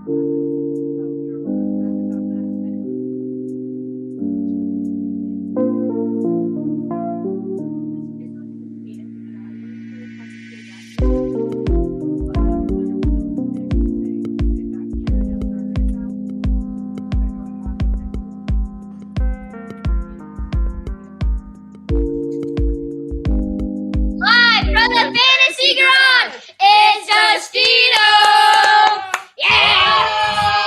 Live from the Fantasy Garage, it's Dustino! Yeah!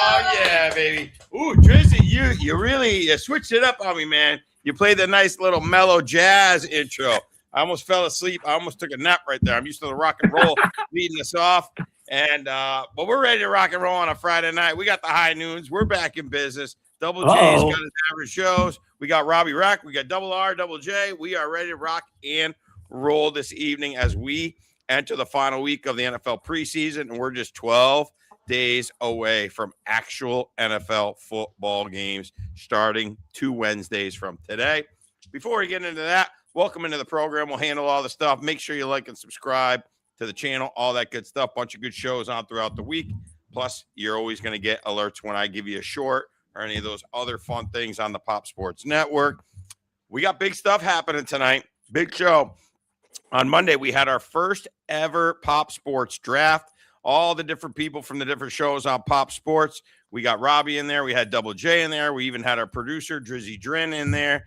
Oh, yeah, baby. Ooh, Drizzy, you really switched it up on me, man. You played the nice little mellow jazz intro. I almost fell asleep. I almost took a nap right there. I'm used to the rock and roll leading us off. And but we're ready to rock and roll on a Friday night. We got the high noons. We're back in business. Double J's got his average shows. We got Robbie Rack. We got Double R, Double J. We are ready to rock and roll this evening as we enter the final week of the NFL preseason, and we're just 12 days away from actual NFL football games starting 2 Wednesdays from today. Before we get into that, welcome into the program. We'll handle all the stuff. Make sure you like and subscribe to the channel, all that good stuff. Bunch of good shows on throughout the week. Plus, you're always going to get alerts when I give you a short or any of those other fun things on the Pop Sports Network. We got big stuff happening tonight. Big show. On Monday, we had our first ever Pop Sports draft. All the different people from the different shows on Pop Sports. We got Robbie in there. We had Double J in there. We even had our producer, Drizzy Drin, in there.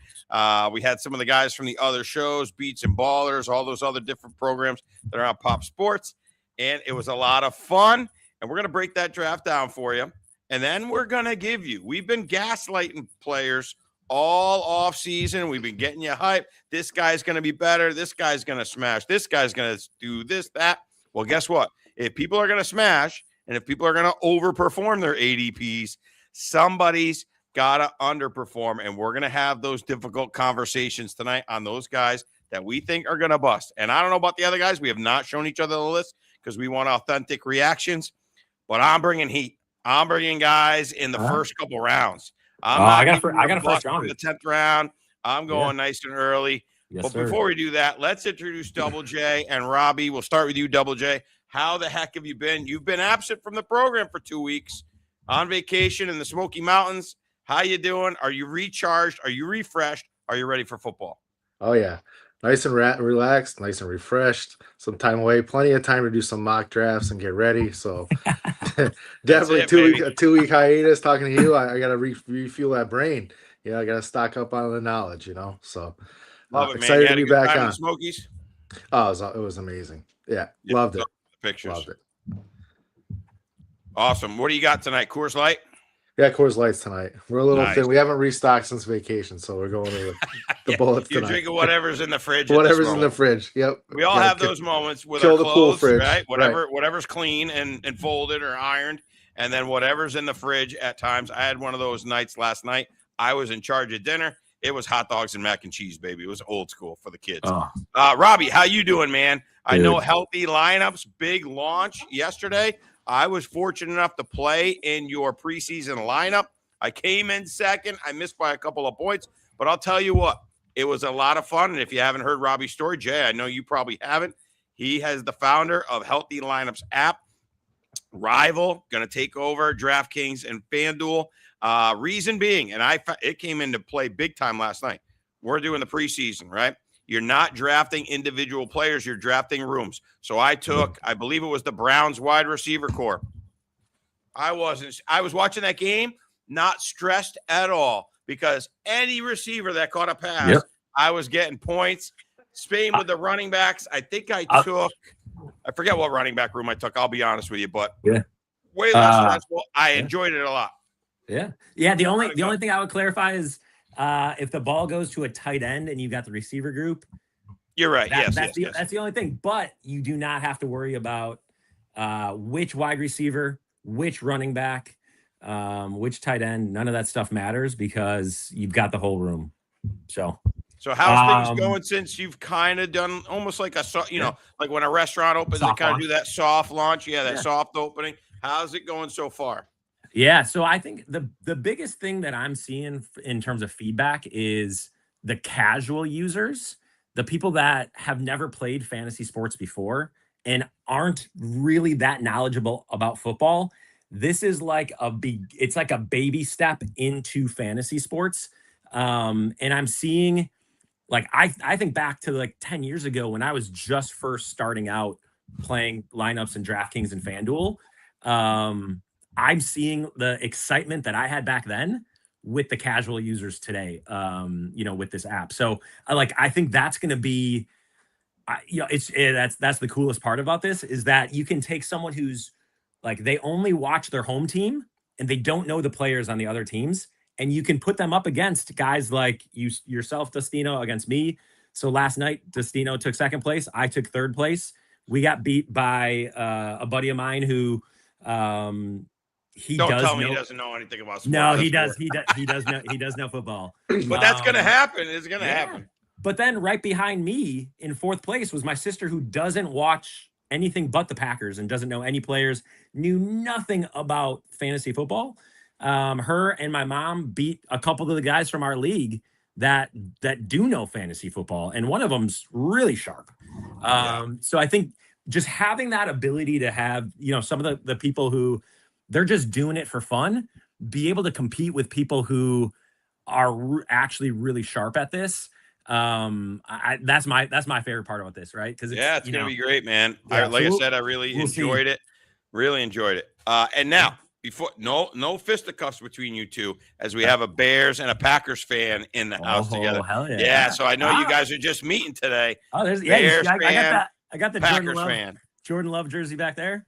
We had some of the guys from the other shows, Beats and Ballers, all those other different programs that are on Pop Sports. And it was a lot of fun. And we're going to break that draft down for you. And then we're going to give you, we've been gaslighting players all off season. We've been getting you hype. This guy's going to be better. This guy's going to smash. This guy's going to do this, that. Well, guess what? If people are going to smash and if people are going to overperform their ADPs, somebody's got to underperform. And we're going to have those difficult conversations tonight on those guys that we think are going to bust. And I don't know about the other guys. We have not shown each other the list because we want authentic reactions. But I'm bringing heat. I'm bringing guys in the first couple rounds. I got a first round in the 10th round. I'm going nice and early. Yes, but sir. before we do that, let's introduce Double J and Robbie. We'll start with you, Double J. How the heck have you been? You've been absent from the program for 2 weeks on vacation in the Smoky Mountains. How you doing? Are you recharged? Are you refreshed? Are you ready for football? Oh, yeah. Nice and relaxed, nice and refreshed. Some time away, plenty of time to do some mock drafts and get ready. So definitely a 2 week hiatus. Talking to you, I got to refuel that brain. I got to stock up on the knowledge. So love it, excited man. to be back on Smokies. Oh, it was amazing. Yeah, loved it. Pictures. Loved it. Awesome. What do you got tonight? Coors Light? Yeah, Coors Lights tonight. We're a little Nice. thin. We haven't restocked since vacation, so we're going to the bullets You're tonight. drinking whatever's in the fridge. Whatever's in the fridge. Yep. We all have those moments with kill our the pool clothes, fridge. right? Whatever's clean and folded or ironed, and then whatever's in the fridge at times. I had one of those nights last night. I was in charge of dinner. It was hot dogs and mac and cheese, baby. It was old school for the kids. Oh. Robbie, how you doing, man? I Good. know healthy lineups, big launch yesterday. I was fortunate enough to play in your preseason lineup. I came in second. I missed by a couple of points, but I'll tell you what, it was a lot of fun. And if you haven't heard Robbie's story, Jay, I know you probably haven't. He has the founder of Healthy Lineups app. Rival, going to take over DraftKings and FanDuel. Reason being, and it came into play big time last night. We're doing the preseason, right? You're not drafting individual players. You're drafting rooms. So I believe it was the Browns wide receiver core. I was watching that game, not stressed at all because any receiver that caught a pass, I was getting points. Spain with the running backs. I think I forget what running back room I took. I'll be honest with you, but way less stressful. I enjoyed it a lot. Yeah. The only thing I would clarify is if the ball goes to a tight end and you got the receiver group. You're right. That's the only thing. But you do not have to worry about which wide receiver, which running back, which tight end. None of that stuff matters because you've got the whole room. So how's things going since you've kind of done almost like like when a restaurant opens, they kind of do that soft launch. That soft opening. How's it going so far? Yeah, so I think the biggest thing that I'm seeing in terms of feedback is the casual users, the people that have never played fantasy sports before and aren't really that knowledgeable about football. this is like it's like a baby step into fantasy sports. And I'm seeing, like, I think back to like 10 years ago when I was just first starting out playing lineups in DraftKings and FanDuel. I'm seeing the excitement that I had back then with the casual users today, with this app. So I think that's going to be, that's the coolest part about this, is that you can take someone who's like, they only watch their home team and they don't know the players on the other teams. And you can put them up against guys like yourself, Dustino, against me. So last night, Dustino took second place. I took third place. We got beat by a buddy of mine who he doesn't know anything about sports. No, he does. He does know football. But that's gonna happen. It's gonna happen. But then right behind me in fourth place was my sister, who doesn't watch anything but the Packers and doesn't know any players, knew nothing about fantasy football. Her and my mom beat a couple of the guys from our league that do know fantasy football, and one of them's really sharp. So I think just having that ability to have, some of the people who they're just doing it for fun, be able to compete with people who are actually really sharp at this. That's my favorite part about this, right? Because it's gonna be great, man. Yeah, I said, I really enjoyed it. Really enjoyed it. And now, before no fisticuffs between you two, as we have a Bears and a Packers fan in the house together. Hell yeah. Yeah, so I know you guys are just meeting today. Oh, there's Bears I got the Packers Jordan Love jersey back there.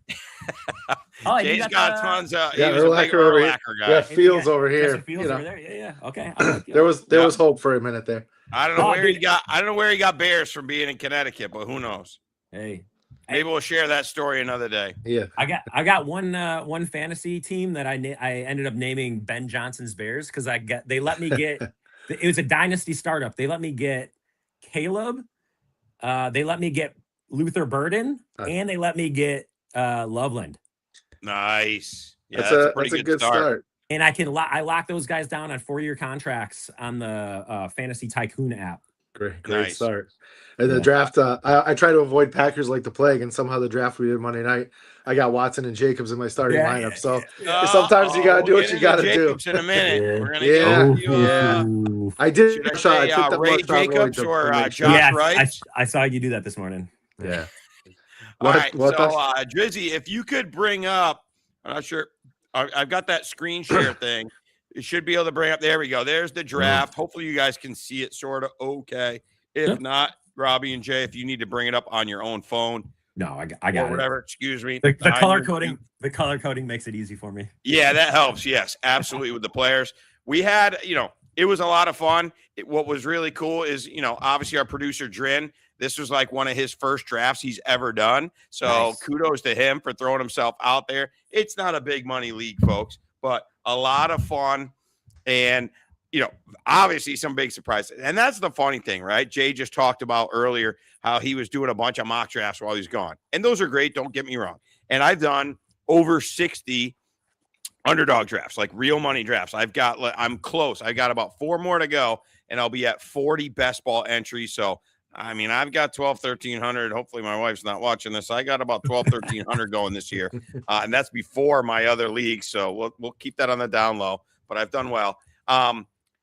Jay's got tons of. Yeah, he was a big Urlacher guy. Yeah, Fields over here. Fields over there. Yeah. Okay. There was hope for a minute there. I don't know where he got Bears from being in Connecticut, but who knows? Hey. Maybe we'll share that story another day. Yeah, I got one fantasy team that I ended up naming Ben Johnson's Bears, because they let me get it was a dynasty startup. They let me get Caleb, they let me get Luther Burden, and they let me get Loveland. Nice. Yeah, that's a good start. And I lock those guys down on 4-year contracts on the Fantasy Tycoon app. Great start. And the draft, I try to avoid Packers like the plague, and somehow the draft we did Monday night, I got Watson and Jacobs in my starting lineup. So sometimes you gotta do what you gotta do. In a minute, we're gonna get I did. I took Ray Jacobs or Josh Wright. I saw you do that this morning. Yeah. All right. So Drizzy, if you could bring up, I'm not sure. I've got that screen share thing. You should be able to bring up. There we go. There's the draft. Hopefully you guys can see it sort of okay. If not, Robbie and Jay, if you need to bring it up on your own phone. No, I got whatever. Excuse me. The color coding. The color coding makes it easy for me. Yeah, that helps. Yes, absolutely. With the players, we had, it was a lot of fun. What was really cool is, obviously our producer Drin. This was like one of his first drafts he's ever done. So kudos to him for throwing himself out there. It's not a big money league, folks, but a lot of fun. And, obviously some big surprises. And that's the funny thing, right? Jay just talked about earlier how he was doing a bunch of mock drafts while he's gone. And those are great. Don't get me wrong. And I've done over 60 underdog drafts, like real money drafts. I'm close. I got about 4 more to go, and I'll be at 40 best ball entries. So, I've got 1,300. Hopefully my wife's not watching this. I got about 1,300 going this year. And that's before my other leagues. So we'll keep that on the down low, but I've done well.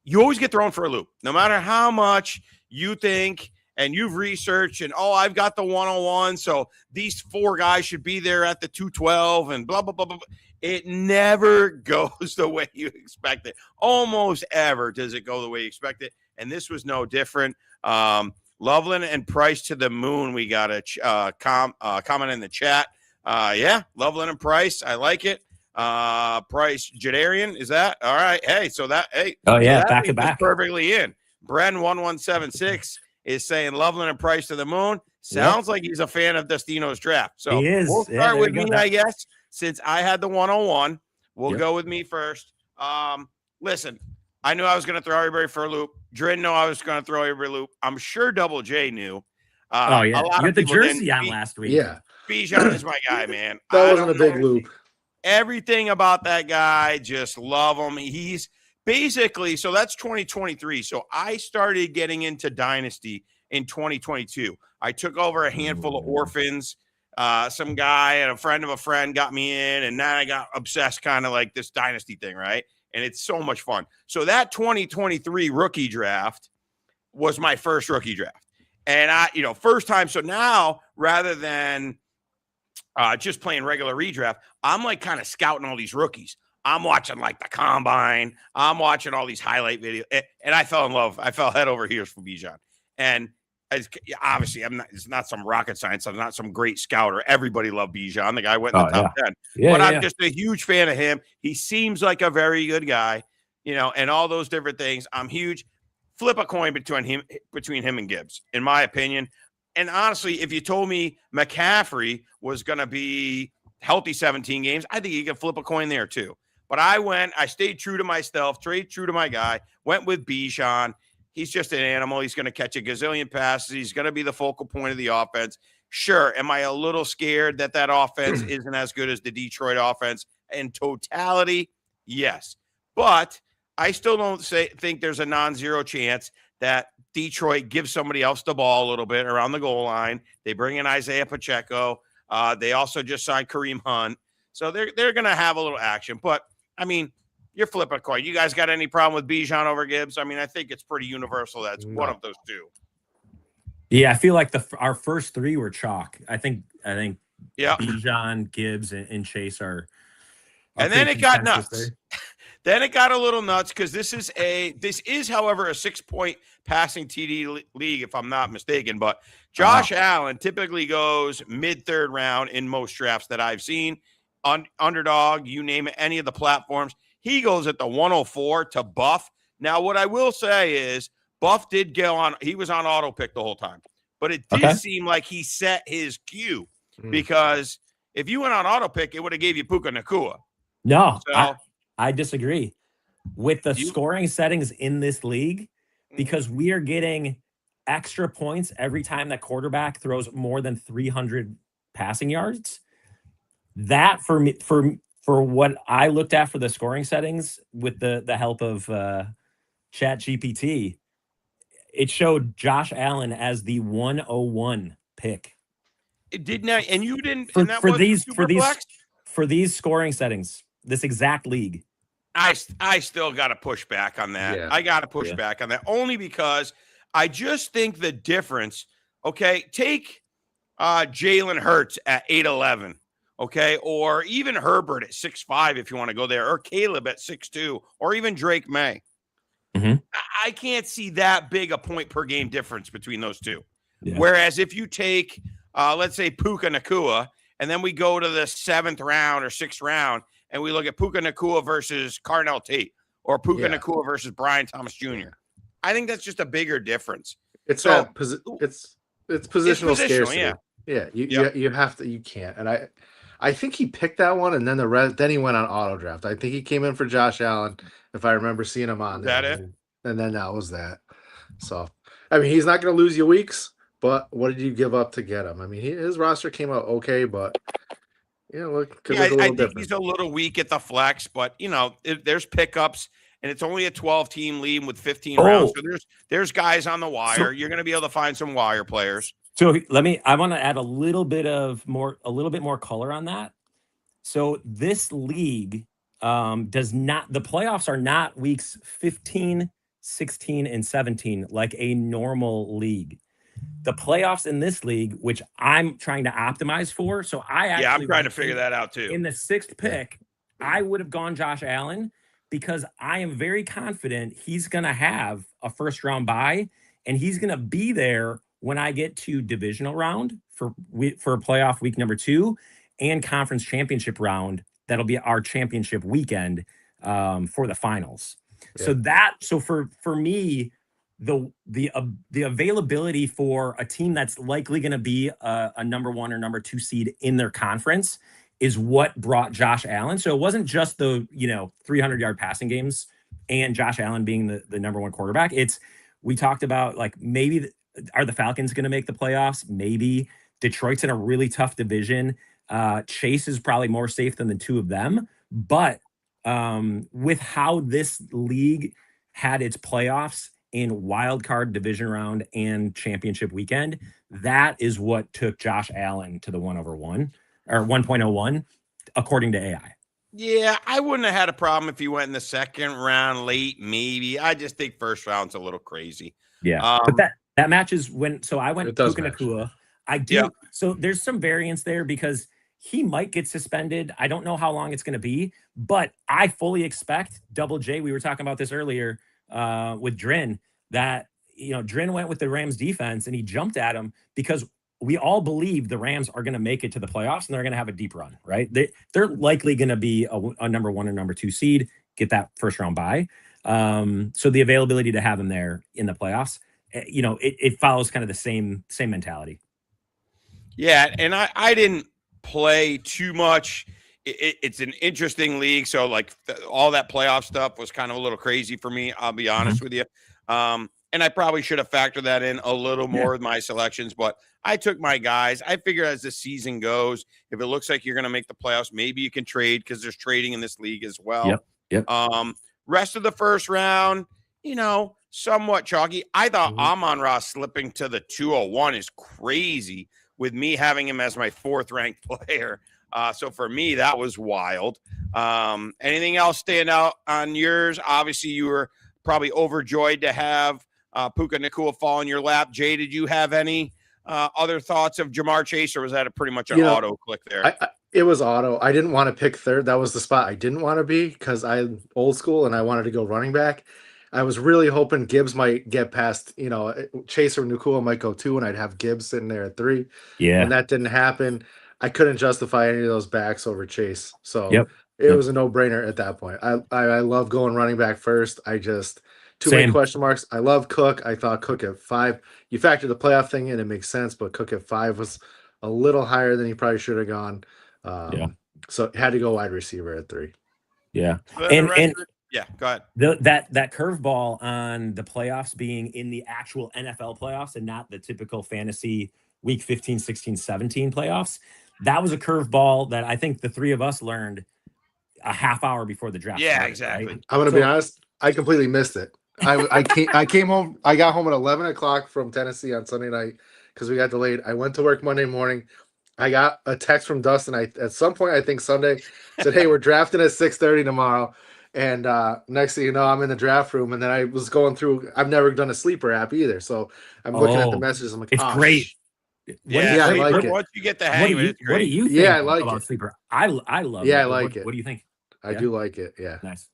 You always get thrown for a loop, no matter how much you think and you've researched and, I've got the 101. So these 4 guys should be there at the 212 and blah, blah, blah, blah. It never goes the way you expect it. Almost ever does it go the way you expect it. And this was no different. Loveland and Price to the moon. We got a comment in the chat. Loveland and Price. I like it. Price Jadarian. Is that all right? Hey, Oh yeah, back to back. Perfectly in. Bren 1176 is saying Loveland and Price to the moon. Sounds like he's a fan of Dustino's draft. So he is. We'll start with me, I guess, since I had the 101. We'll go with me first. Listen, I knew I was going to throw everybody for a loop. Drin knew I was going to throw everybody a loop. I'm sure Double J knew. You had the jersey on last week. Yeah. Bijan is my guy, man. That wasn't a big loop. Everything about that guy, just love him. He's basically, so that's 2023. So I started getting into Dynasty in 2022. I took over a handful of orphans some guy and a friend of a friend got me in, and then I got obsessed, kind of like this dynasty thing, right? And it's so much fun. So that 2023 rookie draft was my first rookie draft. And first time. So now, rather than just playing regular redraft, I'm like kind of scouting all these rookies. I'm watching like the combine. I'm watching all these highlight videos, and I fell in love. I fell head over heels for Bijan. And obviously, it's not some rocket science. I'm not some great scouter. Everybody loved Bijan. The guy went in the top 10. But I'm just a huge fan of him. He seems like a very good guy, and all those different things. I'm huge. Flip a coin between him and Gibbs, in my opinion. And honestly, if you told me McCaffrey was going to be healthy 17 games, I think you could flip a coin there too. But I stayed true to myself, stayed true to my guy, went with Bijan. He's just an animal. He's going to catch a gazillion passes. He's going to be the focal point of the offense. Sure. Am I a little scared that offense isn't as good as the Detroit offense in totality? Yes. But I still don't think there's a non-zero chance that Detroit gives somebody else the ball a little bit around the goal line. They bring in Isaiah Pacheco. They also just signed Kareem Hunt. So they're going to have a little action. But, I mean, you're flipping a coin. You guys got any problem with Bijan over Gibbs? I mean, I think it's pretty universal. That's one of those two. Yeah, I feel like our first three were chalk. I think Bijan, Gibbs, and Chase are and then it got nuts. Then it got a little nuts because this is, however, a 6-point passing TD league, if I'm not mistaken. But Josh Allen typically goes mid-third round in most drafts that I've seen. Underdog, you name it, any of the platforms. He goes at the 104 to Buff. Now, what I will say is Buff did go on. He was on auto pick the whole time. But it did seem like he set his cue because if you went on auto pick, it would have gave you Puka Nacua. No, so, I disagree with the scoring settings in this league because we are getting extra points every time that quarterback throws more than 300 passing yards. That for me, for what I looked at for the scoring settings with the help of Chat GPT, it showed Josh Allen as the 101 pick. It did not, and you didn't. For these scoring settings, this exact league. I still got to push back on that. Yeah. I got to push back on that only because I just think the difference. Okay, take Jalen Hurts at 8'11", okay, or even Herbert at 6'5" if you want to go there, or Caleb at 6'2", or even Drake May. Mm-hmm. I can't see that big a point per game difference between those two. Yeah. Whereas if you take, let's say, Puka Nacua, and then we go to the 7th round or 6th round, and we look at Puka Nacua versus Carnell Tate or Puka Nacua versus Brian Thomas Jr. I think that's just a bigger difference. It's it's positional scarcity. Yeah. You have to. You can't. And I think he picked that one, and then then he went on auto draft. I think he came in for Josh Allen, if I remember seeing him on there. That it? And then that was that. So I mean, he's not going to lose you weeks. But what did you give up to get him? I mean, his roster came out okay, but I think he's a little weak at the flex, but there's pickups, and it's only a 12-team league with 15 rounds. So there's guys on the wire. So, you're going to be able to find some wire players. So I want to add a little bit more color on that. So this league the playoffs are not weeks 15, 16, and 17 like a normal league. The playoffs in this league, which I'm trying to optimize for. So I'm trying to figure that out too. In the 6th pick, I would have gone Josh Allen because I am very confident he's going to have a 1st-round bye, and he's going to be there when I get to divisional round for playoff week number 2 and conference championship round. That'll be our championship weekend for the finals. Yeah. So for me, the availability for a team that's likely going to be a number 1 or number 2 seed in their conference is what brought Josh Allen. So it wasn't just the 300-yard passing games and Josh Allen being the number 1 quarterback. We talked about like maybe are the Falcons going to make the playoffs? Maybe. Detroit's in a really tough division. Chase is probably more safe than the two of them. But with how this league had its playoffs in wild card, division round, and championship weekend. That is what took Josh Allen to the 1/1 or 1.01, according to AI. Yeah, I wouldn't have had a problem if he went in the second round, late, maybe. I just think first round's a little crazy. Yeah, but that matches when. So I went Puka match. Nacua. I do. Yeah. So there's some variance there because he might get suspended. I don't know how long it's going to be, but I fully expect Double J. We were talking about this earlier with Drin, that Drin went with the Rams defense and he jumped at him because we all believe the Rams are going to make it to the playoffs and they're going to have a deep run, right? They're likely going to be a number 1 or number 2 seed, get that first round bye. So the availability to have him there in the playoffs, it follows kind of the same mentality. Yeah, and I didn't play too much. It's an interesting league, so like all that playoff stuff was kind of a little crazy for me. I'll be honest with you. And I probably should have factored that in a little more with my selections, but I took my guys. I figure as the season goes, if it looks like you're going to make the playoffs, maybe you can trade because there's trading in this league as well. Yep. Rest of the first round, somewhat chalky. I thought Amon-Ra slipping to the 201 is crazy with me having him as my 4th ranked player. So for me, that was wild. Anything else stand out on yours? Obviously, you were probably overjoyed to have Puka Nacua fall in your lap. Jay, did you have any other thoughts of Jamar Chase, or was that pretty much an auto click there? It was auto. I didn't want to pick third. That was the spot I didn't want to be because I'm old school and I wanted to go running back. I was really hoping Gibbs might get past, Chase or Nacua might go 2 and I'd have Gibbs sitting there at 3. Yeah. When that didn't happen, I couldn't justify any of those backs over Chase. So it was a no-brainer at that point. I love going running back first. I just too many question marks. I love Cook. I thought Cook at 5. You factor the playoff thing in, it makes sense, but Cook at 5 was a little higher than he probably should have gone. So had to go wide receiver at 3. Yeah. And yeah, go ahead. That curveball on the playoffs being in the actual NFL playoffs and not the typical fantasy week 15, 16, 17 playoffs. That was a curveball that I think the 3 of us learned a half hour before the draft. Yeah, started, exactly. Right? I'm going to be honest. I completely missed it. I came home. I got home at 11 o'clock from Tennessee on Sunday night because we got delayed. I went to work Monday morning. I got a text from Dustin. At some point, I think Sunday, said, "Hey, we're drafting at 6:30 tomorrow." And next thing you know, I'm in the draft room, and then I was going through. I've never done a sleeper app either, so I'm looking at the messages. I'm like, it's great. Yeah, I like it. Once you get the hang of it, it's great. What do you think? Yeah, I like about it. sleeper? I love it. Yeah, I like it. What do you think? I do like it. Yeah, nice.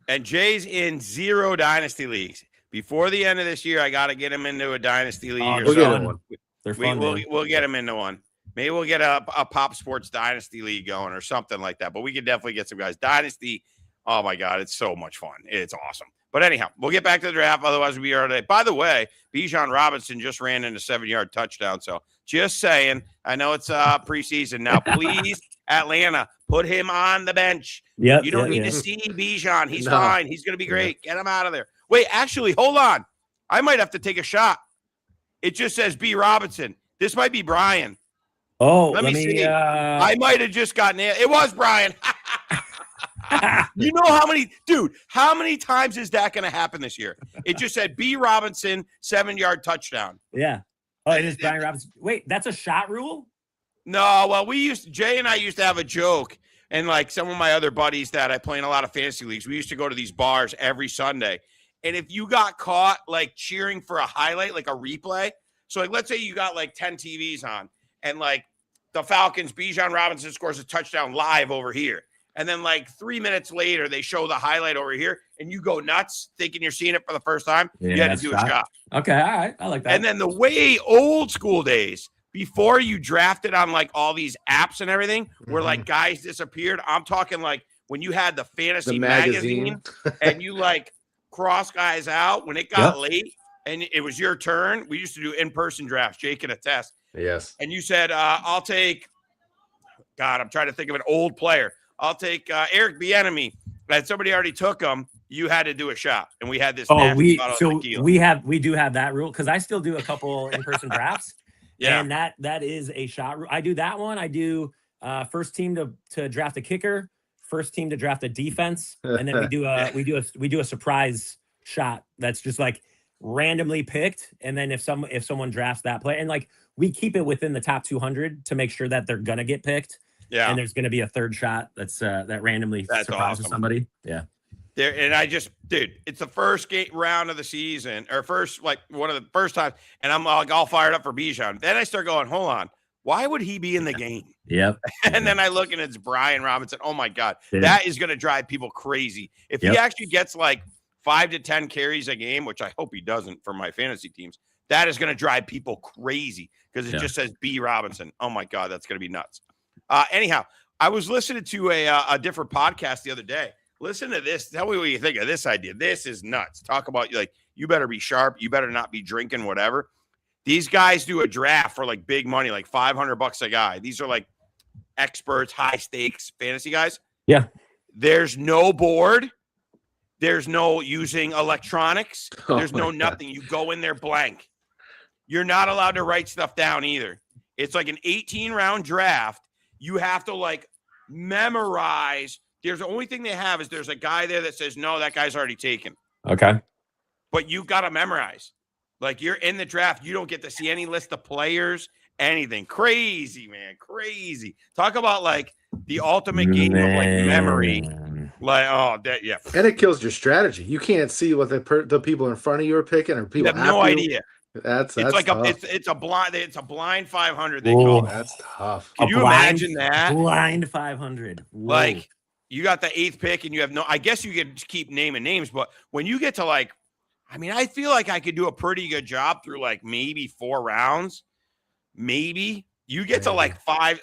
And Jay's in 0 dynasty leagues. Before the end of this year, I got to get him into a dynasty league. We'll get one. They're fun. We'll get him into one. Maybe we'll get a Pop Sports Dynasty League going or something like that. But we could definitely get some guys. Dynasty, oh my God, it's so much fun. It's awesome. But anyhow, we'll get back to the draft. Otherwise, we are today. By the way, Bijan Robinson just ran in a 7-yard touchdown. So just saying, I know it's preseason now. Please, Atlanta, put him on the bench. Yeah, you don't need to see Bijan. He's fine. He's going to be great. Get him out of there. Wait, actually, hold on. I might have to take a shot. It just says B. Robinson. This might be Brian. Oh, let me see. I might have just gotten it. It was Brian. You know how many times is that going to happen this year? It just said B. Robinson, 7-yard touchdown. Yeah. Oh, it is Brian Robinson. Wait, that's a shot rule? No, well, Jay and I used to have a joke, and like some of my other buddies that I play in a lot of fantasy leagues, we used to go to these bars every Sunday. And if you got caught like cheering for a highlight, like a replay, so like let's say you got like 10 TVs on, and like the Falcons, Bijan Robinson scores a touchdown live over here. And then like 3 minutes later, they show the highlight over here and you go nuts thinking you're seeing it for the first time. You had to do a shot. Okay. All right. I like that. And then the way old school days, before you drafted on like all these apps and everything, where like guys disappeared. I'm talking like when you had the fantasy magazine and you like cross guys out when it got late and it was your turn. We used to do in-person drafts. Jake can attest. Yes. And you said, I'll take, God, I'm trying to think of an old player. I'll take Eric Bieniemy. And somebody already took him. You had to do a shot. And we had this. We do have that rule because I still do a couple in-person drafts. Yeah. And that is a shot rule. I do that one. I do first team to draft a kicker, first team to draft a defense. And then we do a surprise shot. That's just like, randomly picked, and then if someone drafts that player, and like we keep it within the top 200 to make sure that they're gonna get picked. Yeah. And there's gonna be a third shot that randomly surprises somebody. Yeah. There, and dude, it's the first round of the season, or one of the first times, and I'm like all fired up for Bijan. Then I start going, hold on, why would he be in the game? Yep. And then I look and it's Brian Robinson. Oh my God, that is going to drive people crazy. If he actually gets like 5 to 10 carries a game, which I hope he doesn't for my fantasy teams, that is going to drive people crazy because it just says B Robinson. Oh my God, that's going to be nuts. Anyhow, I was listening to a different podcast the other day. Listen to this. Tell me what you think of this idea. This is nuts. Talk about you better be sharp. You better not be drinking whatever. These guys do a draft for like big money, like $500 a guy. These are like experts, high stakes fantasy guys. Yeah. There's no board. There's no using electronics. There's no nothing. You go in there blank. You're not allowed to write stuff down either. It's like an 18-round draft. You have to like memorize. There's the only thing they have is there's a guy there that says, no, that guy's already taken. Okay. But you've got to memorize. Like you're in the draft. You don't get to see any list of players, anything. Crazy, man. Crazy. Talk about like the ultimate game of like memory. Like, oh, that, yeah. And it kills your strategy. You can't see what the people in front of you are picking or people you have no idea. That's like tough. it's a blind 500. They call it. That's tough. Can you imagine that? Blind 500. Whoa. Like you got the 8th pick and you have no, I guess you could keep naming names, but when you get to like, I mean, I feel like I could do a pretty good job through like maybe 4 rounds. Maybe you get to like 5.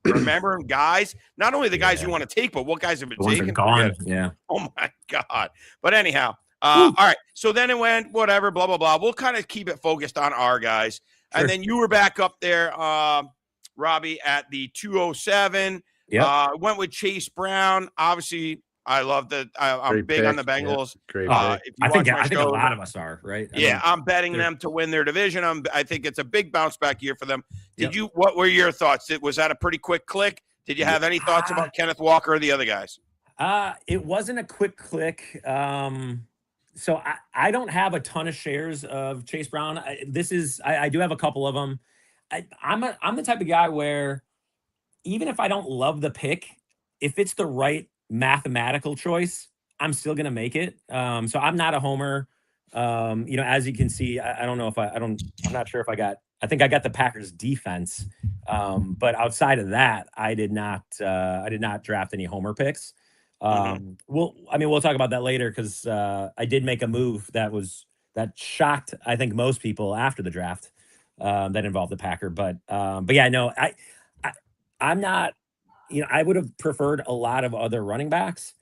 Remember them, guys? Not only the guys you want to take, but what guys have been taken. Gone. Yeah. Oh my God. But anyhow, all right. So then it went whatever, blah, blah, blah. We'll kind of keep it focused on our guys. Sure. And then you were back up there, Robbie, at the 207. Went with Chase Brown. Obviously, I love that. I'm Great big pick. on the Bengals. Great I think a lot of us are, right? I'm betting them to win their division. I think it's a big bounce back year for them. What were your thoughts? Was that a pretty quick click? Did you have any thoughts about Kenneth Walker or the other guys? It wasn't a quick click. So I don't have a ton of shares of Chase Brown. I do have a couple of them. I'm the type of guy where even if I don't love the pick, if it's the right mathematical choice, I'm still gonna make it. So I'm not a homer. As you can see, I don't know if I'm not sure if I think I got the Packers defense. But outside of that, I did not draft any homer picks. We'll talk about that later because I did make a move that shocked, I think, most people after the draft that involved the Packer. But yeah, no, I'm not, I would have preferred a lot of other running backs.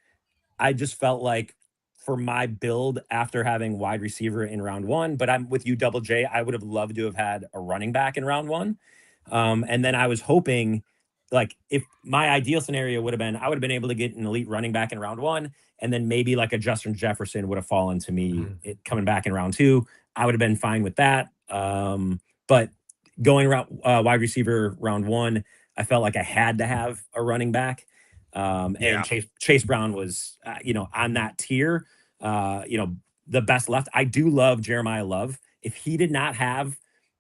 I just felt like for my build after having wide receiver in round 1, but I'm with you, Double J. I would have loved to have had a running back in round 1. And then I was hoping, like, if my ideal scenario would have been, I would have been able to get an elite running back in round 1, and then maybe like a Justin Jefferson would have fallen to me coming back in round 2. I would have been fine with that. But going around wide receiver round 1, I felt like I had to have a running back. And Chase Brown was, on that tier, the best left. I do love Jeremiah Love. If he did not have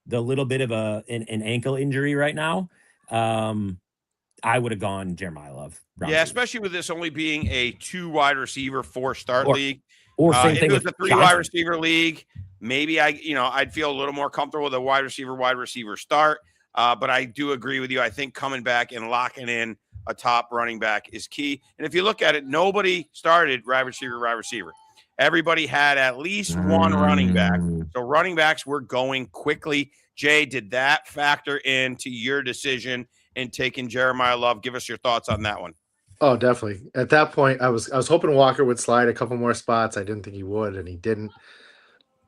the little bit of an ankle injury right now, I would have gone Jeremiah Love. Especially with this only being a 2 wide receiver 4 start league. Or same if thing it was with a 3 Johnson. wide receiver league, maybe I'd feel a little more comfortable with a wide receiver start. But I do agree with you. I think coming back and locking in a top running back is key. And if you look at it, nobody started wide receiver. Everybody had at least one running back. So running backs were going quickly. Jay, did that factor into your decision in taking Jeremiah Love? Give us your thoughts on that one. Oh, definitely. At that point, I was hoping Walker would slide a couple more spots. I didn't think he would, and he didn't.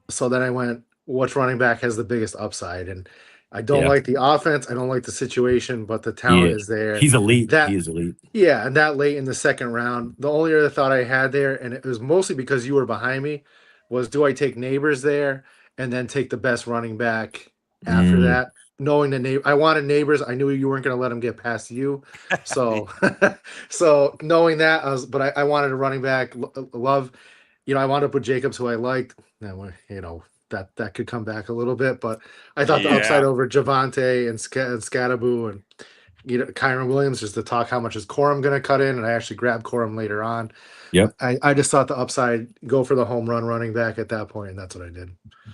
So then I went, which running back has the biggest upside? And I don't like the offense. I don't like the situation, but the talent is there. He's elite. He is elite. Yeah, and that late in the second round, the only other thought I had there, and it was mostly because you were behind me, was do I take Neighbors there and then take the best running back after that? Knowing I wanted Neighbors. I knew you weren't going to let him get past you. So so knowing that, I wanted a running back, Love. I wound up with Jacobs, who I liked. Now, that could come back a little bit, but I thought the upside over Javante and Scattaboo and Kyron Williams, just to talk how much is Corum going to cut in, and I actually grabbed Corum later on. Yep. I just thought the upside, go for the home run running back at that point, and that's what I did.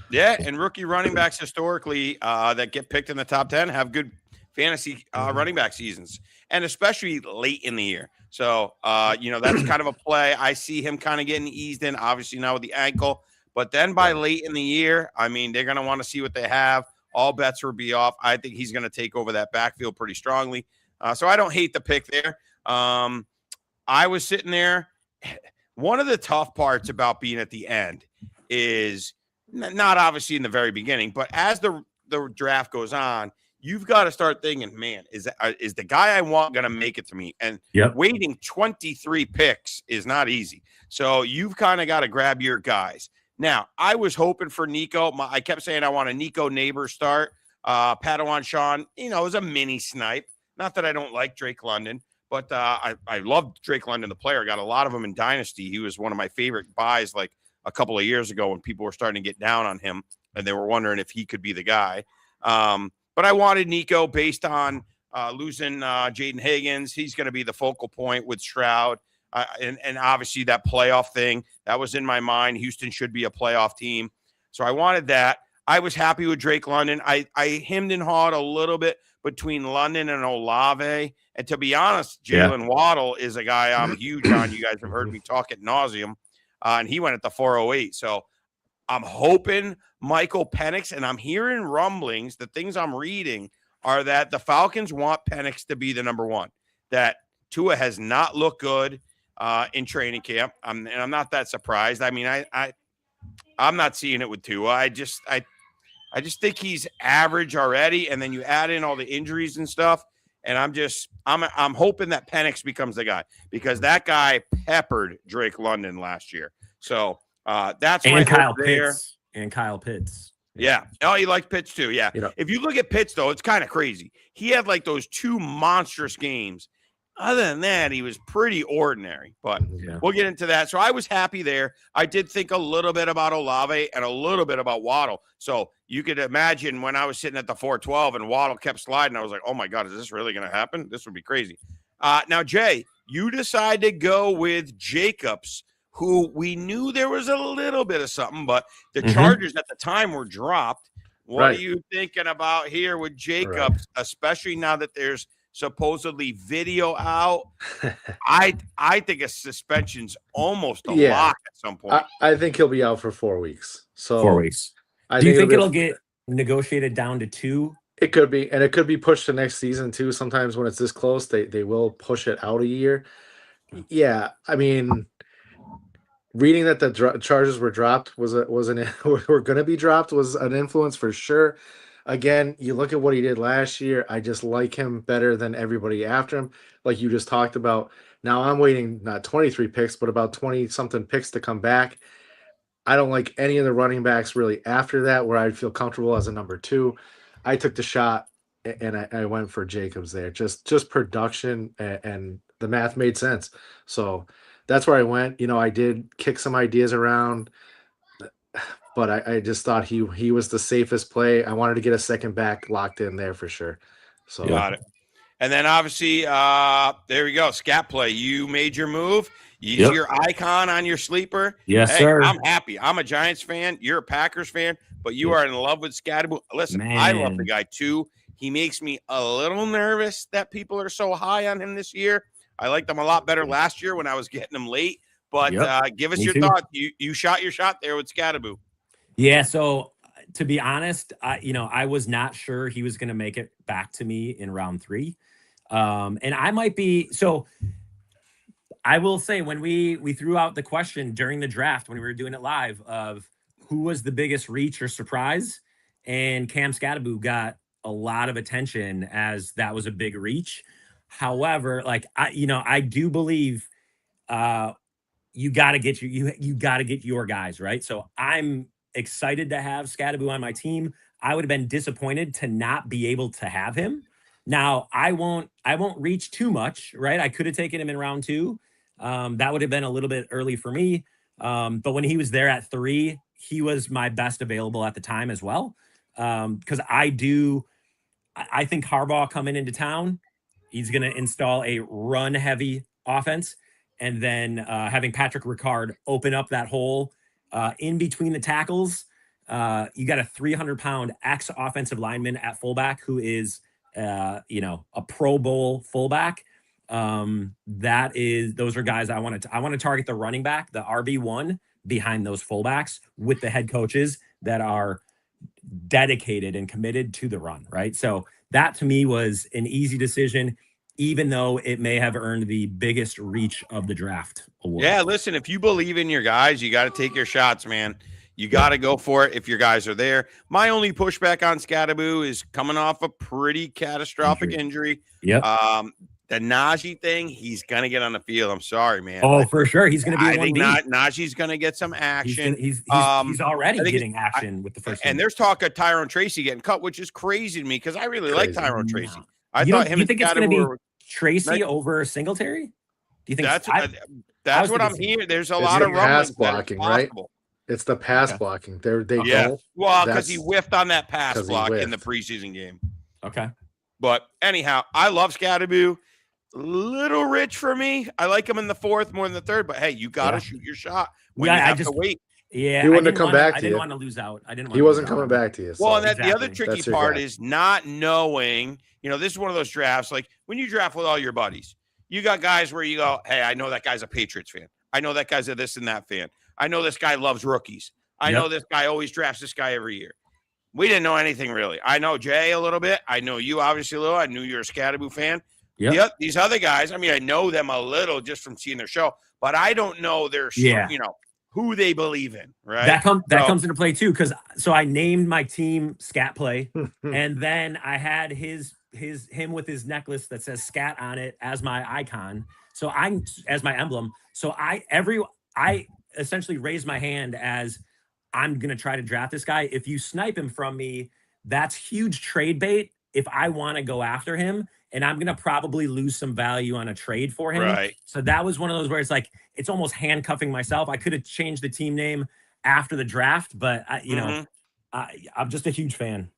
Yeah, and rookie running backs historically that get picked in the top 10 have good fantasy running back seasons, and especially late in the year. So, that's kind of a play. I see him kind of getting eased in, obviously now with the ankle, but then by late in the year, I mean, they're going to want to see what they have. All bets will be off. I think he's going to take over that backfield pretty strongly. So I don't hate the pick there. I was sitting there. One of the tough parts about being at the end is not obviously in the very beginning, but as the draft goes on, you've got to start thinking, man, is the guy I want going to make it to me? And waiting 23 picks is not easy. So you've kind of got to grab your guys. Now, I was hoping for Nico. I kept saying I want a Nico Neighbor start. Padawan Sean, it was a mini snipe. Not that I don't like Drake London, but I loved Drake London, the player. Got a lot of them in Dynasty. He was one of my favorite buys like a couple of years ago when people were starting to get down on him and they were wondering if he could be the guy. But I wanted Nico based on losing Jaden Higgins. He's going to be the focal point with Stroud. And obviously that playoff thing, that was in my mind. Houston should be a playoff team. So I wanted that. I was happy with Drake London. I hemmed and hawed a little bit between London and Olave. And to be honest, Jalen Waddle is a guy I'm huge on. You guys have heard me talk ad nauseum. And he went at the 408. So I'm hoping Michael Penix, and I'm hearing rumblings, the things I'm reading are that the Falcons want Penix to be the number one, that Tua has not looked good in training camp. And I'm not that surprised. I mean, I'm not seeing it with Tua. I just think he's average already. And then you add in all the injuries and stuff. And I'm hoping that Penix becomes the guy, because that guy peppered Drake London last year. So that's my Kyle hope there. Pitts. And Kyle Pitts. Yeah. Oh, he likes Pitts too. Yeah. If you look at Pitts, though, it's kind of crazy. He had like those 2 monstrous games. Other than that, he was pretty ordinary, but we'll get into that. So I was happy there. I did think a little bit about Olave and a little bit about Waddle. So you could imagine when I was sitting at the 412 and Waddle kept sliding, I was like, oh my God, is this really going to happen? This would be crazy. Now, Jay, you decide to go with Jacobs, who we knew there was a little bit of something, but the Chargers at the time were dropped. What are you thinking about here with Jacobs, especially now that there's supposedly video out? I think a suspension's almost a lock at some point. I think he'll be out for 4 weeks. So 4 weeks. Do you think it'll get negotiated down to 2? It could be, and it could be pushed to next season too. Sometimes when it's this close, they will push it out a year. Yeah, I mean, reading that the charges were dropped were going to be dropped was an influence for sure. Again, you look at what he did last year. I just like him better than everybody after him, like you just talked about. Now I'm waiting not 23 picks, but about 20-something picks to come back. I don't like any of the running backs really after that where I feel comfortable as a number 2. I took the shot and I went for Jacobs there. Just production and the math made sense. So that's where I went. I did kick some ideas around, but I just thought he was the safest play. I wanted to get a second back locked in there for sure. So got it. And then obviously, there we go. Scat play. You made your move. You see your icon on your sleeper. Yes, sir. I'm happy. I'm a Giants fan. You're a Packers fan, but you are in love with Scatterbo. Listen, I love the guy too. He makes me a little nervous that people are so high on him this year. I liked him a lot better last year when I was getting him late. But give us your thoughts. You shot your shot there with Scatterbo. Yeah. So to be honest, I was not sure he was going to make it back to me in round 3. And I might be, so I will say when we threw out the question during the draft, when we were doing it live, of who was the biggest reach or surprise, and Cam Scatterbo got a lot of attention as that was a big reach. However, I do believe you got to get you got to get your guys right. So I'm excited to have Scatterbo on my team. I would have been disappointed to not be able to have him. Now I won't reach too much, right? I could have taken him in round 2. That would have been a little bit early for me. But when he was there at 3, he was my best available at the time as well. Because I think Harbaugh coming into town, he's going to install a run-heavy offense, and then having Patrick Ricard open up that hole in between the tackles. You got a 300-pound ex-offensive lineman at fullback who is, a Pro Bowl fullback. Those are guys I want to target the running back, the RB1 behind those fullbacks with the head coaches that are dedicated and committed to the run, right? So that to me was an easy decision, even though it may have earned the biggest reach of the draft award. Yeah, listen, if you believe in your guys, you got to take your shots, man. You got to go for it if your guys are there. My only pushback on Scattaboo is coming off a pretty catastrophic injury. Yep. The Najee thing, he's going to get on the field. I'm sorry, man. Oh, for sure. He's going to be I think Najee's going to get some action. He's already getting action with the first and team. There's talk of Tyrone Tracy getting cut, which is crazy to me because I really like Tyrone Tracy. I thought him you and think it's going to be Scattaboo Tracy over Singletary? Do you think that's what I'm hearing? There's a lot of rumblings pass blocking, right? It's the pass blocking. They don't. Well, because he whiffed on that pass block in the preseason game. Okay. But anyhow, I love Scattaboo. Little rich for me. I like him in the 4th more than the 3rd. But hey, you got to shoot your shot when you have to wait. Yeah, he wouldn't have come back to you. I didn't want to lose out. He wasn't coming back to you. So. Well, and the other tricky part is not knowing. This is one of those drafts. Like when you draft with all your buddies, you got guys where you go, "Hey, I know that guy's a Patriots fan. I know that guy's a this and that fan. I know this guy loves rookies. I know this guy always drafts this guy every year." We didn't know anything really. I know Jay a little bit. I know you obviously a little. I knew you're a Scattaboo fan. Yeah. These other guys, I mean, I know them a little just from seeing their show, but I don't know their, who they believe in, right? That comes into play too, because I named my team Scat Play, and then I had him with his necklace that says Scat on it as my icon. So as my emblem. So I essentially raised my hand as I'm gonna try to draft this guy. If you snipe him from me, that's huge trade bait if I want to go after him. And I'm going to probably lose some value on a trade for him. Right. So that was one of those where it's like, it's almost handcuffing myself. I could have changed the team name after the draft, but I'm just a huge fan.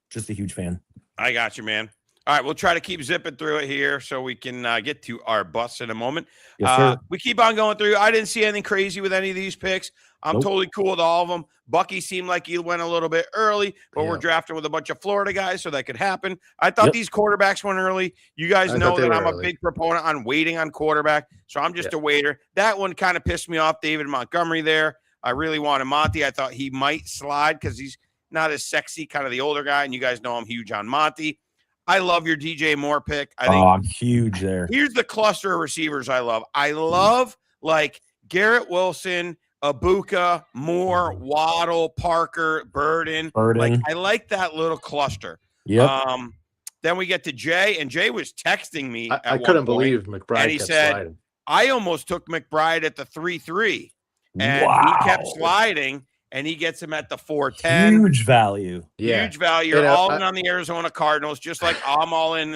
I got you, man. All right. We'll try to keep zipping through it here so we can get to our busts in a moment. Yes, sir. We keep on going through. I didn't see anything crazy with any of these picks. I'm totally cool with all of them. Bucky seemed like he went a little bit early, but we're drafting with a bunch of Florida guys, so that could happen. I thought these quarterbacks went early. You guys know that I'm a big proponent on waiting on quarterback, so I'm just a waiter. That one kind of pissed me off, David Montgomery there. I really wanted Monty. I thought he might slide because he's not as sexy, kind of the older guy, and you guys know I'm huge on Monty. I love your DJ Moore pick. I think I'm huge there. Here's the cluster of receivers I love. I love like Garrett Wilson, Abuka, Moore, Waddle, Parker, Burden. Like I like that little cluster. Yep. Then we get to Jay, and Jay was texting me. I couldn't believe McBride. And he said, sliding. I almost took McBride at the 3-3. And he kept sliding, and he gets him at the 4-10. Huge value. Yeah. Huge value. You're all in on the Arizona Cardinals, just like I'm all in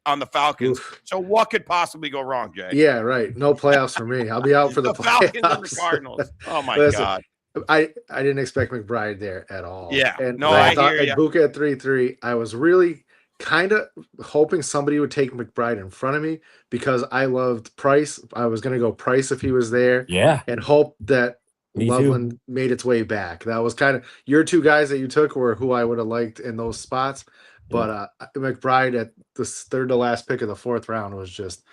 on the Falcons. Oof. So what could possibly go wrong, Jay? Yeah, right. No playoffs for me. I'll be out for the Falcons playoffs. and the Cardinals. Oh my God. I didn't expect McBride there at all. Yeah. And No, I I thought hear ya. Buka at 3-3. I was really kind of hoping somebody would take McBride in front of me because I loved Price. I was going to go Price if he was there. Yeah. And hope that Me Loveland made its way back. That was kind of your two guys that you took were who I would have liked in those spots. But McBride at the third to last pick of the 4th round was just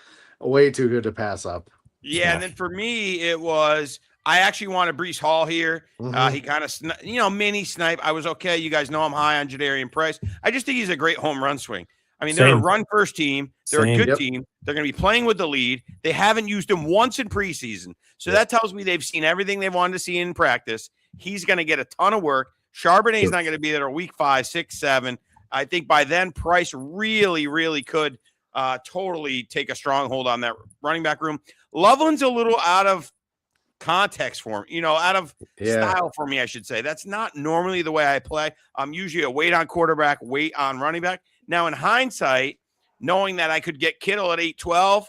way too good to pass up. Yeah, and then for me, it was I actually wanted Breece Hall here. He kind of, mini snipe. I was okay. You guys know I'm high on Jadarian Price. I just think he's a great home run swing. I mean, they're a run-first team. They're a good team. They're going to be playing with the lead. They haven't used him once in preseason. So that tells me they've seen everything they wanted to see in practice. He's going to get a ton of work. Charbonnet's not going to be there week 5, 6, 7. I think by then Price really, really could totally take a stronghold on that running back room. Loveland's a little out of context for him, out of style for me, I should say. That's not normally the way I play. I'm usually a wait on quarterback, wait on running back. Now, in hindsight, knowing that I could get Kittle at 8-12,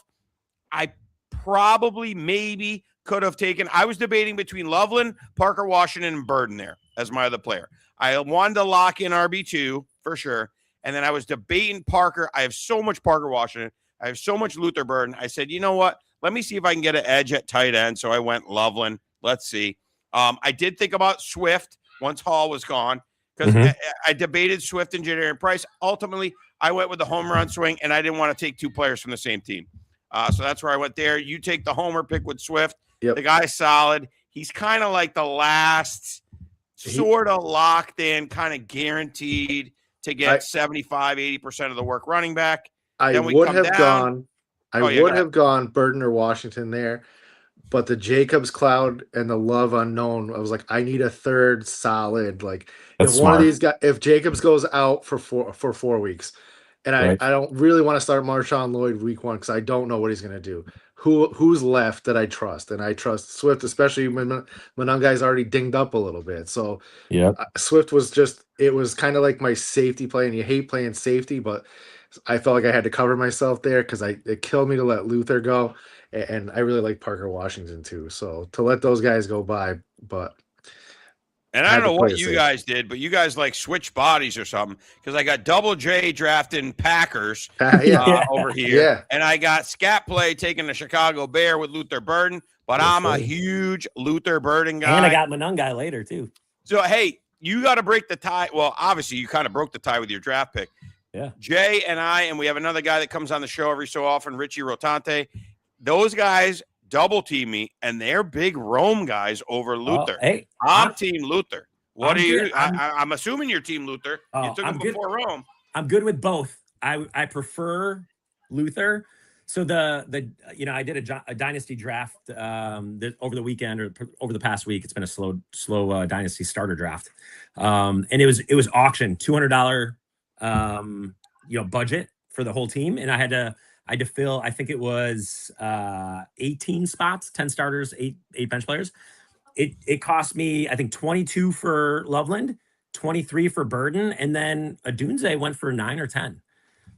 I probably maybe could have taken. I was debating between Loveland, Parker Washington, and Burden there as my other player. I wanted to lock in RB2 for sure. And then I was debating Parker. I have so much Parker Washington. I have so much Luther Burden. I said, you know what? Let me see if I can get an edge at tight end. So I went Loveland. Let's see. I did think about Swift once Hall was gone because I debated Swift and Jadarian Price. Ultimately, I went with the home run swing, and I didn't want to take two players from the same team. So that's where I went there. You take the homer pick with Swift. Yep. The guy's solid. He's kind of like the last sort of locked in, kind of guaranteed to get 75, 80% of the work running back. I would have gone Burden or Washington there, but the Jacobs cloud and the Love unknown, I was like, I need a third solid. Like if one of these guys, if Jacobs goes out for 4 weeks, and I don't really want to start Marshawn Lloyd week 1 because I don't know what he's going to do. Who's left that I trust? And I trust Swift, especially when guy's already dinged up a little bit. So Swift was it was kind of like my safety play, and you hate playing safety, but I felt like I had to cover myself there because it killed me to let Luther go. And I really like Parker Washington too. So to let those guys go by, but. And I don't know what you guys did, but you guys like switch bodies or something because I got Double J drafting Packers over here. Yeah. And I got Scat Play taking the Chicago Bear with Luther Burden, but I'm a huge Luther Burden guy. And I got Monungai later too. So, hey, you got to break the tie. Well, obviously, you kind of broke the tie with your draft pick. Yeah. Jay and we have another guy that comes on the show every so often, Richie Rotante. Those guys double team me, and they're big Rome guys over Luther. Hey, I'm Team Luther. What are you? I'm assuming you're Team Luther. You took him before Rome. I'm good with both. I prefer Luther. So I did a dynasty draft over the weekend or over the past week. It's been a slow dynasty starter draft, and it was auction $200 budget for the whole team, and I had to fill, I think it was 18 spots, 10 starters, eight bench players. It cost me, I think, 22 for Loveland, 23 for Burden, and then Adunze went for 9 or 10.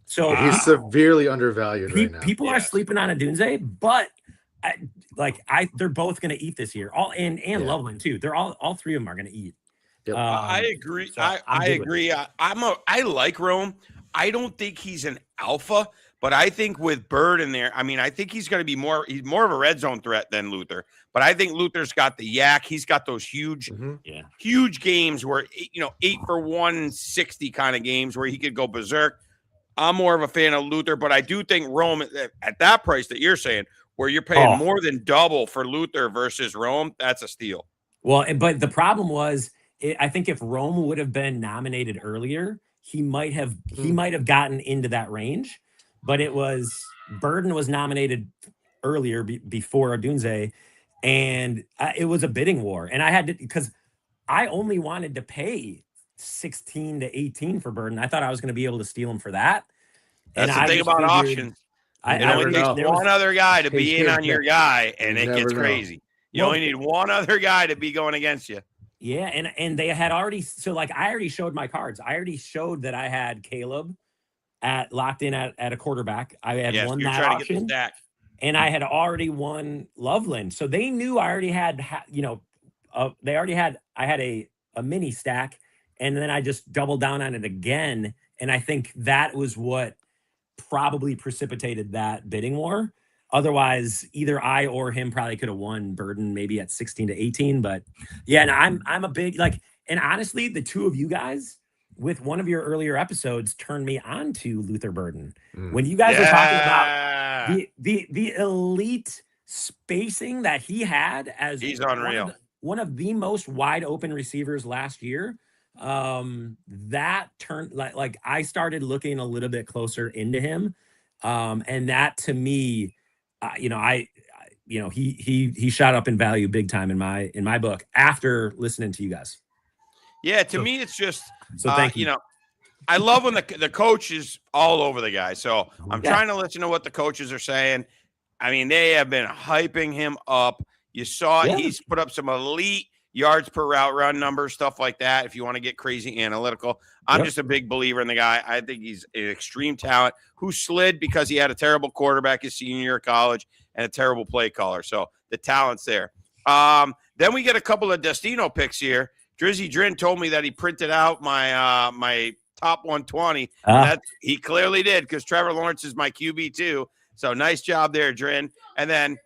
So he's severely undervalued right now. People are sleeping on Adunze, but they're both going to eat this year. And Loveland too. They're all three of them are going to eat. Yep. I agree. So I agree. I like Rome. I don't think he's an alpha. But I think with Bird in there, I think he's going to be he's more of a red zone threat than Luther. But I think Luther's got the yak. He's got those huge games where, 8 for 160 kind of games where he could go berserk. I'm more of a fan of Luther, but I do think Rome at that price that you're saying, where you're paying more than double for Luther versus Rome, that's a steal. Well, but the problem was, I think if Rome would have been nominated earlier, he might have gotten into that range. But it was Burden was nominated earlier before Adunze, and it was a bidding war. And I had to, because I only wanted to pay 16 to 18 for Burden. I thought I was going to be able to steal him for that. That's the thing about auctions. It only takes one other guy to be in on your guy, and it gets crazy. You only need one other guy to be going against you. Yeah, and they had already, I already showed my cards. I already showed that I had Caleb locked in at a quarterback. I had won that auction, and I had already won Loveland. So they knew I already had, I had a mini stack, and then I just doubled down on it again. And I think that was what probably precipitated that bidding war. Otherwise, either I or him probably could have won Burden maybe at 16 to 18. But yeah, and I'm a big, and honestly, the two of you guys, with one of your earlier episodes, turned me on to Luther Burden. When you guys were talking about the elite spacing that he had as he's unreal, one of the most wide open receivers last year, that turned I started looking a little bit closer into him, and that to me, he shot up in value big time in my book after listening to you guys. Yeah, to me, it's just thank you. I love when the coach is all over the guy. So I'm trying to listen to what the coaches are saying. They have been hyping him up. You saw he's put up some elite yards per route run numbers, stuff like that. If you want to get crazy analytical, I'm just a big believer in the guy. I think he's an extreme talent who slid because he had a terrible quarterback his senior year of college, and a terrible play caller. So the talent's there. Then we get a couple of Dustino picks here. Drizzy Drin told me that he printed out my my top 120. That he clearly did because Trevor Lawrence is my QB too. So nice job there, Drin. And then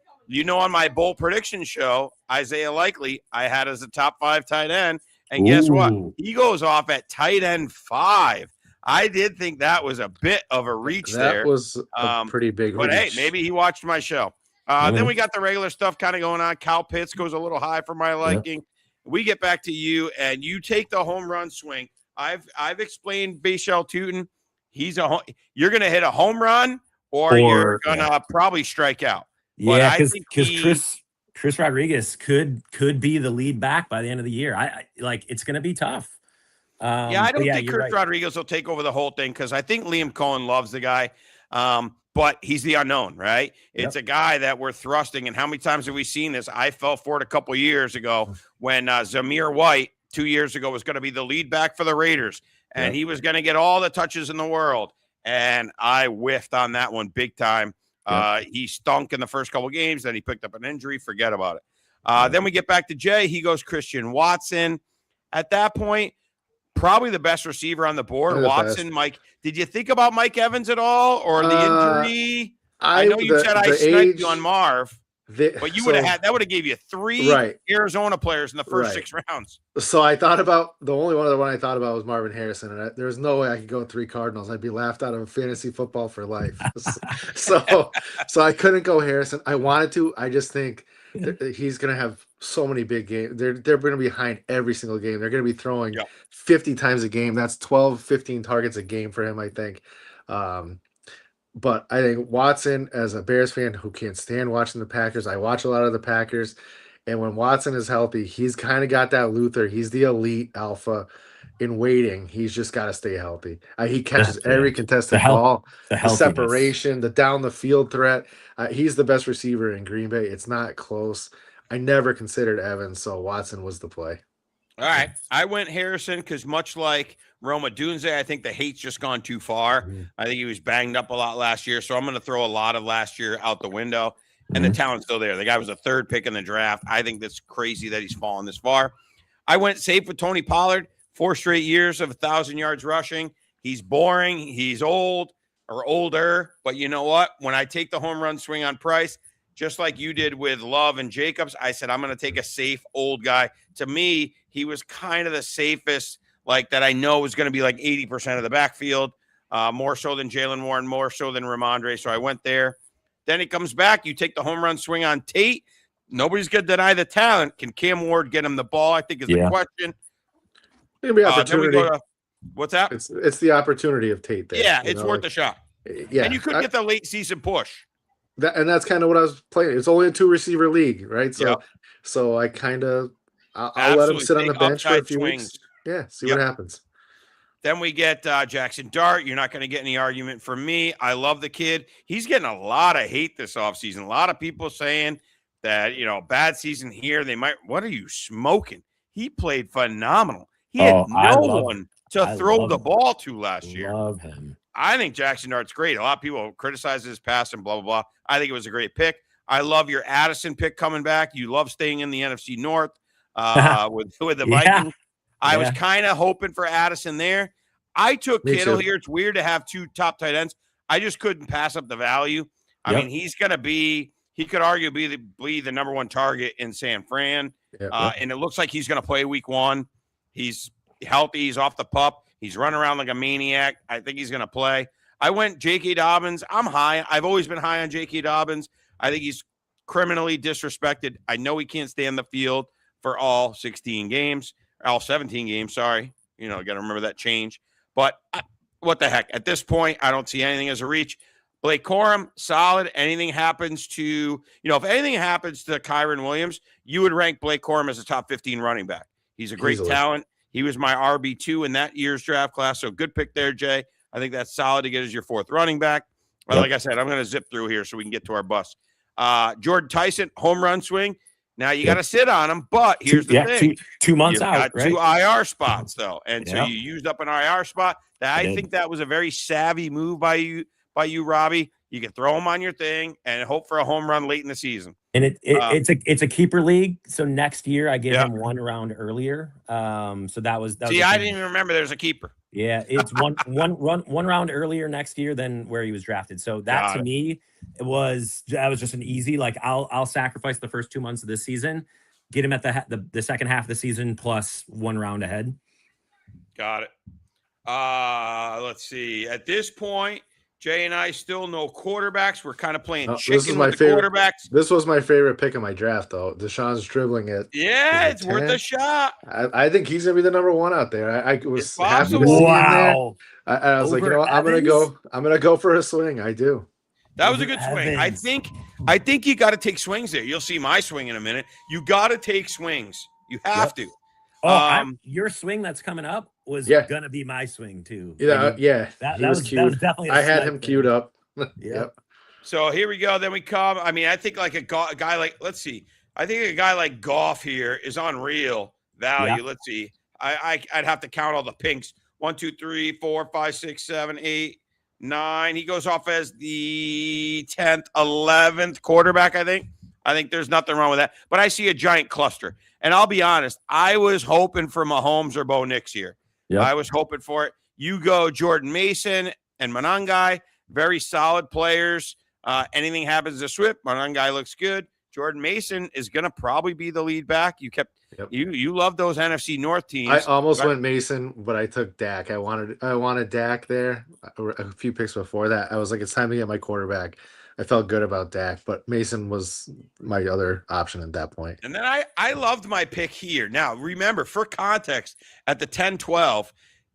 on my bold prediction show, Isaiah Likely, I had as a top 5 tight end. And guess what? He goes off at tight end 5. I did think that was a bit of a reach there. That was a pretty big reach. But hey, maybe he watched my show. Then we got the regular stuff kind of going on. Kyle Pitts goes a little high for my liking. Yep. We get back to you, and you take the home run swing. I've explained Bashal Tootin. You're going to hit a home run, or you're going to probably strike out. Yeah, because Chris Rodriguez could be the lead back by the end of the year. I like it's going to be tough. I don't think Chris Rodriguez will take over the whole thing because I think Liam Cohen loves the guy. But he's the unknown, right? It's a guy that we're thrusting. And how many times have we seen this? I fell for it a couple of years ago when Zamir White 2 years ago was going to be the lead back for the Raiders. And he was going to get all the touches in the world. And I whiffed on that one big time. He stunk in the first couple of games. Then he picked up an injury. Forget about it. Then we get back to Jay. He goes Christian Watson. At that point, probably the best receiver on the board. Watson, Mike. Did you think about Mike Evans at all or the injury? I know you said I sniped you on Marv, but you would have had that would have gave you 3 Arizona players in the first 6 rounds. So I thought about the only other one I thought about was Marvin Harrison, and there was no way I could go 3 Cardinals. I'd be laughed out of fantasy football for life. so I couldn't go Harrison. I wanted to. I just think he's going to have so many big games. They're going to be behind every single game. They're going to be throwing 50 times a game. That's 12, 15 targets a game for him, I think. But I think Watson, as a Bears fan who can't stand watching the Packers, I watch a lot of the Packers. And when Watson is healthy, he's kind of got that Luther. He's the elite alpha in waiting. He's just got to stay healthy. He catches every contested ball, the separation, the down the field threat. He's the best receiver in Green Bay. It's not close. I never considered Evans, so Watson was the play. All right. I went Harrison because much like Roma Dunze, I think the hate's just gone too far. I think he was banged up a lot last year, so I'm going to throw a lot of last year out the window. And the talent's still there. The guy was a 3rd pick in the draft. I think that's crazy that he's fallen this far. I went safe with Tony Pollard. 4 straight years of 1,000 yards rushing. He's boring. He's old or older. But you know what? When I take the home run swing on Price, just like you did with Love and Jacobs, I said, I'm going to take a safe old guy. To me, he was kind of the safest, like that I know was going to be like 80% of the backfield, more so than Jalen Warren, more so than Ramondre. So I went there. Then he comes back. You take the home run swing on Tate. Nobody's going to deny the talent. Can Cam Ward get him the ball? I think is the question. It'll be opportunity. What's that? It's the opportunity of Tate there. Yeah, it's worth a shot. Yeah. And you could get the late season push. And that's kind of what I was playing. It's only a 2 receiver league, right? So I kind of I'll let him sit on the bench for a few weeks. Yeah, see what happens. Then we get Jackson Dart. You're not going to get any argument from me. I love the kid. He's getting a lot of hate this offseason. A lot of people saying that, bad season here. What are you smoking? He played phenomenal. He had no one to throw the ball to last year. Love him. I think Jackson Dart's great. A lot of people criticize his pass and blah, blah, blah. I think it was a great pick. I love your Addison pick coming back. You love staying in the NFC North with the Vikings. I was kind of hoping for Addison there. I took Kittle here. It's weird to have 2 top tight ends. I just couldn't pass up the value. I mean, he could arguably be the number 1 target in San Fran. And it looks like he's going to play week 1. He's healthy. He's off the pup. He's running around like a maniac. I think he's going to play. I went J.K. Dobbins. I'm high. I've always been high on J.K. Dobbins. I think he's criminally disrespected. I know he can't stay on the field for all 17 games. Sorry. Got to remember that change. But what the heck? At this point, I don't see anything as a reach. Blake Corum, solid. If anything happens to Kyron Williams, you would rank Blake Corum as a top 15 running back. He's a great talent. He was my RB2 in that year's draft class. So good pick there, Jay. I think that's solid to get as your 4th running back. But like I said, I'm going to zip through here so we can get to our bus. Jordan Tyson, home run swing. Now you got to sit on him, but here's the thing: 2 months out, right? 2 IR spots though, and so you used up an IR spot. I think that was a very savvy move by you, Robbie. You can throw him on your thing and hope for a home run late in the season. And it's a keeper league. So next year I give Yeah. him 1 round earlier. So that was See, I didn't even remember there's a keeper. Yeah, it's one round earlier next year than where he was drafted. So that to me, that was just an easy, like I'll sacrifice the first 2 months of this season, get him at the second half of the season plus 1 round ahead. Got it. Let's see. At this point, Jay and I still no quarterbacks. We're kind of playing chicken with the quarterbacks. This was my favorite pick of my draft, though. Deshaun's dribbling it. Yeah, it's worth a shot. I think he's gonna be the number 1 out there. I was happy to see him there. I was like, you know what? I'm gonna go for a swing. I do. That was a good swing. I think you got to take swings there. You'll see my swing in a minute. You got to take swings. You have to. Your swing that's coming up was gonna be my swing too. Yeah, that was cute. That was definitely. I had him queued up. Yep. So here we go. Then we come. I mean, I think like a guy like, let's see. I think a guy like Goff here is unreal value. Yeah. Let's see. I'd have to count all the pinks. 1, 2, 3, 4, 5, 6, 7, 8, 9. He goes off as the 10th, 11th quarterback. I think there's nothing wrong with that. But I see a giant cluster. And I'll be honest, I was hoping for Mahomes or Bo Nix here. Yep. I was hoping for it. You go Jordan Mason and Monangai, very solid players. Anything happens to Swift, Monangai looks good. Jordan Mason is going to probably be the lead back. You love those NFC North teams. I almost went Mason, but I took Dak. I wanted Dak there. A few picks before that, I was like, it's time to get my quarterback. I felt good about Dak, but Mason was my other option at that point. And then I loved my pick here. Now, remember, for context, at the 10-12,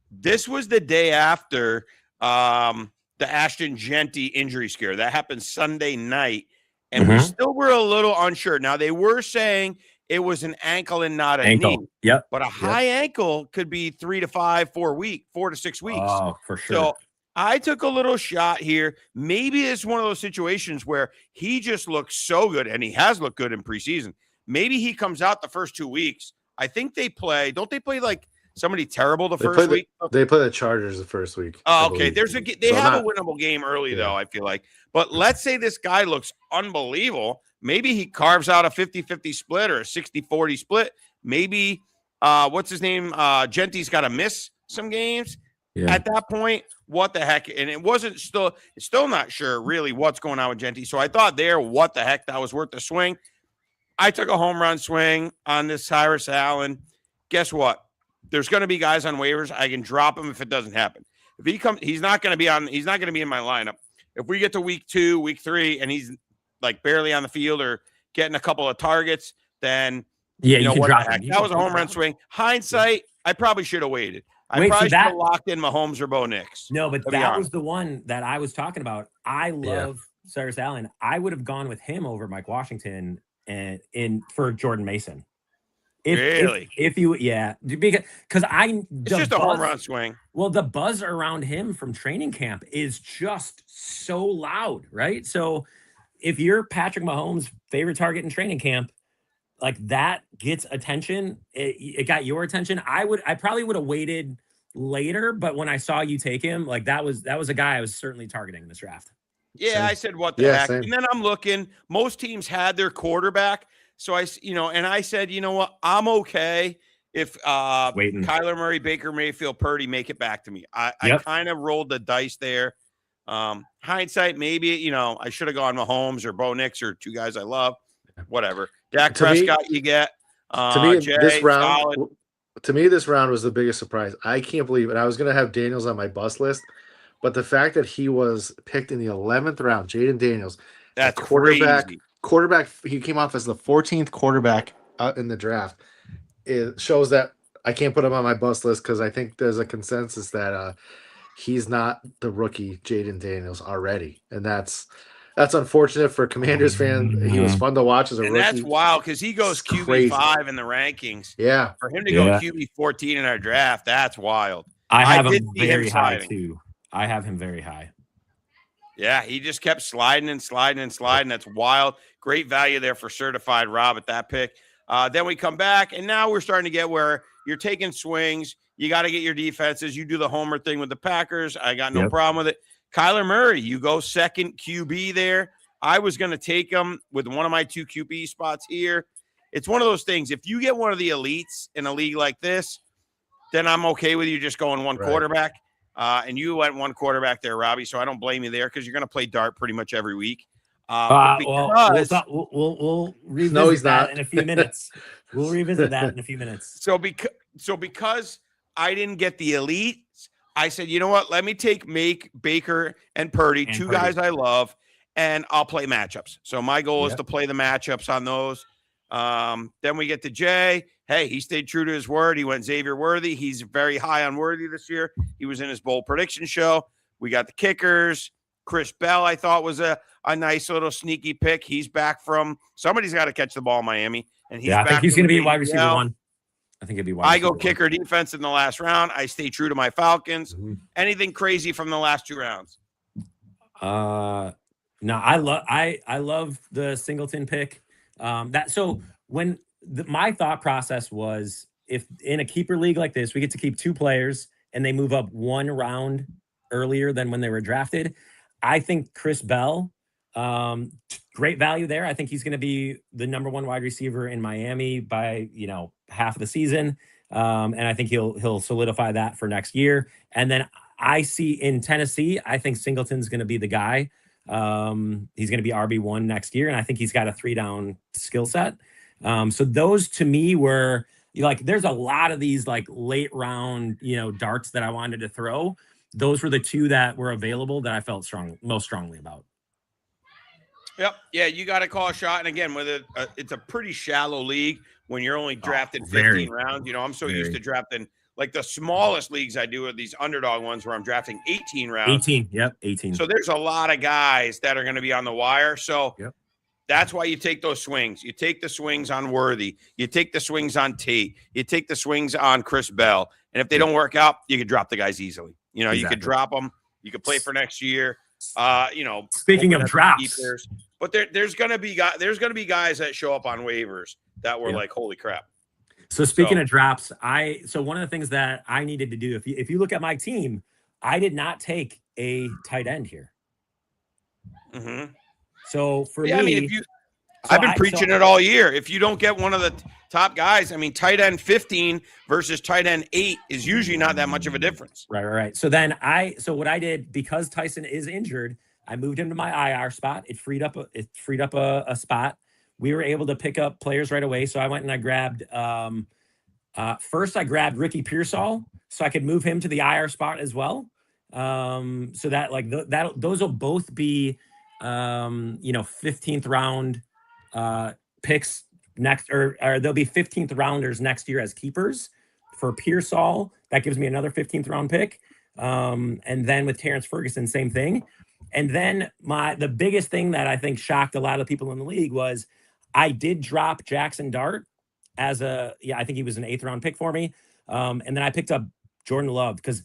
this was the day after the Ashton Genty injury scare. That happened Sunday night, and we still were a little unsure. Now, they were saying it was an ankle and not a knee. Yep. But a high ankle could be 3 to 5, 4 to 6 weeks. Oh, for sure. So I took a little shot here. Maybe it's one of those situations where he just looks so good, and he has looked good in preseason. Maybe he comes out the first 2 weeks. I think don't they play like somebody terrible the first week? They play the Chargers the first week. Oh, okay. They have a winnable game early, though, I feel like. But let's say this guy looks unbelievable. Maybe he carves out a 50-50 split or a 60-40 split. Maybe, what's his name? Genty's got to miss some games. Yeah. At that point, what the heck? And it wasn't still not sure really what's going on with Genty. So I thought what the heck, that was worth the swing. I took a home run swing on this Cyrus Allen. Guess what? There's going to be guys on waivers. I can drop him if it doesn't happen. If he comes, he's not going to be in my lineup. If we get to week 2, week 3, and he's like barely on the field or getting a couple of targets, then you can what drop the heck? him. That was a home run swing. Hindsight, I probably should have waited. I probably should have locked in Mahomes or Bo Nix. No, but that was the one that I was talking about. I love Cyrus Allen. I would have gone with him over Mike Washington and for Jordan Mason. Because it's just a home run swing. Well, the buzz around him from training camp is just so loud, right? So if you're Patrick Mahomes' favorite target in training camp, like that gets attention. It got your attention. I probably would have waited later, but when I saw you take him, like that was a guy I was certainly targeting in this draft. Yeah, same. I said, what the heck? Same. And then I'm looking, most teams had their quarterback. So I said, you know what? I'm okay if Kyler Murray, Baker Mayfield, Purdy make it back to me. I kind of rolled the dice there. Hindsight, maybe, I should have gone Mahomes or Bo Nix or 2 guys I love. Whatever. Dak Prescott, you get. To me, this round was the biggest surprise. I can't believe it. I was going to have Daniels on my bust list, but the fact that he was picked in the 11th round, Jaden Daniels, that's quarterback. Crazy. Quarterback, he came off as the 14th quarterback in the draft. It shows that I can't put him on my bust list because I think there's a consensus that he's not the rookie Jaden Daniels already, and that's unfortunate for Commanders fan. He was fun to watch as a rookie. That's wild because he goes QB5 in the rankings. Yeah, for him to go QB14 in our draft, that's wild. I have him very high too. I have him very high. Yeah, he just kept sliding and sliding and sliding. That's wild. Great value there for certified Rob at that pick. Then we come back, and now we're starting to get where you're taking swings. You got to get your defenses. You do the homer thing with the Packers. I got no problem with it. Kyler Murray, you go second QB there. I was going to take him with one of my 2 QB spots here. It's one of those things. If you get one of the elites in a league like this, then I'm okay with you just going one quarterback. And you went one quarterback there, Robbie. So I don't blame you there because you're going to play dart pretty much every week. We'll revisit that in a few minutes. We'll revisit that in a few minutes. So because I didn't get the elites, I said, you know what? Let me take Baker and Purdy, two guys I love, and I'll play matchups. So my goal is to play the matchups on those. Then we get to Jay. Hey, he stayed true to his word. He went Xavier Worthy. He's very high on Worthy this year. He was in his bold prediction show. We got the kickers. Chris Bell, I thought, was a nice little sneaky pick. He's back from – somebody's got to catch the ball in Miami. And he's I back think he's going to be wide receiver ACL. 1. I think it'd be wide receiver I go kicker defense in the last round. I stay true to my Falcons. Mm-hmm. Anything crazy from the last 2 rounds? No, I love the Singleton pick. My thought process was, if in a keeper league like this, we get to keep 2 players and they move up 1 round earlier than when they were drafted, I think Chris Bell, great value there. I think he's going to be the number 1 wide receiver in Miami by, half of the season. And I think he'll solidify that for next year. And then I see in Tennessee, I think Singleton's going to be the guy. He's going to be RB1 next year. And I think he's got a 3-down skill set. So those to me were there's a lot of these late round, darts that I wanted to throw. Those were the 2 that were available that I felt most strongly about. Yep. Yeah, you got to call a shot. And again, it's a pretty shallow league when you're only drafting 15 rounds. I'm so used to drafting the smallest leagues I do are these underdog ones where I'm drafting 18 rounds. 18. So there's a lot of guys that are going to be on the wire. So that's why you take those swings. You take the swings on Worthy. You take the swings on Tate. You take the swings on Chris Bell. And if they don't work out, you could drop the guys easily. Exactly. You could drop them. You could play for next year. Speaking of drops, but there's going to be guys that show up on waivers that were holy crap. So speaking of drops, so one of the things that I needed to do, if you look at my team, I did not take a tight end here. Mm-hmm. So for me, I've been preaching it all year. If you don't get one of the top guys, tight end 15 versus tight end 8 is usually not that much of a difference. Right. So what I did, because Tyson is injured, I moved him to my IR spot. It freed up a spot. We were able to pick up players right away. So I went and I grabbed first I grabbed Ricky Pearsall so I could move him to the IR spot as well. So that those will both be 15th round picks next, or they'll be 15th rounders next year as keepers for Pearsall. That gives me another 15th round pick. And then with Terrence Ferguson, same thing. And then the biggest thing that I think shocked a lot of people in the league was I did drop Jackson Dart as I think he was an 8th round pick for me. And then I picked up Jordan Love because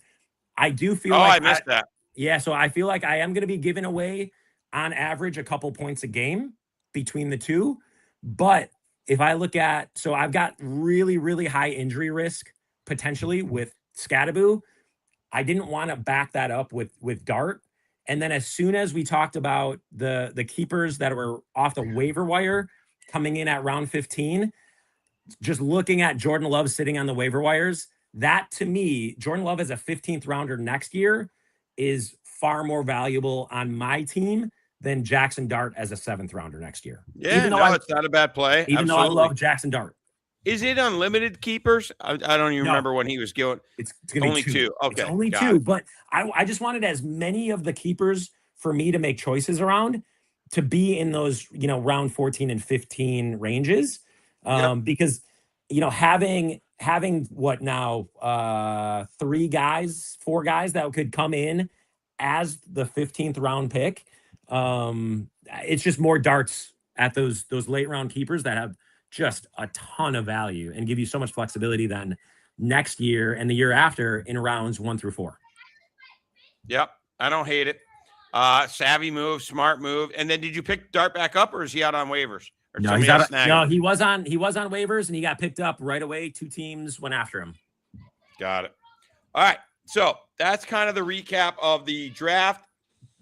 I do feel I missed that. Yeah. So I feel like I am going to be giving away on average a couple points a game between the 2. But if I look at, so I've got really, really high injury risk potentially with Scattaboo. I didn't want to back that up with Dart. And then as soon as we talked about the keepers that were off the waiver wire coming in at round 15, just looking at Jordan Love sitting on the waiver wires, that to me, Jordan Love as a 15th rounder next year is far more valuable on my team than Jackson Dart as a 7th rounder next year. Yeah, it's not a bad play. Even though I love Jackson Dart. Is it unlimited keepers? I don't even remember when he was going. It's going to be only 2. Okay. It's only 2, but I just wanted as many of the keepers for me to make choices around to be in those, round 14 and 15 ranges. Because, having what now, 4 guys that could come in as the 15th round pick. It's just more darts at those late round keepers that have just a ton of value and give you so much flexibility then next year and the year after in rounds 1 through 4. Yep. I don't hate it. Savvy move, smart move. And then did you pick Dart back up or is he out on waivers? Or no, he's out. No, he was on waivers and he got picked up right away. 2 teams went after him. Got it. All right. So that's kind of the recap of the draft.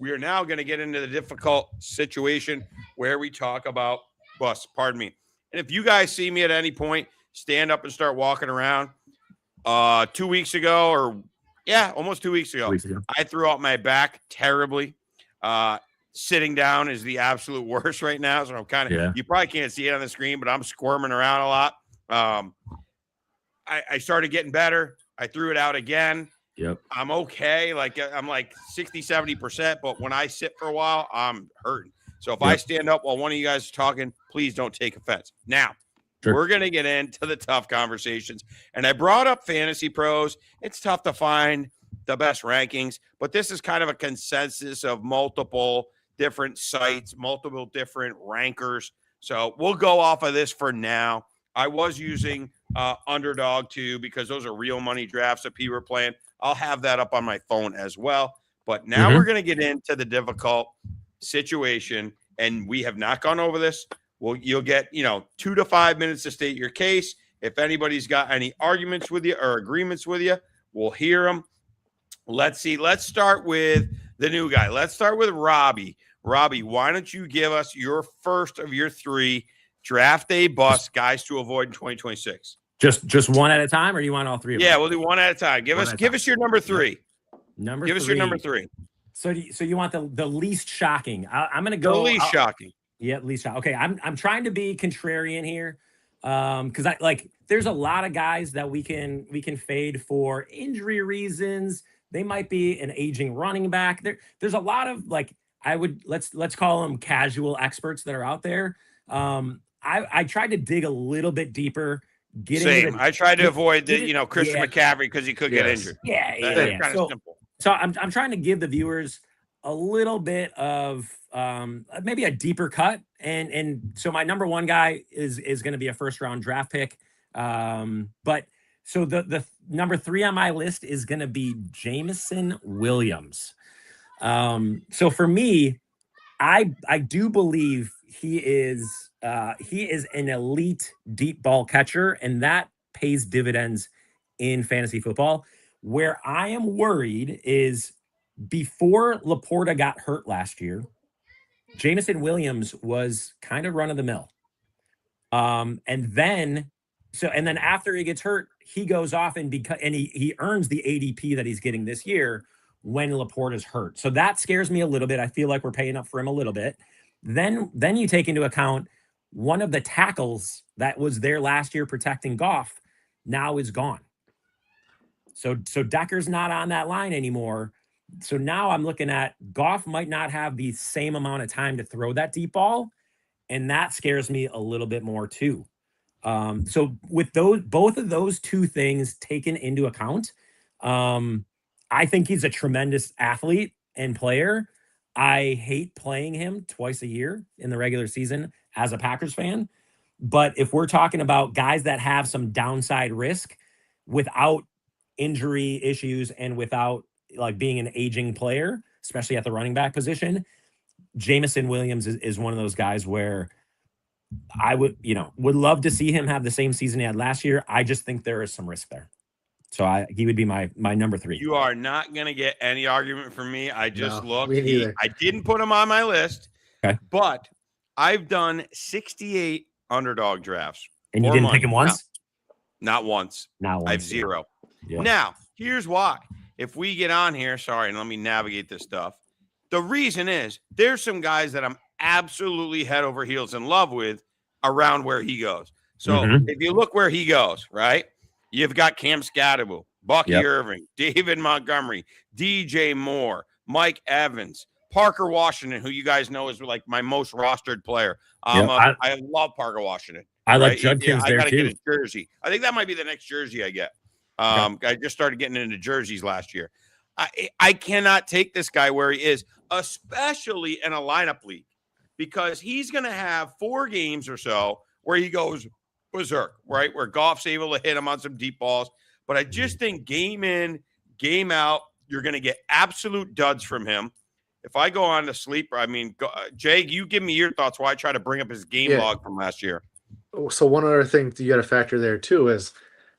We are now going to get into the difficult situation where we talk about busts. Pardon me. And if you guys see me at any point stand up and start walking around, 2 weeks ago, or almost 2 weeks ago, I threw out my back terribly. Sitting down is the absolute worst right now. So I'm kind of, you probably can't see it on the screen, but I'm squirming around a lot. I started getting better. I threw it out again. Yep. I'm okay. I'm like 60, 70%, but when I sit for a while, I'm hurting. So if I stand up while one of you guys is talking, please don't take offense. Now, we're going to get into the tough conversations. And I brought up Fantasy Pros. It's tough to find the best rankings, but this is kind of a consensus of multiple different sites, multiple different rankers. So we'll go off of this for now. I was using Underdog too, because those are real money drafts that people were playing. I'll have that up on my phone as well. But now we're going to get into the difficult situation, and we have not gone over this. Well, you'll get, 2 to 5 minutes to state your case. If anybody's got any arguments with you or agreements with you, we'll hear them. Let's see. Let's start with the new guy. Let's start with Robbie. Robbie, why don't you give us your first of your 3 draft day bust guys to avoid in 2026? Just one at a time, or you want all 3 of them? Yeah, we'll do one at a time. Give us your number 3. Give us your number 3. So you want the least shocking? I'm going to go the least shocking. Yeah, least shocking. Okay, I'm trying to be contrarian here, because there's a lot of guys that we can fade for injury reasons. They might be an aging running back. There's a lot of let's call them casual experts that are out there. I tried to dig a little bit deeper. Same. I tried to avoid the Christian McCaffrey because he could get injured. Yeah. Kind of simple. So I'm trying to give the viewers a little bit of maybe a deeper cut, and so my number 1 guy is going to be a first round draft pick. But so the number 3 on my list is going to be Jameson Williams. So for me, I do believe he is an elite deep ball catcher, and that pays dividends in fantasy football. Where I am worried is before Laporta got hurt last year, Jameson Williams was kind of run of the mill. And then after he gets hurt, he goes off and he earns the ADP that he's getting this year when Laporta's hurt. So that scares me a little bit. I feel like we're paying up for him a little bit. Then you take into account one of the tackles that was there last year protecting Goff now is gone. So Decker's not on that line anymore. So now I'm looking at Goff might not have the same amount of time to throw that deep ball, and that scares me a little bit more too. So with both of those 2 things taken into account, I think he's a tremendous athlete and player. I hate playing him twice a year in the regular season as a Packers fan. But if we're talking about guys that have some downside risk without injury issues and without being an aging player, especially at the running back position, Jameson Williams is one of those guys where I would love to see him have the same season he had last year. I just think there is some risk there. So he would be my number 3. You are not going to get any argument from me. I just looked. Me neither. I didn't put him on my list, okay, but I've done 68 underdog drafts. And you didn't pick him once? No, not once. I have 0. Yeah. Now, here's why. If we get on here, and let me navigate this stuff. The reason is there's some guys that I'm absolutely head over heels in love with around where he goes. So if you look where he goes, right, you've got Cam Scatterbull, Bucky Irving, David Montgomery, DJ Moore, Mike Evans, Parker Washington, who you guys know is like my most rostered player. I love Parker Washington. I like Judkins there I gotta too. get his jersey. I think that might be the next jersey I get. I just started getting into jerseys last year. I cannot take this guy where he is, especially in a lineup league, because he's going to have 4 games or so where he goes berserk, right? Where Goff's able to hit him on some deep balls. But I just think game in, game out, you're going to get absolute duds from him. If I go on to sleeper, Jay, you give me your thoughts while I try to bring up his game log from last year. So one other thing you got to factor there too is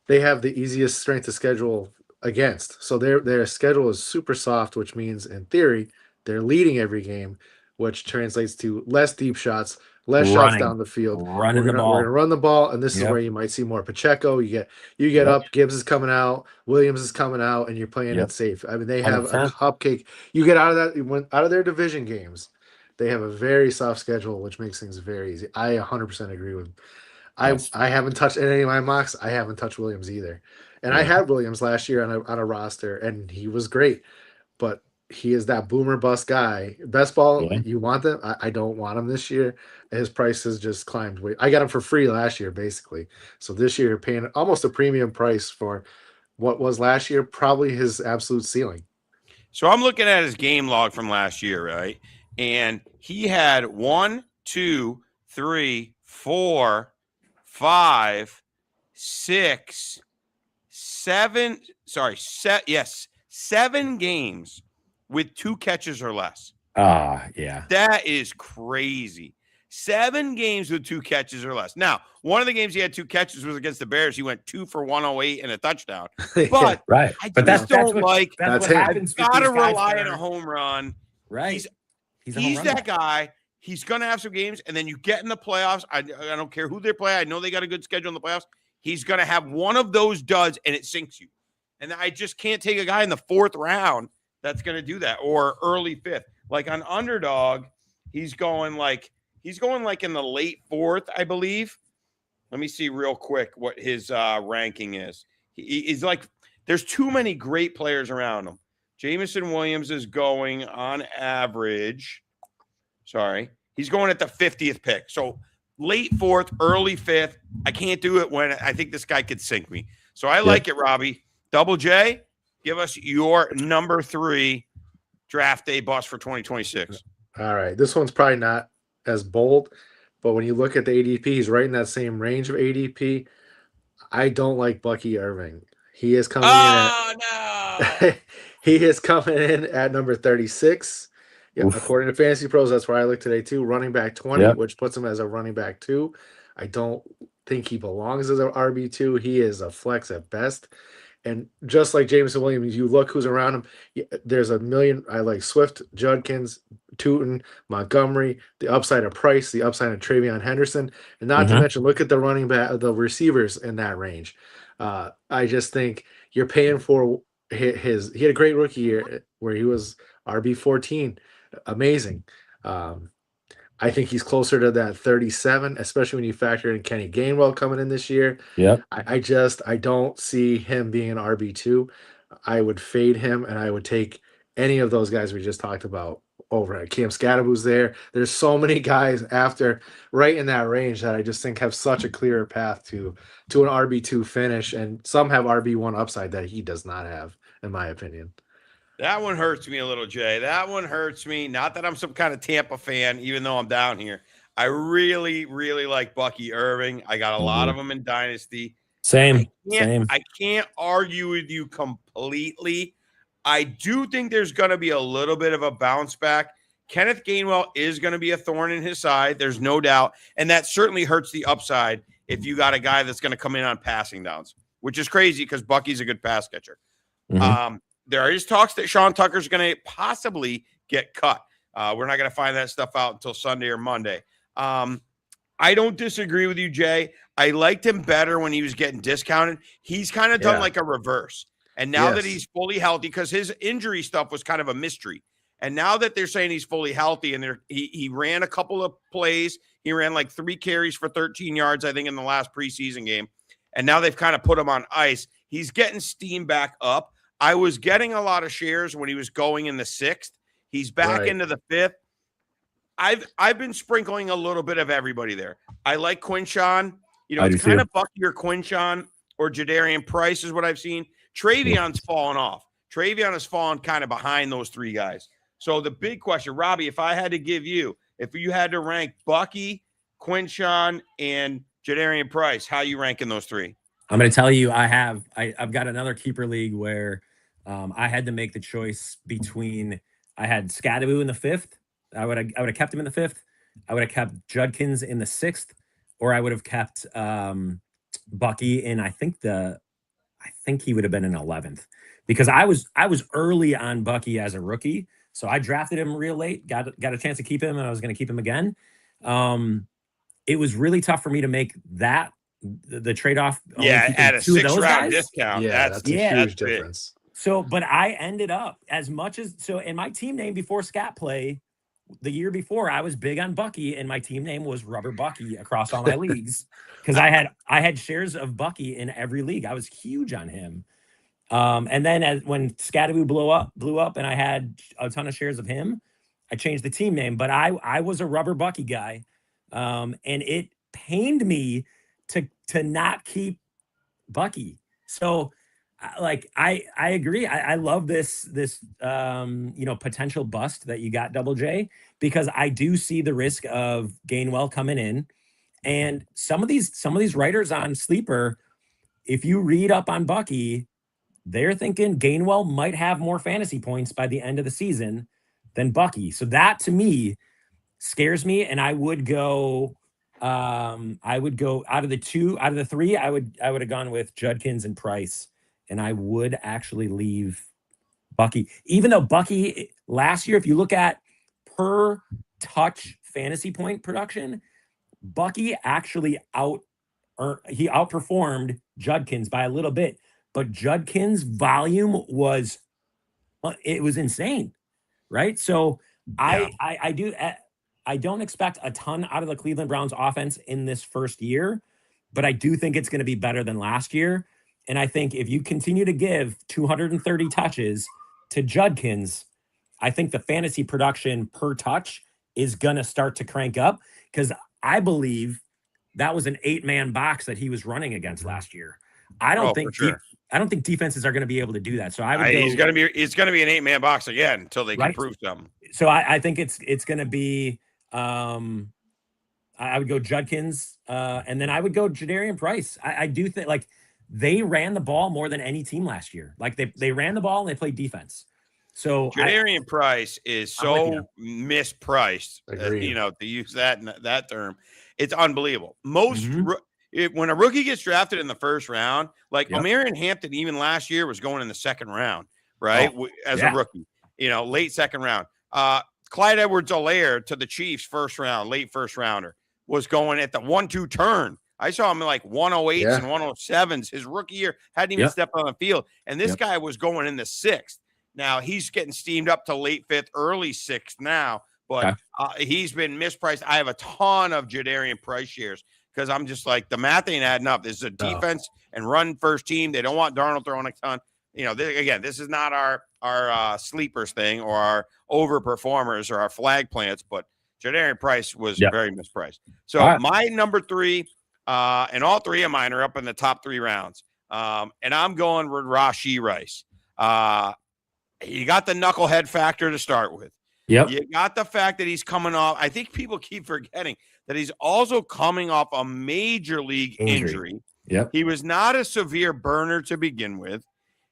they have the easiest strength of schedule against. So their schedule is super soft, which means in theory they're leading every game, which translates to less deep shots, less shots down the field. Running We're the ball. gonna run the ball, and this is Yep. where you might see more Pacheco. You get Yep. up, Gibbs is coming out, Williams is coming out, and you're playing Yep. it safe. I mean, they have a 100%. cupcake. You get out of that, you went out of their division games. They have a very soft schedule, which makes things very easy. I 100% agree with. Yes. I haven't touched any of my mocks. I haven't touched Williams either, and I Yeah. had Williams last year on a roster, and he was great, but he is that boomer bust guy. Best ball, Yeah. you want them? I don't want him this year. His price has just climbed. I got him for free last year, basically. So this year, you're paying almost a premium price for what was last year, probably his absolute ceiling. So I'm looking at his game log from last year, right? And he had 1, 2, 3, 4, 5, 6, 7. Sorry, 7 games with 2 catches or less. Yeah. That is crazy. 7 games with 2 catches or less. Now, one of the games he had 2 catches was against the Bears. He went 2 for 108 and a touchdown. But Right. I But just don't what, like. that's what him. happens. I've with got to these guys rely that on a are- home run. Right. He's a home run that guy. guy. He's going to have some games, and then you get in the playoffs. I don't care who they play. I know they got a good schedule in the playoffs. He's going to have one of those duds, and it sinks you. And I just can't take a guy in the 4th round that's going to do that, or early 5th. Like on Underdog, he's going like in the late 4th, I believe. Let me see real quick what his ranking is. He's like, there's too many great players around him. Jameson Williams is going on average. Sorry. He's going at the 50th pick. So late 4th, early 5th. I can't do it when I think this guy could sink me. So I like it, Robbie. Double J, give us your number 3 draft day bust for 2026. All right. This one's probably not as bold, but when you look at the ADP, he's right in that same range of ADP. I don't like Bucky Irving. He is coming no. He is coming in at number 36. Yeah, according to Fantasy Pros, that's where I look today too. Running back 20, which puts him as a running back 2. I don't think he belongs as an RB2. He is a flex at best. And just like Jameson Williams, you look who's around him. There's a million. I like Swift, Judkins, Tootin, Montgomery, the upside of Price, the upside of Travion Henderson, and not to mention, look at the running back, the receivers in that range. I just think you're paying for his. He had a great rookie year where he was RB14, amazing. I think he's closer to that 37, especially when you factor in Kenny Gainwell coming in this year. Yep. I don't see him being an RB2. I would fade him, and I would take any of those guys we just talked about over at Cam Scadaboo's there. There's so many guys after right in that range that I just think have such a clearer path to an RB2 finish, and some have RB1 upside that he does not have, in my opinion. That one hurts me a little, Jay. That one hurts me. Not that I'm some kind of Tampa fan, even though I'm down here. I really, really like Bucky Irving. I got a lot of them in Dynasty. Same. I can't argue with you completely. I do think there's going to be a little bit of a bounce back. Kenneth Gainwell is going to be a thorn in his side. There's no doubt. And that certainly hurts the upside if you got a guy that's going to come in on passing downs, which is crazy because Bucky's a good pass catcher. There is talks that Sean Tucker's going to possibly get cut. We're not going to find that stuff out until Sunday or Monday. I don't disagree with you, Jay. I liked him better when he was getting discounted. He's kind of done like a reverse. And now that he's fully healthy, because his injury stuff was kind of a mystery. And now that they're saying he's fully healthy and he ran a couple of plays, he ran like 3 carries for 13 yards, I think, in the last preseason game. And now they've kind of put him on ice. He's getting steam back up. I was getting a lot of shares when he was going in the 6th. He's back into the 5th. I've been sprinkling a little bit of everybody there. I like Quinshawn. You know, it's kind of Bucky or Quinshawn or Jadarian Price is what I've seen. Travion's fallen off. Travion has fallen kind of behind those 3 guys. So the big question, Robbie, if I had to give you, if you had to rank Bucky, Quinshawn, and Jadarian Price, how you ranking those 3? I'm going to tell you, I've got another keeper league where I had to make the choice between I had Scadaboo in the 5th. I would have kept him in the 5th. I would have kept Judkins in the 6th, or I would have kept Bucky in. I think he would have been in 11th because I was early on Bucky as a rookie, So I drafted him real late, got a chance to keep him, and I was going to keep him again. It was really tough for me to make that the trade-off. Only Yeah, keeping at a 2 of those 6-round guys. discount. Yeah, That's that's a huge difference. So, but I ended up in my team name before Scat Play, the year before, I was big on Bucky, and my team name was Rubber Bucky across all my leagues because I had shares of Bucky in every league. I was huge on him. And then when Scattaboo blew up, and I had a ton of shares of him, I changed the team name. But I was a Rubber Bucky guy, and it pained me to not keep Bucky. So, I agree. I love this potential bust that you got, Double J, because I do see the risk of Gainwell coming in, and some of these writers on Sleeper, if you read up on Bucky, they're thinking Gainwell might have more fantasy points by the end of the season than Bucky. So that to me scares me, and I would go out of the three, I would have gone with Judkins and Price. And I would actually leave Bucky, even though Bucky last year, if you look at per touch fantasy point production, Bucky actually outperformed Judkins by a little bit, but Judkins' volume was insane, right? So I don't expect a ton out of the Cleveland Browns offense in this first year, but I do think it's going to be better than last year. And I think if you continue to give 230 touches to Judkins, I think the fantasy production per touch is going to start to crank up, because I believe that was an 8-man box that he was running against last year. I don't think defenses are going to be able to do that. So it's going to be an 8-man box again until they can prove something. So I think it's going to be I would go Judkins, and then I would go Jadarian Price. I do think they ran the ball more than any team last year. Like they ran the ball and they played defense. So Jadarian Price is so mispriced. To use that term, it's unbelievable. When a rookie gets drafted in the first round, Omarion Hampton, even last year, was going in the second round, right? A rookie, late second round. Clyde Edwards-Helaire to the Chiefs late first rounder, was going at the 1-2 turn. I saw him in 108s and 107s. His rookie year, hadn't even stepped on the field. And this guy was going in the 6th. Now he's getting steamed up to late 5th, early 6th now, but he's been mispriced. I have a ton of Jadarian Price shares because I'm just the math ain't adding up. This is a defense and run first team. They don't want Darnold throwing a ton. This is not our sleepers thing or our overperformers or our flag plants, but Jadarian Price was very mispriced. So my number 3, and all 3 of mine are up in the top 3 rounds. And I'm going with Rashee Rice. You got the knucklehead factor to start with. Yep. You got the fact that he's coming off. I think people keep forgetting that he's also coming off a major league injury. Yep. He was not a severe burner to begin with.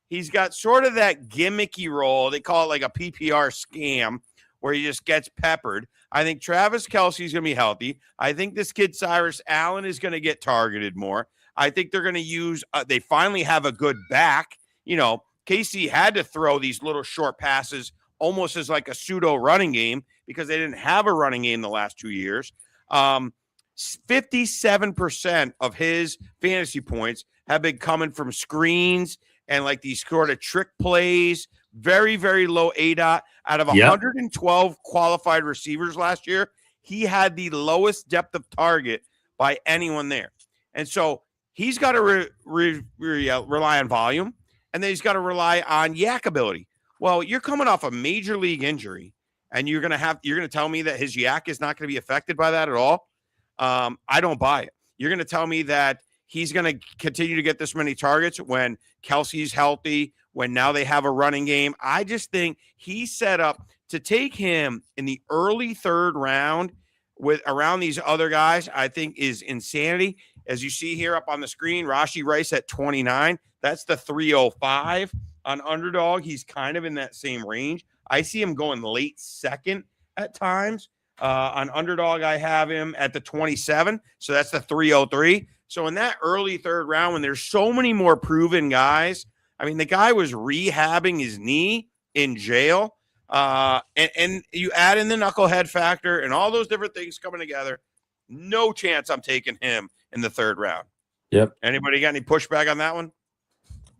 He's got sort of that gimmicky role. They call it a PPR scam where he just gets peppered. I think Travis Kelce's going to be healthy. I think this kid Cyrus Allen is going to get targeted more. I think they're going to use they finally have a good back. KC had to throw these little short passes almost as a pseudo running game because they didn't have a running game the last 2 years. 57% of his fantasy points have been coming from screens and these sort of trick plays. Very, very low ADOT. Out of 112 qualified receivers last year, he had the lowest depth of target by anyone there. And so he's got to rely on volume, and then he's got to rely on yak ability. Well, you're coming off a major league injury, and you're going to tell me that his yak is not going to be affected by that at all? I don't buy it. You're going to tell me that he's going to continue to get this many targets when Kelsey's healthy, when now they have a running game. I just think he's set up to take him in the early 3rd round with around these other guys, I think is insanity. As you see here up on the screen, Rashee Rice at 29. That's the 305 on Underdog. He's kind of in that same range. I see him going late 2nd at times. On Underdog, I have him at the 27. So that's the 303. So in that early 3rd round, when there's so many more proven guys, I mean, the guy was rehabbing his knee in jail. And you add in the knucklehead factor and all those different things coming together. No chance I'm taking him in the 3rd round. Yep. Anybody got any pushback on that one?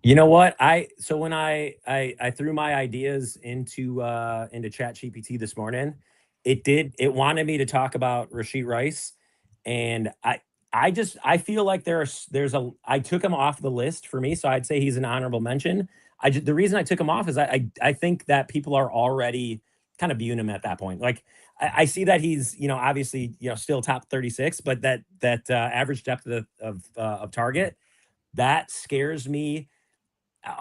You know what? So when I threw my ideas into ChatGPT this morning, it wanted me to talk about Rashid Rice, and I feel like I took him off the list for me, so I'd say he's an honorable mention. The reason I took him off is I think that people are already kind of viewing him at that point. Like I see that he's obviously still top 36, but that average depth of target, that scares me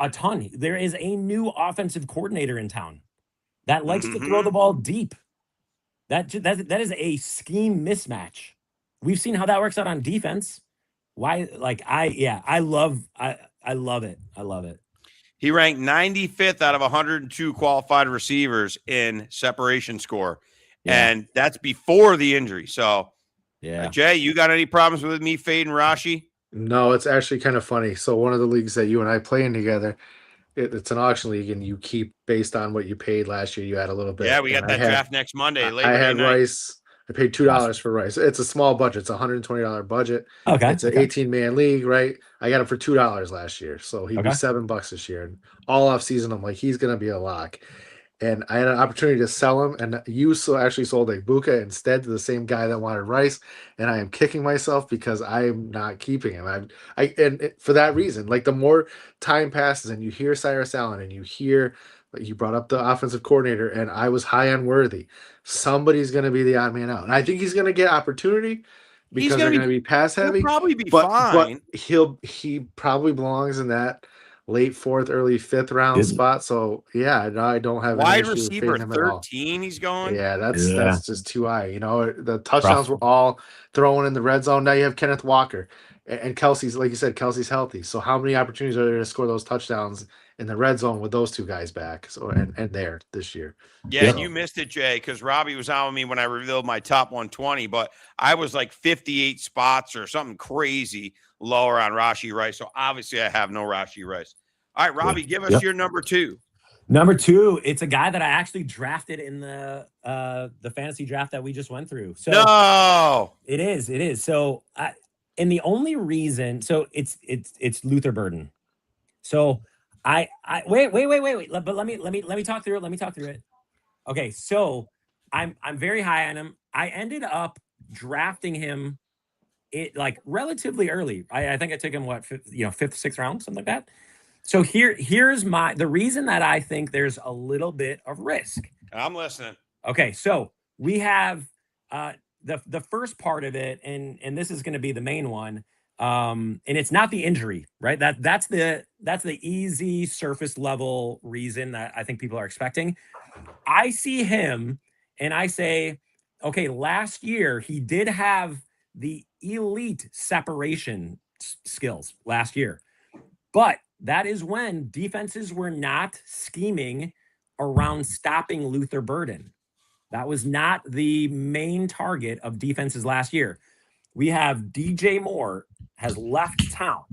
a ton. There is a new offensive coordinator in town that likes to throw the ball deep. That is a scheme mismatch. We've seen how that works out on defense. Why? Like I love it. I love it. He ranked 95th out of 102 qualified receivers in separation score, and that's before the injury. So, Jay, you got any problems with me fading Rashi? No, it's actually kind of funny. So one of the leagues that you and I play in together, it's an auction league, and you keep based on what you paid last year. You add a little bit. Yeah, we got that draft next Monday. I had Rice. I paid $2 for Rice. It's a small budget. It's a $120 budget. Okay. It's an 18-man league, right? I got him for $2 last year, so he'd be $7 this year. And all off season, I'm like, he's gonna be a lock. And I had an opportunity to sell him, and you actually sold Buka instead to the same guy that wanted Rice, and I am kicking myself because I am not keeping him. For that reason, like the more time passes, and you hear Cyrus Allen, and you hear you brought up the offensive coordinator, and I was high on Worthy. Somebody's going to be the odd man out, and I think he's going to get opportunity because they're going to be pass heavy. He'll probably be fine. But he probably belongs in that late 4th, early 5th round spot. So yeah, I don't have wide receiver 13. He's going. Yeah, that's just too high. The touchdowns were all thrown in the red zone. Now you have Kenneth Walker and Kelsey's, like you said, Kelsey's healthy. So how many opportunities are there to score those touchdowns in the red zone with those two guys back? So and there this year. Yeah, you missed it, Jay, because Robbie was on with me when I revealed my top 120, but I was like 58 spots or something crazy lower on Rashee Rice. So obviously I have no Rashee Rice. All right, Robbie, give us your number 2. Number 2, it's a guy that I actually drafted in the fantasy draft that we just went through. So no, it is. So and the only reason, so it's Luther Burden. So I wait. But let me talk through it. Okay, so I'm very high on him. I ended up drafting him like relatively early. I think I took him 5th, 6th round, something like that. So here's the reason that I think there's a little bit of risk. I'm listening. Okay, so we have the first part of it, and this is going to be the main one. And it's not the injury, right? That's the easy surface level reason that I think people are expecting. I see him and I say, okay, last year he did have the elite separation skills last year, but that is when defenses were not scheming around stopping Luther Burden. That was not the main target of defenses last year. We have DJ Moore has left town.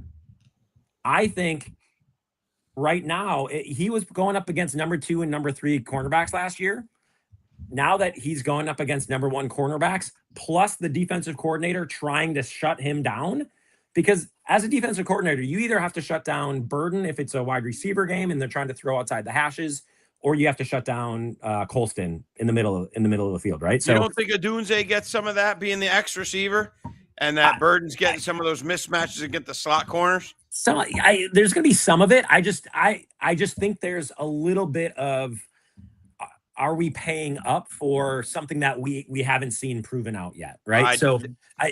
I think right now he was going up against number 2 and number 3 cornerbacks last year. Now that he's going up against number 1 cornerbacks, plus the defensive coordinator trying to shut him down, because as a defensive coordinator, you either have to shut down Burden if it's a wide receiver game and they're trying to throw outside the hashes, or you have to shut down Colston in the middle of the field, right? So you don't think Odunze gets some of that being the X receiver, and that Burden's getting some of those mismatches against the slot corners? There's going to be some of it. I just think there's a little bit of, are we paying up for something that we haven't seen proven out yet, right?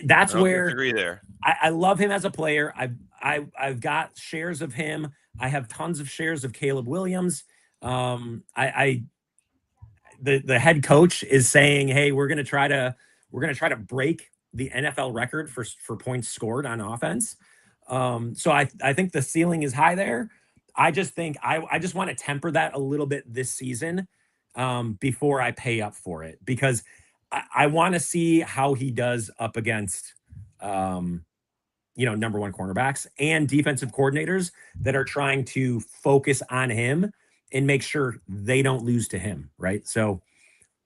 That's where agree there. I love him as a player. I've got shares of him. I have tons of shares of Caleb Williams. The head coach is saying, hey, we're going to try to break the NFL record for points scored on offense. So I think the ceiling is high there. I just think I just want to temper that a little bit this season before I pay up for it, because I want to see how he does up against number 1 cornerbacks and defensive coordinators that are trying to focus on him and make sure they don't lose to him, right? So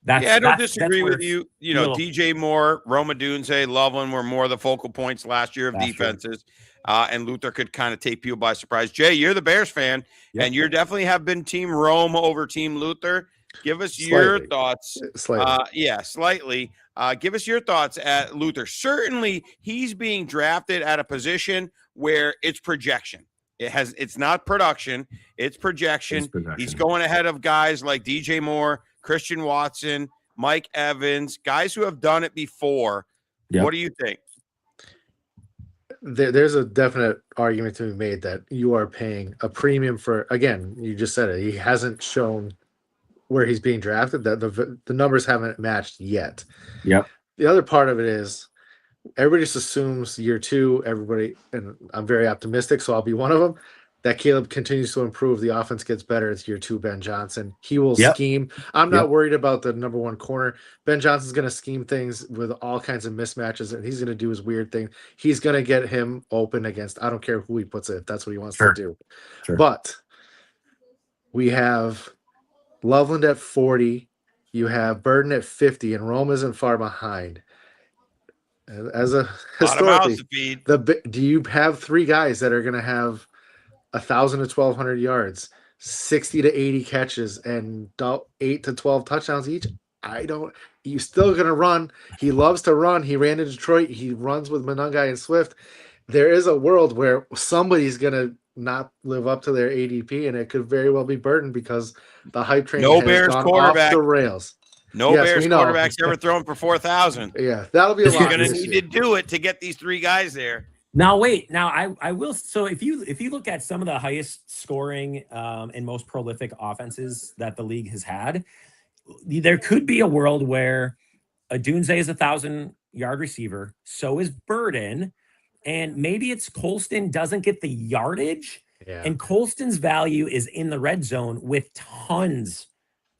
that's I don't that's disagree where with you. You know, DJ Moore, Roma Dunze, Loveland were more the focal points last year of defenses. And Luther could kind of take people by surprise. Jay, you're the Bears fan, and you definitely have been Team Rome over Team Luther. Give us your thoughts. Slightly. Give us your thoughts at Luther. Certainly, he's being drafted at a position where it's projection. It's not production, it's projection. He's going ahead of guys like DJ Moore, Christian Watson, Mike Evans, guys who have done it before. What do you think? There's a definite argument to be made that you are paying a premium for, again, you just said it, he hasn't shown where he's being drafted, that the numbers haven't matched yet. The other part of it is everybody just assumes year two, everybody, and I'm very optimistic, so I'll be one of them, that Caleb continues to improve. The offense gets better. It's year two, Ben Johnson. He will scheme. I'm not worried about the number one corner. Ben Johnson's going to scheme things with all kinds of mismatches, and he's going to do his weird thing. He's going to get him open against, I don't care who he puts it, if that's what he wants to do. But we have Loveland at 40. You have Burden at 50, and Rome isn't far behind. As a historically, do you have three guys that are going to have 1,000 to 1,200 yards, 60 to 80 catches, and 8 to 12 touchdowns each? I don't. He's still going to run. He loves to run. He ran to Detroit. He runs with Monangai and Swift. There is a world where somebody's going to not live up to their ADP, and it could very well be Burton because the hype train has gone off the rails. Bears quarterbacks ever thrown for 4,000. That'll be a lot. You're going to need to do it to get these three guys there. Now wait. Now I will. So if you look at some of the highest scoring and most prolific offenses that the league has had, there could be a world where Dunze is 1,000-yard receiver. So is Burden, and maybe it's Colston doesn't get the yardage, and Colston's value is in the red zone with tons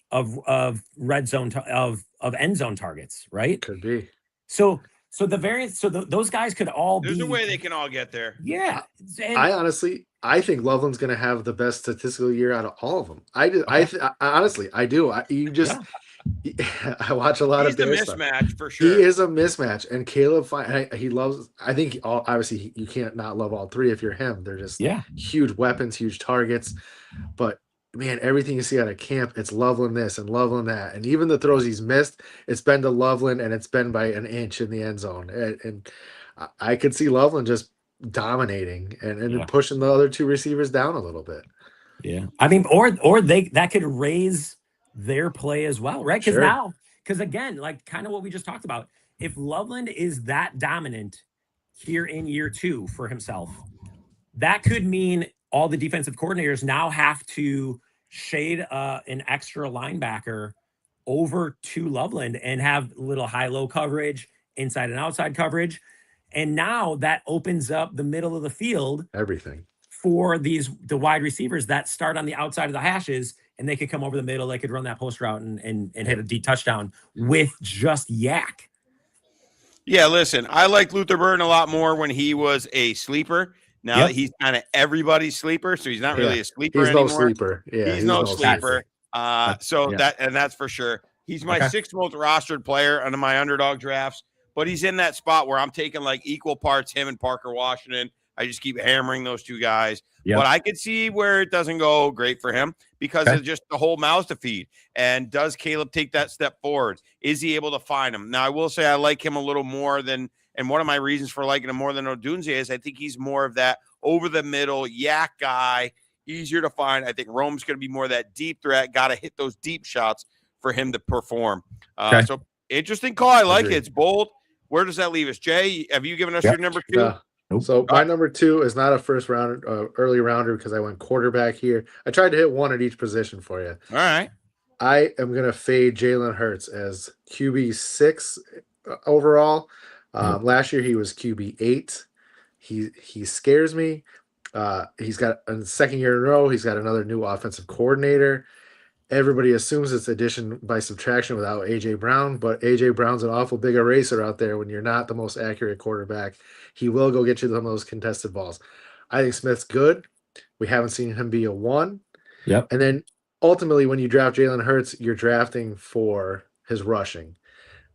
of red zone of end zone targets. Right? Could be. So the variance, those guys could all There's a way they can all get there. Yeah. And I think Loveland's going to have the best statistical year out of all of them. I honestly, I do. I watch a lot of Bears stuff. He's a mismatch for sure. He is a mismatch, and Caleb, he loves. I think obviously you can't not love all three if you're him. They're just huge weapons, huge targets. But man, everything you see out of camp, it's Loveland this and Loveland that, and even the throws he's missed, it's been to Loveland, and it's been by an inch in the end zone. And I could see Loveland just dominating and pushing the other two receivers down a little bit. Yeah, I mean, or that could raise their play as well, right? Because again, like kind of what we just talked about, if Loveland is that dominant here in year two for himself, that could mean all the defensive coordinators now have to shade an extra linebacker over to Loveland and have little high-low coverage, inside and outside coverage. And now that opens up the middle of the field. Everything. For the wide receivers that start on the outside of the hashes, and they could come over the middle. They could run that post route and hit a deep touchdown with just yak. Yeah, listen, I like Luther Burden a lot more when he was a sleeper. Now that he's kind of everybody's sleeper, so he's not really a sleeper anymore. He's no sleeper. Yeah, he's no sleeper. That's for sure. He's my sixth most rostered player under my underdog drafts, but he's in that spot where I'm taking like equal parts him and Parker Washington. I just keep hammering those two guys. But I could see where it doesn't go great for him because of just the whole mouths to feed. And does Caleb take that step forward? Is he able to find him? Now, I will say I like him a little more than – and one of my reasons for liking him more than Odunze is I think he's more of that over-the-middle yak guy, easier to find. I think Rome's going to be more of that deep threat, got to hit those deep shots for him to perform. So, interesting call. I like it. It's bold. Where does that leave us? Jay, have you given us your number two? Nope. So my number two is not a first round, early rounder because I went quarterback here. I tried to hit one at each position for you. All right. I am going to fade Jalen Hurts as QB6 overall. Last year he was QB8. He scares me. He's got a second year in a row. He's got another new offensive coordinator. Everybody assumes it's addition by subtraction without A.J. Brown, but A.J. Brown's an awful big eraser out there when you're not the most accurate quarterback. He will go get you some of those contested balls. I think Smith's good. We haven't seen him be a 1. Yep. And then ultimately, when you draft Jalen Hurts, you're drafting for his rushing.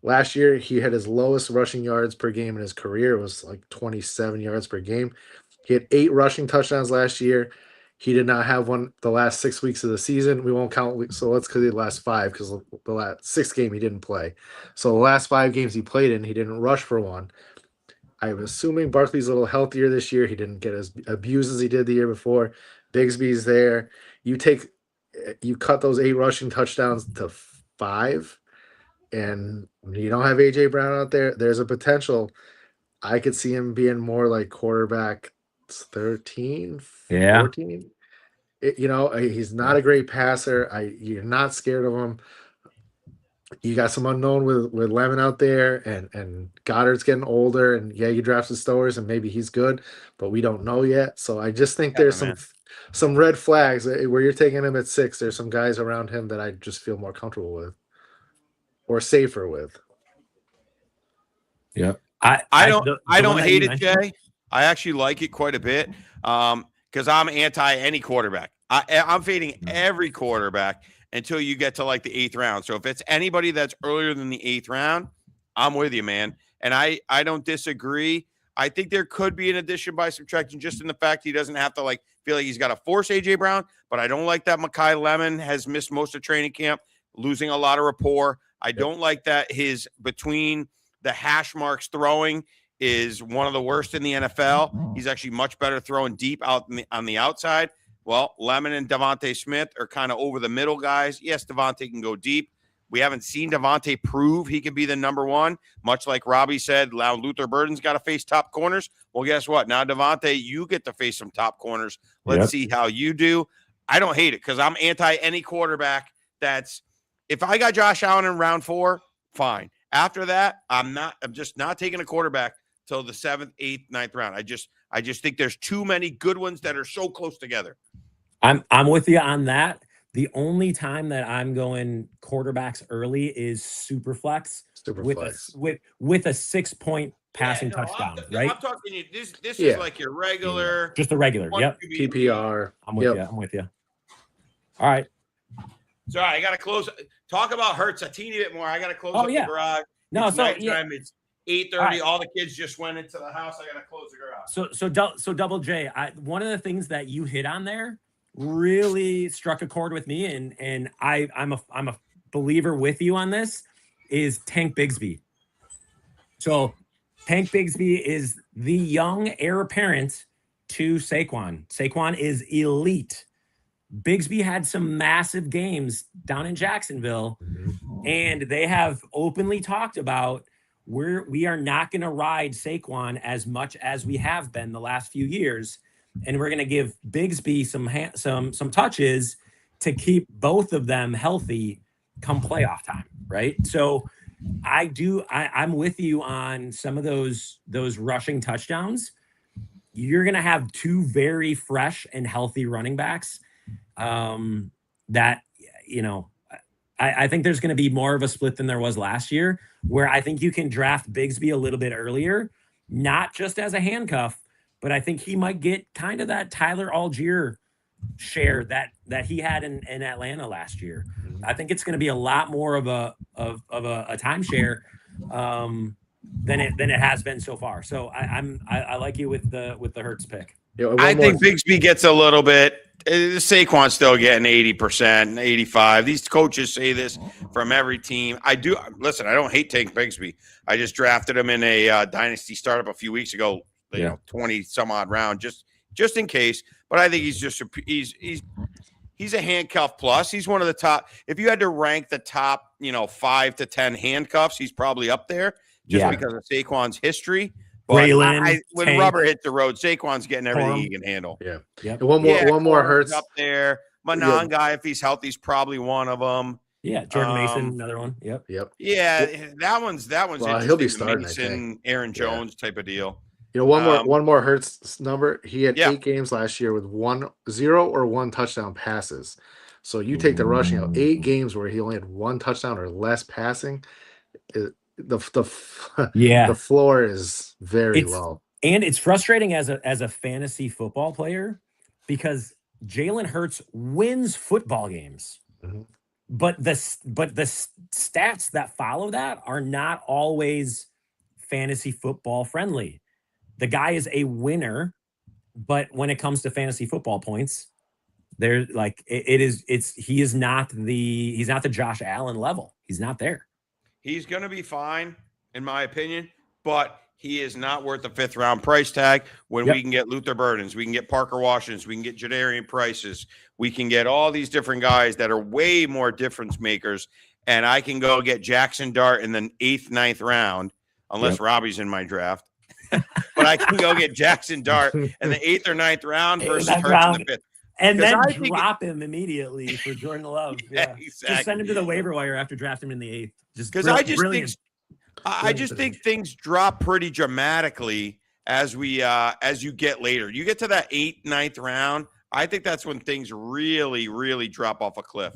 Last year, he had his lowest rushing yards per game in his career. It was like 27 yards per game. He had 8 rushing touchdowns last year. He did not have one the last 6 weeks of the season. We won't count. So let's because the last 5 because the last 6th game he didn't play. So the last 5 games he played in, he didn't rush for one. I'm assuming Barkley's a little healthier this year. He didn't get as abused as he did the year before. Bigsby's there. You cut those 8 rushing touchdowns to 5, and you don't have AJ Brown out there. There's a potential. I could see him being more like quarterback 13, 14. He's not a great passer. You're not scared of him. You got some unknown with Lemon out there, and Goddard's getting older, and yeah, you drafted Stowers, and maybe he's good, but we don't know yet. So I just think there's some red flags where you're taking him at 6. There's some guys around him that I just feel more comfortable with or safer with. Yep. I don't hate it, Jay. I actually like it quite a bit because I'm anti any quarterback. I'm fading every quarterback until you get to like the 8th round. So if it's anybody that's earlier than the 8th round, I'm with you, man. And I don't disagree. I think there could be an addition by subtraction just in the fact he doesn't have to like feel like he's got to force AJ Brown. But I don't like that Mekhi Lemon has missed most of training camp, losing a lot of rapport. I don't like that his between the hash marks throwing is one of the worst in the NFL. He's actually much better throwing deep out on the outside. Well, Lemon and Devontae Smith are kind of over the middle guys. Yes, Devontae can go deep. We haven't seen Devontae prove he can be the number one, much like Robbie said, Luther Burden's got to face top corners. Well, guess what? Now, Devontae, you get to face some top corners. Let's see how you do. I don't hate it because I'm anti any quarterback that's – if I got Josh Allen in round 4, fine. After that, I'm just not taking a quarterback till the 7th, 8th, 9th round. I just think there's too many good ones that are so close together. I'm with you on that. The only time that I'm going quarterbacks early is super flex with a 6-point passing touchdown, right? I'm talking you. This is like your regular, just the regular. Yep. PPR. I'm with you. All right. Sorry, I got to close. Talk about Hurts a teeny bit more. I got to close up the garage. No, it's nighttime. It's 8:30. All the kids just went into the house. I got to close the garage. So Double J, one of the things that you hit on there really struck a chord with me, and I'm a believer with you on this, is Tank Bigsby. So Tank Bigsby is the young heir apparent to Saquon. Saquon is elite. Bigsby had some massive games down in Jacksonville, and they have openly talked about we are not going to ride Saquon as much as we have been the last few years. And we're going to give Bigsby some touches to keep both of them healthy come playoff time, right? So I'm with you on some of those rushing touchdowns. You're going to have 2 very fresh and healthy running backs that, I think there's going to be more of a split than there was last year, where I think you can draft Bigsby a little bit earlier, not just as a handcuff, but I think he might get kind of that Tyler Algier share that he had in Atlanta last year. I think it's going to be a lot more of a timeshare than it has been so far. So I like you with the Hurts pick. I think Bigsby gets a little bit. Saquon's still getting 80%, 85%. These coaches say this from every team. I don't hate Tank Bigsby. I just drafted him in a dynasty startup a few weeks ago. 20 some odd round, just in case. But I think he's a handcuff plus. He's one of the top. If you had to rank the top, 5 to 10 handcuffs, he's probably up there just because of Saquon's history. But when rubber hits the road, Saquon's getting everything he can handle. Yeah. And one more Hurts up there. Manon guy, if he's healthy, is probably one of them. Yeah, Jordan Mason, another one. Yep. Yeah, that one's. Well, he'll be starting. Mason, Aaron Jones type of deal. One more Hurts number. He had 8 games last year with 0 or 1 touchdown passes. So you take the rushing out, 8 games where he only had 1 touchdown or less passing. The floor is very low. And it's frustrating as a fantasy football player because Jalen Hurts wins football games. Mhm. But the stats that follow that are not always fantasy football friendly. The guy is a winner, but when it comes to fantasy football points, he's not the Josh Allen level. He's not there. He's going to be fine, in my opinion, but he is not worth the 5th round price tag when we can get Luther Burdens, we can get Parker Washingtons, we can get Jadarian Prices, we can get all these different guys that are way more difference makers, and I can go get Jackson Dart in the 8th, 9th round, unless Robbie's in my draft. But I can go get Jackson Dart in the 8th or 9th round versus Hurts in the 5th. And then drop him immediately for Jordan Love. Yeah, exactly. Just send him to the waiver wire after drafting him in the 8th. Just because I just think things drop pretty dramatically as you get later. You get to that 8th, 9th round. I think that's when things really, really drop off a cliff.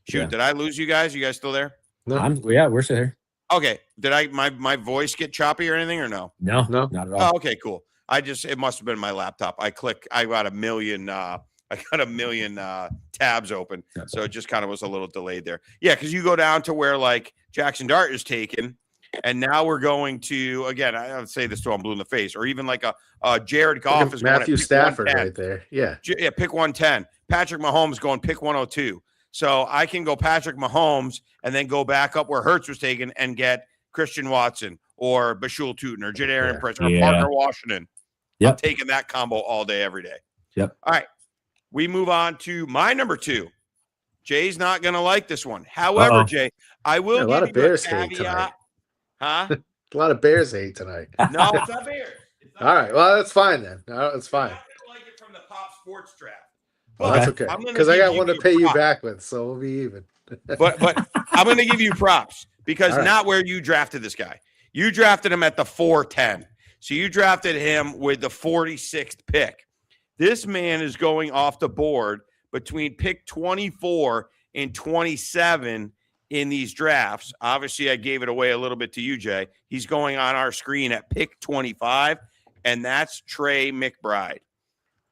Shoot, did I lose you guys? You guys still there? No. We're still here. Okay. Did my voice get choppy or anything or no? No, not at all. Oh, okay, cool. It must have been my laptop. I got a million tabs open. So it just kind of was a little delayed there. Yeah, because you go down to where like Jackson Dart is taken, and now we're going to, again, I would say this till I'm blue in the face, or even like a Jared Goff is Matthew Stafford right there. Yeah. Yeah, pick 110. Patrick Mahomes going pick 102. So I can go Patrick Mahomes and then go back up where Hurts was taken and get Christian Watson or Bashul Tootin or Jadarian Price or Parker Washington. I'm taking that combo all day, every day. Yep. All right. We move on to my number 2. Jay's not going to like this one. However, Jay, I will give a lot of Bears a hate tonight. caveat. Huh? A lot of Bears hate tonight. No, it's not Bears. All right. Well, that's fine then. That's fine. I'm not going to like it from the Pop Sports draft. Well, that's okay. Because I got one to pay you back with, so we'll be even. but I'm going to give you props because not where you drafted this guy. You drafted him at the 410. So you drafted him with the 46th pick. This man is going off the board between pick 24 and 27 in these drafts. Obviously, I gave it away a little bit to you, Jay. He's going on our screen at pick 25, and that's Trey McBride.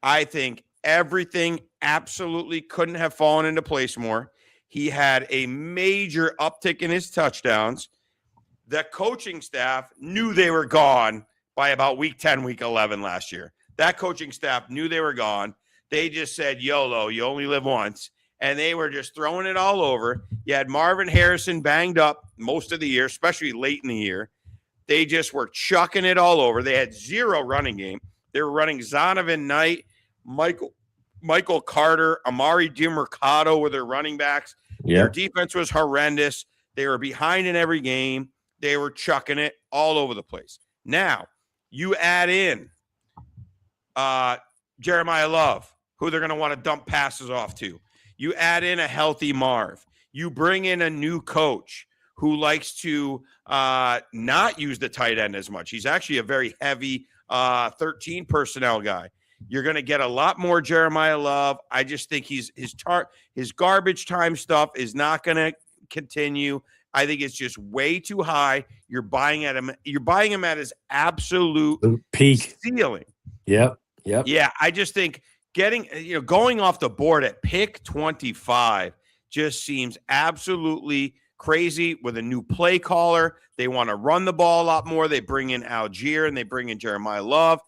I think everything absolutely couldn't have fallen into place more. He had a major uptick in his touchdowns. The coaching staff knew they were gone by about week 10, week 11 last year. That coaching staff knew they were gone. They just said, YOLO, you only live once. And they were just throwing it all over. You had Marvin Harrison banged up most of the year, especially late in the year. They just were chucking it all over. They had zero running game. They were running Zonovan Knight, Michael Carter, Amari DiMercato were their running backs. Their defense was horrendous. They were behind in every game. They were chucking it all over the place. Now, you add in Jeremiah Love, who they're going to want to dump passes off to. You add in a healthy Marv. You bring in a new coach who likes to not use the tight end as much. He's actually a very heavy 13 personnel guy. You're going to get a lot more Jeremiah Love. I just think his garbage time stuff is not going to continue. I think it's just way too high. You're buying him at his absolute peak ceiling. Yep. Yeah, I just think going off the board at pick 25 just seems absolutely crazy with a new play caller. They want to run the ball a lot more. They bring in Algier and they bring in Jeremiah Love.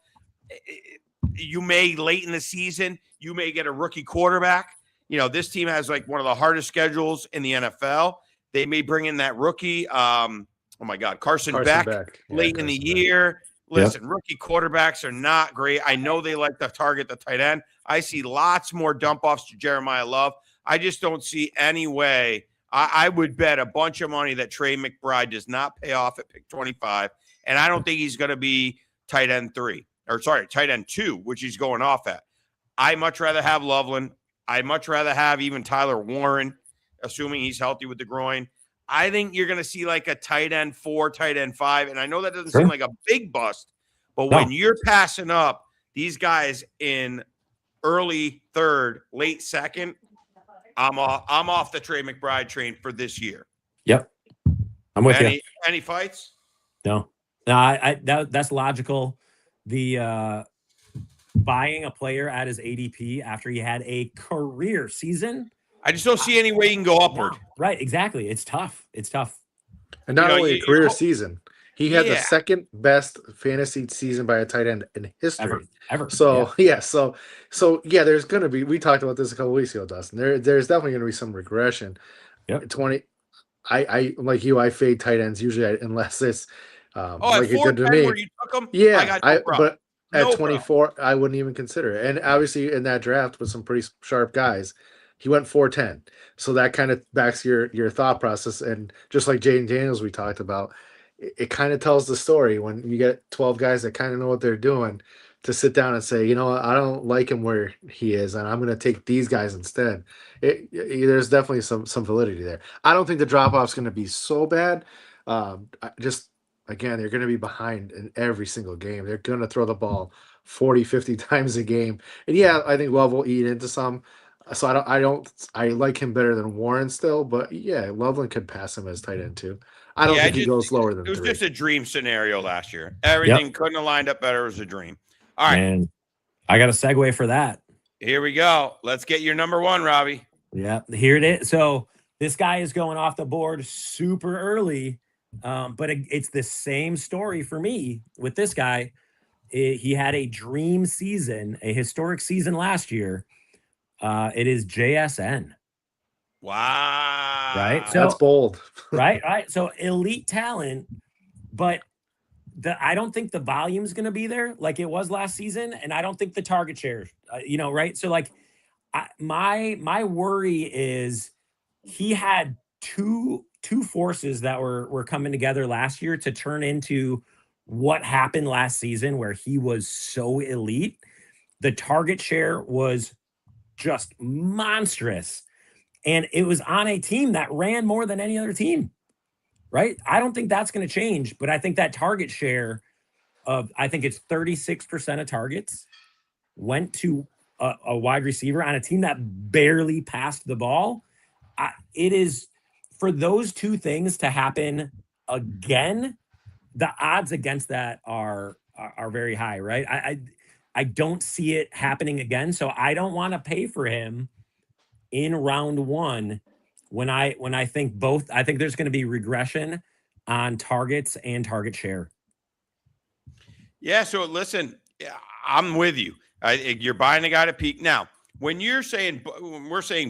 You may late in the season, you may get a rookie quarterback. This team has like one of the hardest schedules in the NFL. They may bring in that rookie. Carson Beck late in the year. Listen, rookie quarterbacks are not great. I know they like to target the tight end. I see lots more dump offs to Jeremiah Love. I just don't see any way. I would bet a bunch of money that Trey McBride does not pay off at pick 25. And I don't think he's going to be tight end 2, which he's going off at. I much rather have Loveland. I'd much rather have even Tyler Warren, assuming he's healthy with the groin. I think you're going to see like a tight end 4, tight end 5. And I know that doesn't seem like a big bust, but when you're passing up these guys in early 3rd, late 2nd, I'm off the Trey McBride train for this year. Yep. I'm with you. Any fights? No, that's logical. The buying a player at his ADP after he had a career season. I just don't see any way you can go upward. No, right, exactly. It's tough. It's tough. And not only a career season, he had the second best fantasy season by a tight end in history. Ever. So so there's gonna be, we talked about this a couple weeks ago, Dustin. There's definitely gonna be some regression. Yep. 20 I like you, I fade tight ends usually unless it's like at 4, it did to me. where you took them? Yeah, but at No 24, I wouldn't even consider it. And obviously in that draft with some pretty sharp guys, he went 4-10. So that kind of backs your thought process. And just like Jaden Daniels we talked about, it kind of tells the story when you get 12 guys that kind of know what they're doing to sit down and say, you know what, I don't like him where he is, and I'm going to take these guys instead. There's definitely some validity there. I don't think the drop-off is going to be so bad. Again, they're going to be behind in every single game. They're going to throw the ball 40, 50 times a game. And yeah, I think Love will eat into some. So I like him better than Warren still, but yeah, Loveland could pass him as tight end too. I don't think he goes lower than 3. It was just a dream scenario last year. Everything couldn't have lined up better. It was a dream. All right. Man, I got a segue for that. Here we go. Let's get your number 1, Robbie. Yeah, here it is. So this guy is going off the board super early, but it's the same story for me with this guy. He had a dream season, a historic season last year. It is JSN. Wow. Right. So that's bold. right. So elite talent, but I don't think the volume is going to be there like it was last season. And I don't think the target share, right. So like my worry is he had two forces that were coming together last year to turn into what happened last season where he was so elite. The target share was just monstrous. And it was on a team that ran more than any other team, right? I don't think that's going to change, but I think that target share I think it's 36% of targets went to a wide receiver on a team that barely passed the ball. It is, for those two things to happen again, the odds against that are very high, right? I don't see it happening again. So I don't want to pay for him in round 1 when I think both. I think there's going to be regression on targets and target share. Yeah. So listen, I'm with you. You're buying a guy to peak. Now, when we're saying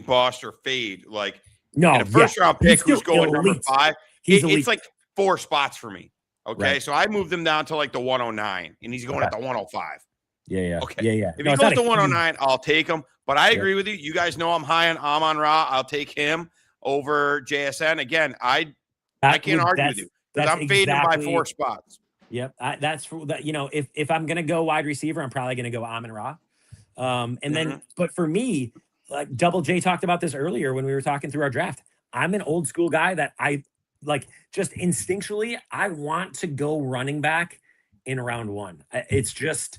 bust or fade, like in a first round pick who's going elite. Number 5, it's like 4 spots for me. Okay. Right. So I moved him down to like the 109 and he's going at the 105. Yeah. Okay. Yeah. If he goes to 109, I'll take him. But I agree with you. You guys know I'm high on Amon-Ra. I'll take him over JSN. Again, I can't argue with you because I'm fading by 4 spots. Yep. That's for that. If I'm going to go wide receiver, I'm probably going to go Amon-Ra. Then, but for me, like Double J talked about this earlier when we were talking through our draft. I'm an old school guy that I like just instinctually, I want to go running back in round 1. It's just,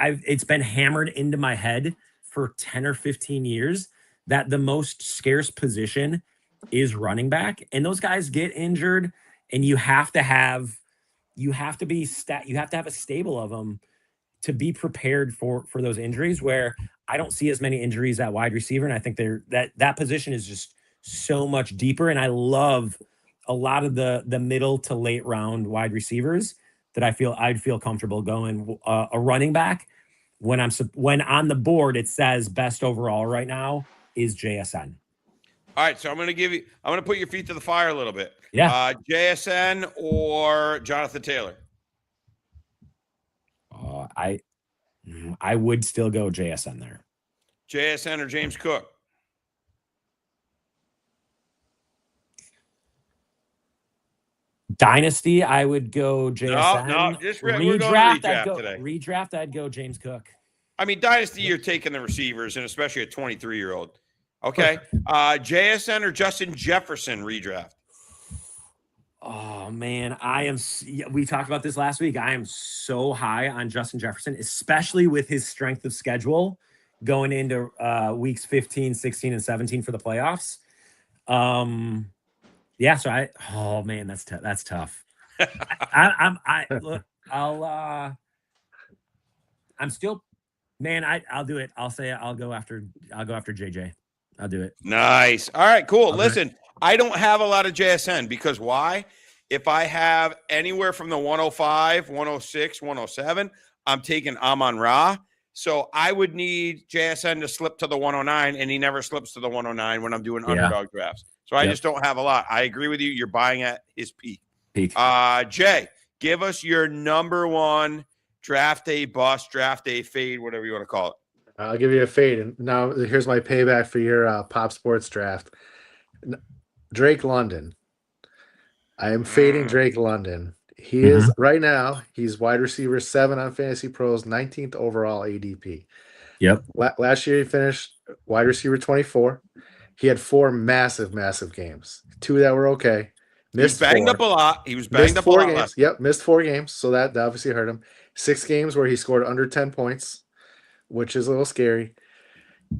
it's been hammered into my head for 10 or 15 years that the most scarce position is running back, and those guys get injured, and you have to have a stable of them to be prepared for those injuries, where I don't see as many injuries at wide receiver. And I think that position is just so much deeper. And I love a lot of the middle to late round wide receivers that I'd feel comfortable going a running back when on the board, it says best overall right now is JSN. All right. So I'm going to put your feet to the fire a little bit. Yeah. JSN or Jonathan Taylor? I would still go JSN there. JSN or James Cook? Dynasty, I would go JSN. No, just redraft, I'd go James Cook. I mean, Dynasty, you're taking the receivers, and especially a 23-year-old. Okay. JSN or Justin Jefferson redraft? Oh, man, we talked about this last week. I am so high on Justin Jefferson, especially with his strength of schedule going into weeks 15, 16, and 17 for the playoffs. Yeah, so man, that's tough. I'm still Man, I'll do it. I'll go after JJ. I'll do it. Nice. All right, cool. Okay. Listen, I don't have a lot of JSN because why? If I have anywhere from the 105, 106, 107, I'm taking Amon Ra. So I would need JSN to slip to the 109, and he never slips to the 109 when I'm doing underdog drafts. So I just don't have a lot. I agree with you. You're buying at his peak. Jay, give us your number one draft day bust, draft day fade, whatever you want to call it. I'll give you a fade. And now here's my payback for your Pop Sports draft. Drake London. I am fading Drake London. He is right now, he's wide receiver 7 on Fantasy Pros, 19th overall ADP. Yep. Last year he finished wide receiver 24. He had 4 massive games. 2 that were okay. Missed banged 4. Up a lot. He was banged up 4 a lot. Games. Yep, missed 4 games. So that obviously hurt him. 6 games where he scored under 10 points, which is a little scary.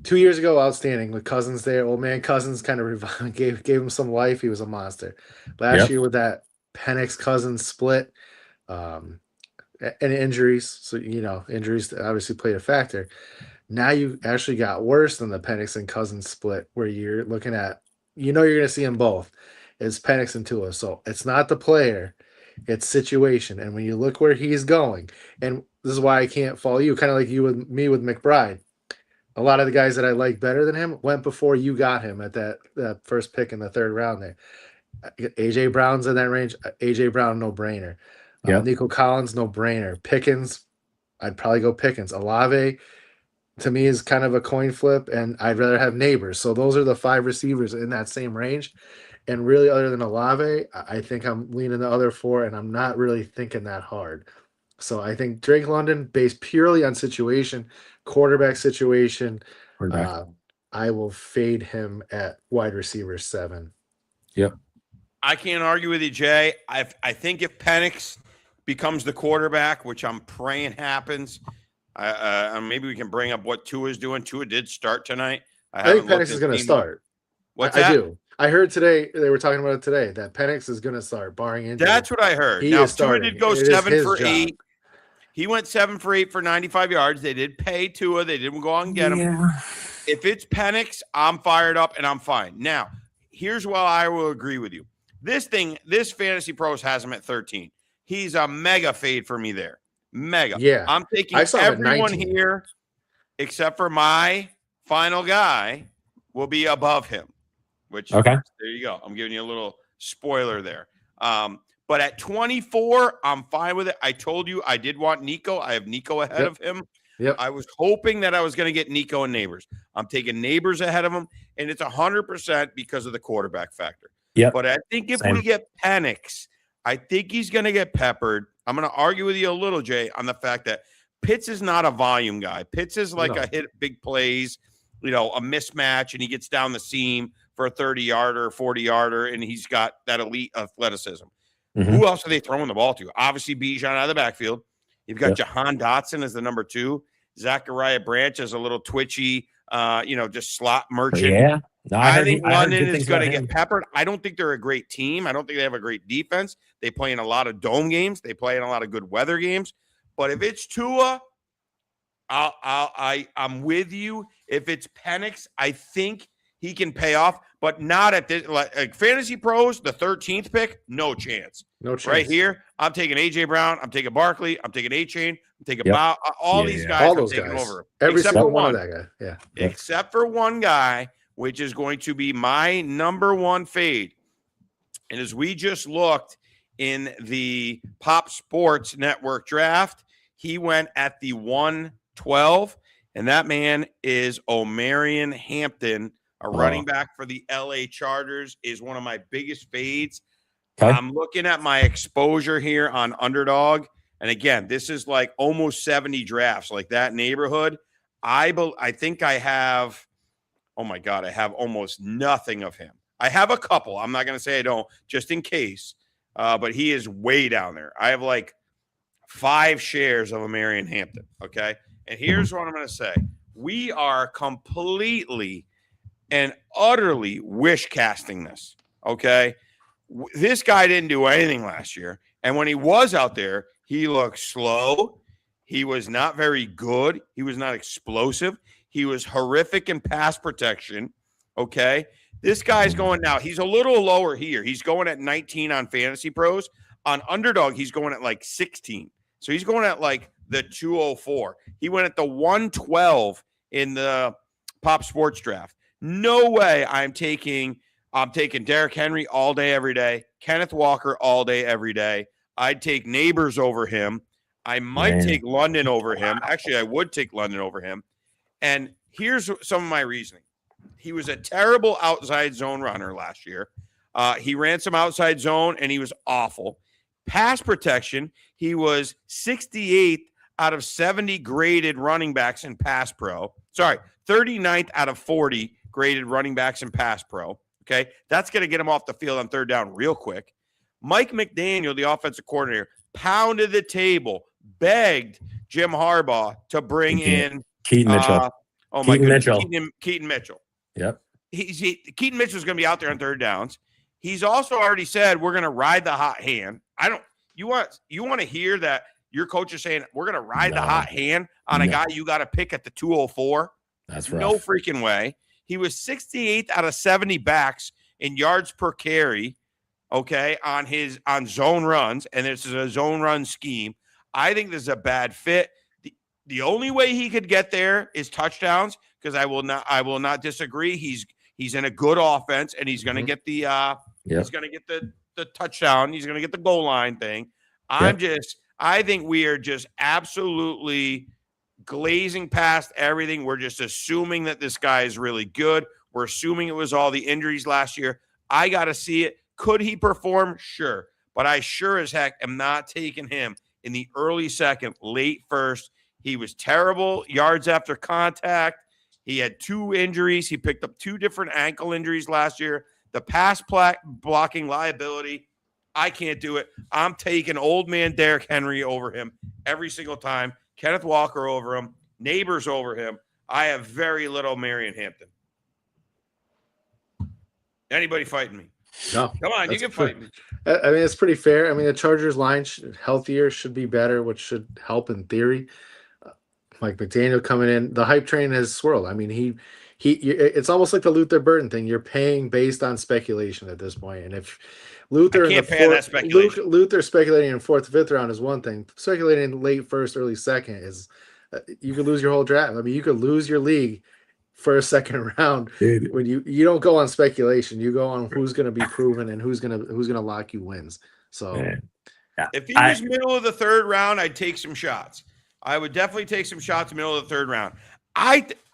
2 years ago, outstanding with Cousins there. Old man Cousins kind of gave him some life. He was a monster. Last year with that Penix Cousins split, and injuries. So, injuries obviously played a factor. Now you actually got worse than the Penix and Cousins split where you're looking at, you're going to see them both. It's Penix and Tua. So it's not the player, it's situation. And when you look where he's going, and this is why I can't follow you, kind of like you with me with McBride. A lot of the guys that I like better than him went before you got him at that first pick in the 3rd round there. AJ Brown's in that range. AJ Brown, no brainer. Nico Collins, no brainer. Pickens, I'd probably go Pickens. Olave, to me, is kind of a coin flip, and I'd rather have Neighbors. So those are the 5 receivers in that same range. And really, other than Olave, I think I'm leaning the other 4, and I'm not really thinking that hard. So I think Drake London, based purely on situation, quarterback situation, I will fade him at wide receiver 7. Yep. I can't argue with you, Jay. I think if Penix becomes the quarterback, which I'm praying happens, maybe we can bring up what Tua is doing. Tua did start tonight. I think Penix is going to start. What's that? I do. I heard today, they were talking about it today, that Penix is going to start, barring injury. That's what I heard. Now, Tua did go 7 for 8. He went 7 for 8 for 95 yards. They did pay Tua. They didn't go out and get him. If it's Penix, I'm fired up and I'm fine. Now, here's why I will agree with you. This Fantasy Pros has him at 13. He's a mega fade for me there. Mega. Yeah. I'm taking everyone here except for my final guy will be above him, which there you go. I'm giving you a little spoiler there. But at 24, I'm fine with it. I told you I did want Nico. I have Nico ahead of him. Yep. I was hoping that I was going to get Nico and Neighbors. I'm taking Neighbors ahead of him, and it's 100% because of the quarterback factor. Yep. But I think if we get Penix, I think he's going to get peppered. I'm going to argue with you a little, Jay, on the fact that Pitts is not a volume guy. Pitts is like a hit big plays, a mismatch, and he gets down the seam for a 30-yarder, 40-yarder, and he's got that elite athleticism. Who else are they throwing the ball to? Obviously, Bijan out of the backfield. You've got Jahan Dotson as the number 2. Zachariah Branch is a little twitchy, just slot merchant. Yeah. No, I think London is going to get peppered. I don't think they're a great team. I don't think they have a great defense. They play in a lot of dome games. They play in a lot of good weather games. But if it's Tua, I'm with you. If it's Penix, I think he can pay off, but not at this. Like Fantasy Pros, the 13th pick, no chance. No chance. Right here, I'm taking AJ Brown. I'm taking Barkley. I'm taking A-Chain. I'm taking Bow. All these guys. All those I'm taking guys. over. Every single one of that guy. Yeah. Except for one guy, which is going to be my number 1 fade. And as we just looked in the Pop Sports Network draft, he went at the 112, and that man is Omarion Hampton, a running back for the LA Chargers, is one of my biggest fades. I'm looking at my exposure here on Underdog. And again, this is like almost 70 drafts, like that neighborhood. I think I have, oh my God, I have almost nothing of him. I have a couple. I'm not going to say I don't, just in case. But he is way down there. I have like 5 shares of Omarion Hampton. Okay. And here's what I'm going to say. We are completely and utterly wish casting this. Okay. This guy didn't do anything last year. And when he was out there, he looked slow. He was not very good. He was not explosive. He was horrific in pass protection. Okay. This guy's going now. He's a little lower here. He's going at 19 on Fantasy Pros. On Underdog, he's going at like 16. So he's going at like the 204. He went at the 112 in the Pop Sports Draft. No way I'm taking Derrick Henry all day, every day. Kenneth Walker all day, every day. I'd take Neighbors over him. I might take London over him. Actually, I would take London over him. And here's some of my reasoning. He was a terrible outside zone runner last year. He ran some outside zone, and he was awful. Pass protection, he was 68th out of 70 graded running backs in Pass Pro. Sorry, 39th out of 40 graded running backs in Pass Pro. Okay, that's going to get him off the field on third down real quick. Mike McDaniel, the offensive coordinator, pounded the table, begged Jim Harbaugh to bring in Keaton Mitchell. Keaton Mitchell. Yep. Keaton Mitchell's going to be out there on third downs. He's also already said we're going to ride the hot hand. You want to hear that your coach is saying we're going to ride the hot hand on a guy you got to pick at the 204? That's right. No freaking way. He was 68th out of 70 backs in yards per carry. Okay, on zone runs, and this is a zone run scheme. I think this is a bad fit. The only way he could get there is touchdowns, because I will not disagree. He's in a good offense, and he's going to get the he's going to get the touchdown. He's going to get the goal line thing. I think we are just absolutely glazing past everything. We're just assuming that this guy is really good. We're assuming it was all the injuries last year. I got to see it. Could he perform? Sure. But I sure as heck am not taking him in the early second, late first. He was terrible yards after contact. He had 2 injuries. He picked up 2 different ankle injuries last year. The pass blocking liability, I can't do it. I'm taking old man Derrick Henry over him every single time. Kenneth Walker over him. Neighbors over him. I have very little Marion Hampton. Anybody fighting me? No. Come on, you can fight me. I mean, it's pretty fair. I mean, the Chargers line healthier, should be better, which should help in theory. Mike McDaniel coming in, the hype train has swirled. I mean, it's almost like the Luther Burden thing. You're paying based on speculation at this point. And if Luther Luther speculating in 4th, 5th round is one thing. Speculating in late first, early second is you could lose your whole draft. I mean, you could lose your league first, second round. Dude. When you don't go on speculation, you go on who's going to be proven and who's going to lock you wins. So if he was middle of the 3rd round, I'd take some shots. I would definitely take some shots in the middle of the 3rd round.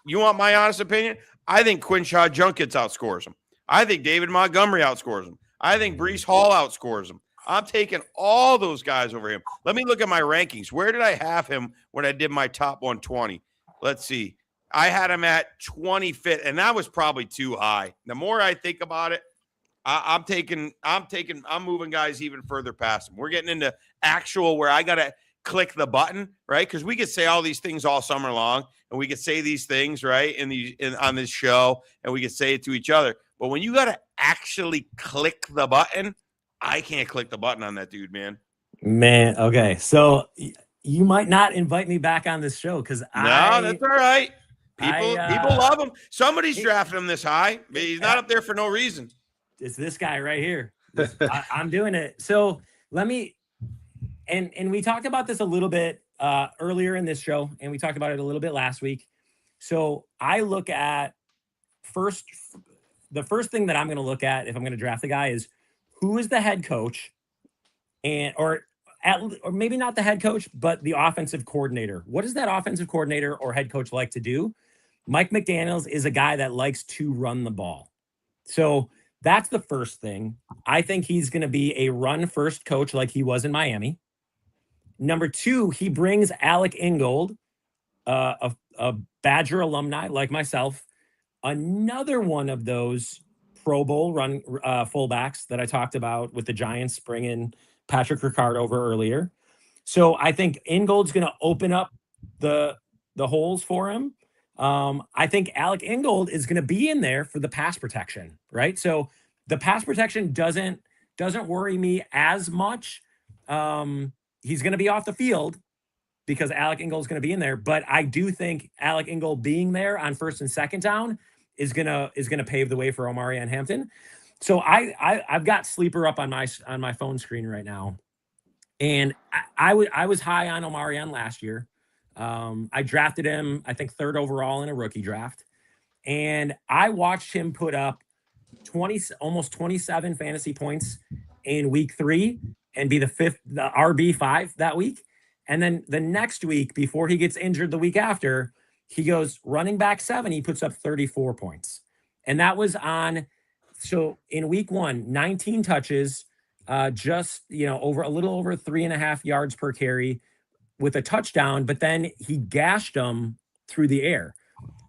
You want my honest opinion? I think Quinshaw Junkins outscores him. I think David Montgomery outscores him. I think Breece Hall outscores him. I'm taking all those guys over him. Let me look at my rankings. Where did I have him when I did my top 120? Let's see. I had him at 25th, and that was probably too high. The more I think about it, I'm moving guys even further past him. We're getting into actual where I got to click the button, right? Because we could say all these things all summer long, and we could say these things, right, on this show, and we could say it to each other. But when you got to actually click the button, I can't click the button on that dude, man. Man, okay. So you might not invite me back on this show because that's all right. People love him. Somebody's drafting him this high. He's not up there for no reason. It's this guy right here. I'm doing it. So let me, and we talked about this a little bit earlier in this show, and we talked about it a little bit last week. So I look at the first thing that I'm going to look at if I'm going to draft the guy is who is the head coach, or maybe not the head coach, but the offensive coordinator. What does that offensive coordinator or head coach like to do? Mike McDaniels is a guy that likes to run the ball. So that's the first thing. I think he's going to be a run-first coach like he was in Miami. Number 2, he brings Alec Ingold, a Badger alumni like myself, another one of those Pro Bowl run fullbacks that I talked about with the Giants bringing Patrick Ricard over earlier. So I think Ingold's going to open up the holes for him. I think Alec Ingold is going to be in there for the pass protection, right? So the pass protection doesn't worry me as much. He's going to be off the field because Alec Ingold is going to be in there. But I do think Alec Ingold being there on first and second down is gonna pave the way for Omarion Hampton. So I've got sleeper up on my phone screen right now, and I was high on Omarion last year. I drafted him, I think, 3rd overall in a rookie draft, and I watched him put up almost 27 fantasy points in week 3 and be the RB5 that week. And then the next week, before he gets injured the week after, he goes running back 7. He puts up 34 points. And that was so in week 1, 19 touches, just, over a little over 3.5 yards per carry with a touchdown. But then he gashed them through the air.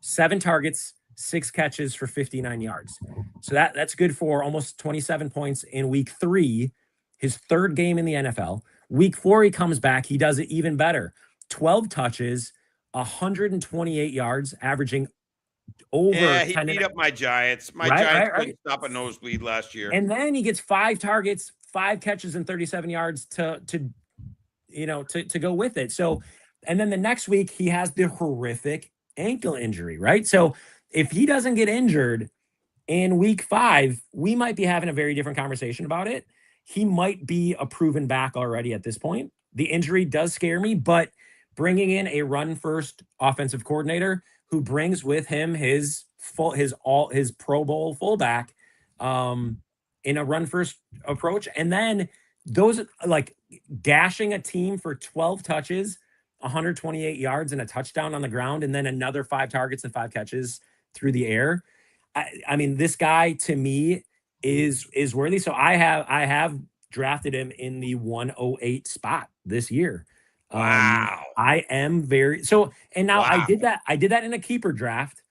7 targets, 6 catches for 59 yards. So that's good for almost 27 points in week 3, his 3rd game in the NFL. Week 4, he comes back. He does it even better. 12 touches, 128 yards, averaging over. Yeah, he beat up my Giants. My Giants couldn't stop a nosebleed last year. And then he gets 5 targets, 5 catches, and 37 yards to go with it. So, and then the next week he has the horrific ankle injury, right? So if he doesn't get injured in week 5, we might be having a very different conversation about it. He might be a proven back already at this point. The injury does scare me, but bringing in a run-first offensive coordinator who brings with him his Pro Bowl fullback in a run-first approach, and then those like gashing a team for 12 touches, 128 yards, and a touchdown on the ground, and then another 5 targets and 5 catches through the air. I mean, this guy to me is worthy. So I have drafted him in the 108 spot this year. Wow. I am very so, and now Wow. I did that in a keeper draft,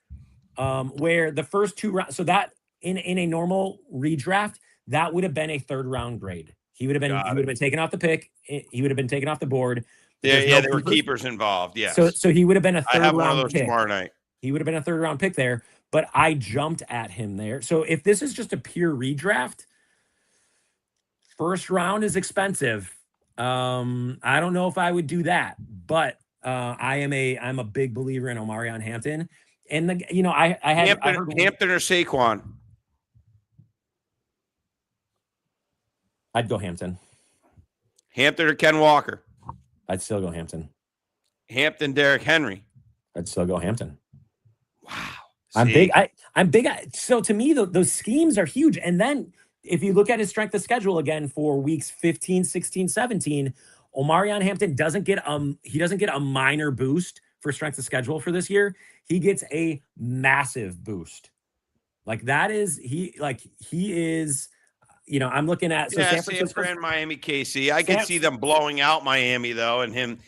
where the first 2 rounds, so that in a normal redraft, that would have been a 3rd round grade. He would have been taken off the pick. He would have been taken off the board. There were keepers involved. Yes. So he would have been a 3rd round I have one of those pick. tomorrow night. He would have been a 3rd round pick there, but I jumped at him there. So if this is just a pure redraft, first round is expensive. I don't know if I would do that, but I'm a big believer in Omarion Hampton. And I heard Hampton or Saquon. I'd go Hampton. Hampton or Ken Walker. I'd still go Hampton. Hampton, Derrick Henry. I'd still go Hampton. Wow. I'm big. I'm big. So to me, those schemes are huge. And then if you look at his strength of schedule again for weeks 15, 16, 17, Omarion Hampton doesn't get a minor boost for strength of schedule for this year. He gets a massive boost. Like that is he is. I'm looking at San Francisco and Miami, KC. I could see them blowing out Miami though, and him,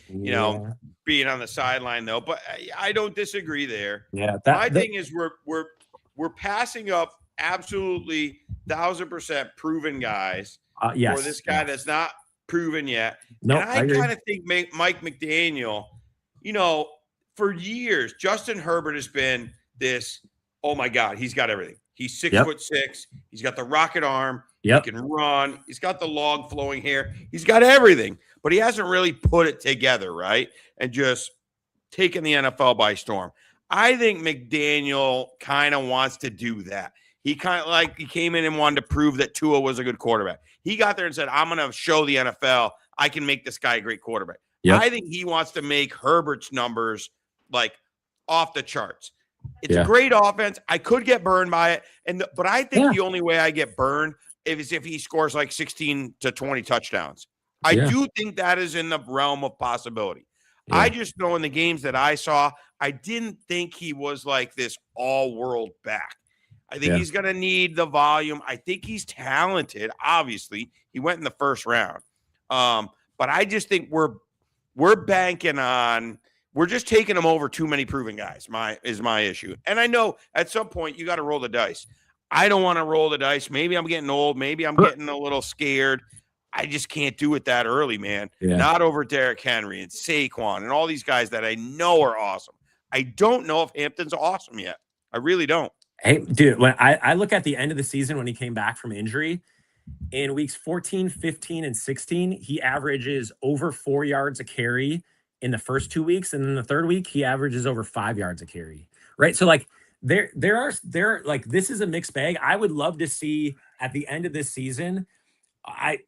being on the sideline though. But I don't disagree there. Yeah, my thing is we're passing up absolutely 1,000% proven guys for this guy that's not proven yet. No, I kind of think Mike McDaniel, for years, Justin Herbert has been this. Oh my God, he's got everything. He's 6'6". He's got the rocket arm. Yep. He can run. He's got the long flowing hair. He's got everything, but he hasn't really put it together, right? And just taken the NFL by storm. I think McDaniel kind of wants to do that. He came in and wanted to prove that Tua was a good quarterback. He got there and said, I'm going to show the NFL I can make this guy a great quarterback. Yep. I think he wants to make Herbert's numbers like off the charts. It's a great offense. I could get burned by it. But I think the only way I get burned is if he scores like 16 to 20 touchdowns. I do think that is in the realm of possibility. Yeah. I just know in the games that I saw, I didn't think he was like this all-world back. I think he's going to need the volume. I think he's talented. Obviously, he went in the first round. But I just think we're banking on – we're just taking him over too many proven guys is my issue. And I know at some point you got to roll the dice. I don't want to roll the dice. Maybe I'm getting old. Maybe I'm getting a little scared. I just can't do it that early, man. Yeah. Not over Derrick Henry and Saquon and all these guys that I know are awesome. I don't know if Hampton's awesome yet. I really don't. Hey, dude, when I look at the end of the season when he came back from injury, in weeks 14, 15, and 16, he averages over 4 yards a carry in the first 2 weeks, and then the third week he averages over 5 yards a carry. Right. So like there like this is a mixed bag. I would love to see at the end of this season.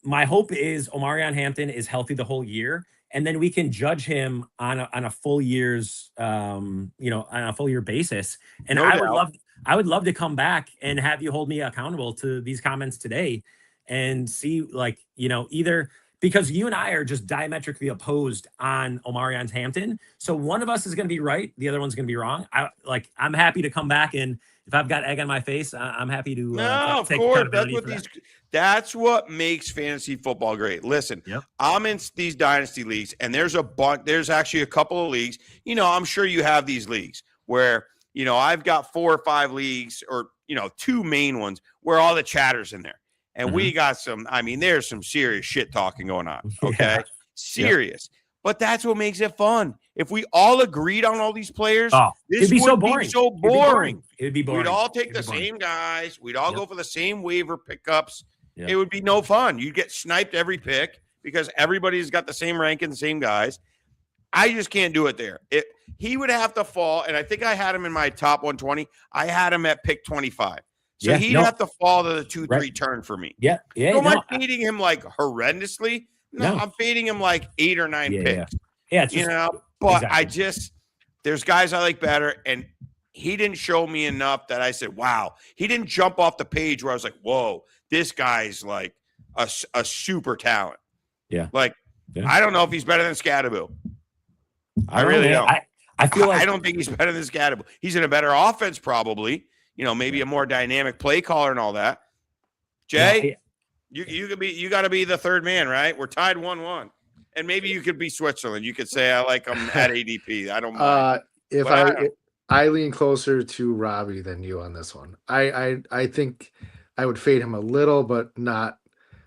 My hope is Omarion Hampton is healthy the whole year, and then we can judge him on a full year's on a full year basis. And No doubt. I would love to come back and have you hold me accountable to these comments today and see, like, either because you and I are just diametrically opposed on Omarion Hampton. So one of us is going to be right. The other one's going to be wrong. I'm happy to come back, and if I've got egg on my face, I'm happy to of take course. accountability That's what makes fantasy football great. Listen, I'm in these dynasty leagues, and there's actually a couple of leagues. I'm sure you have these leagues where, I've got 4 or 5 leagues, or, 2 main ones where all the chatter's in there. And we got there's some serious shit talking going on. Okay. Serious. But that's what makes it fun. If we all agreed on all these players, this it'd be so would boring. be so boring. It'd be boring. We'd all take the same guys. We'd all go for the same waiver pickups. It would be no fun. You'd get sniped every pick because everybody's got the same rank and the same guys. I just can't do it there. He would have to fall, and I think I had him in my top 120. I had him at pick 25. So he'd have to fall to the 2-3 turn for me. Yeah. So am I fading him like horrendously? No, I'm fading him like 8 or 9 picks. Yeah, it's just, but exactly. There's guys I like better, and he didn't show me enough that I said, wow. He didn't jump off the page where I was like, whoa, this guy's like a super talent. Yeah. I don't know if he's better than Scadaboo. I really don't. I feel like I don't think he's better than Scadaboo. He's in a better offense, probably. Maybe a more dynamic play caller and all that. Jay, you got to be the third man, right? We're tied 1-1, and maybe you could be Switzerland. You could say I like him at ADP. I don't mind. If I lean closer to Robbie than you on this one. I think I would fade him a little, but not.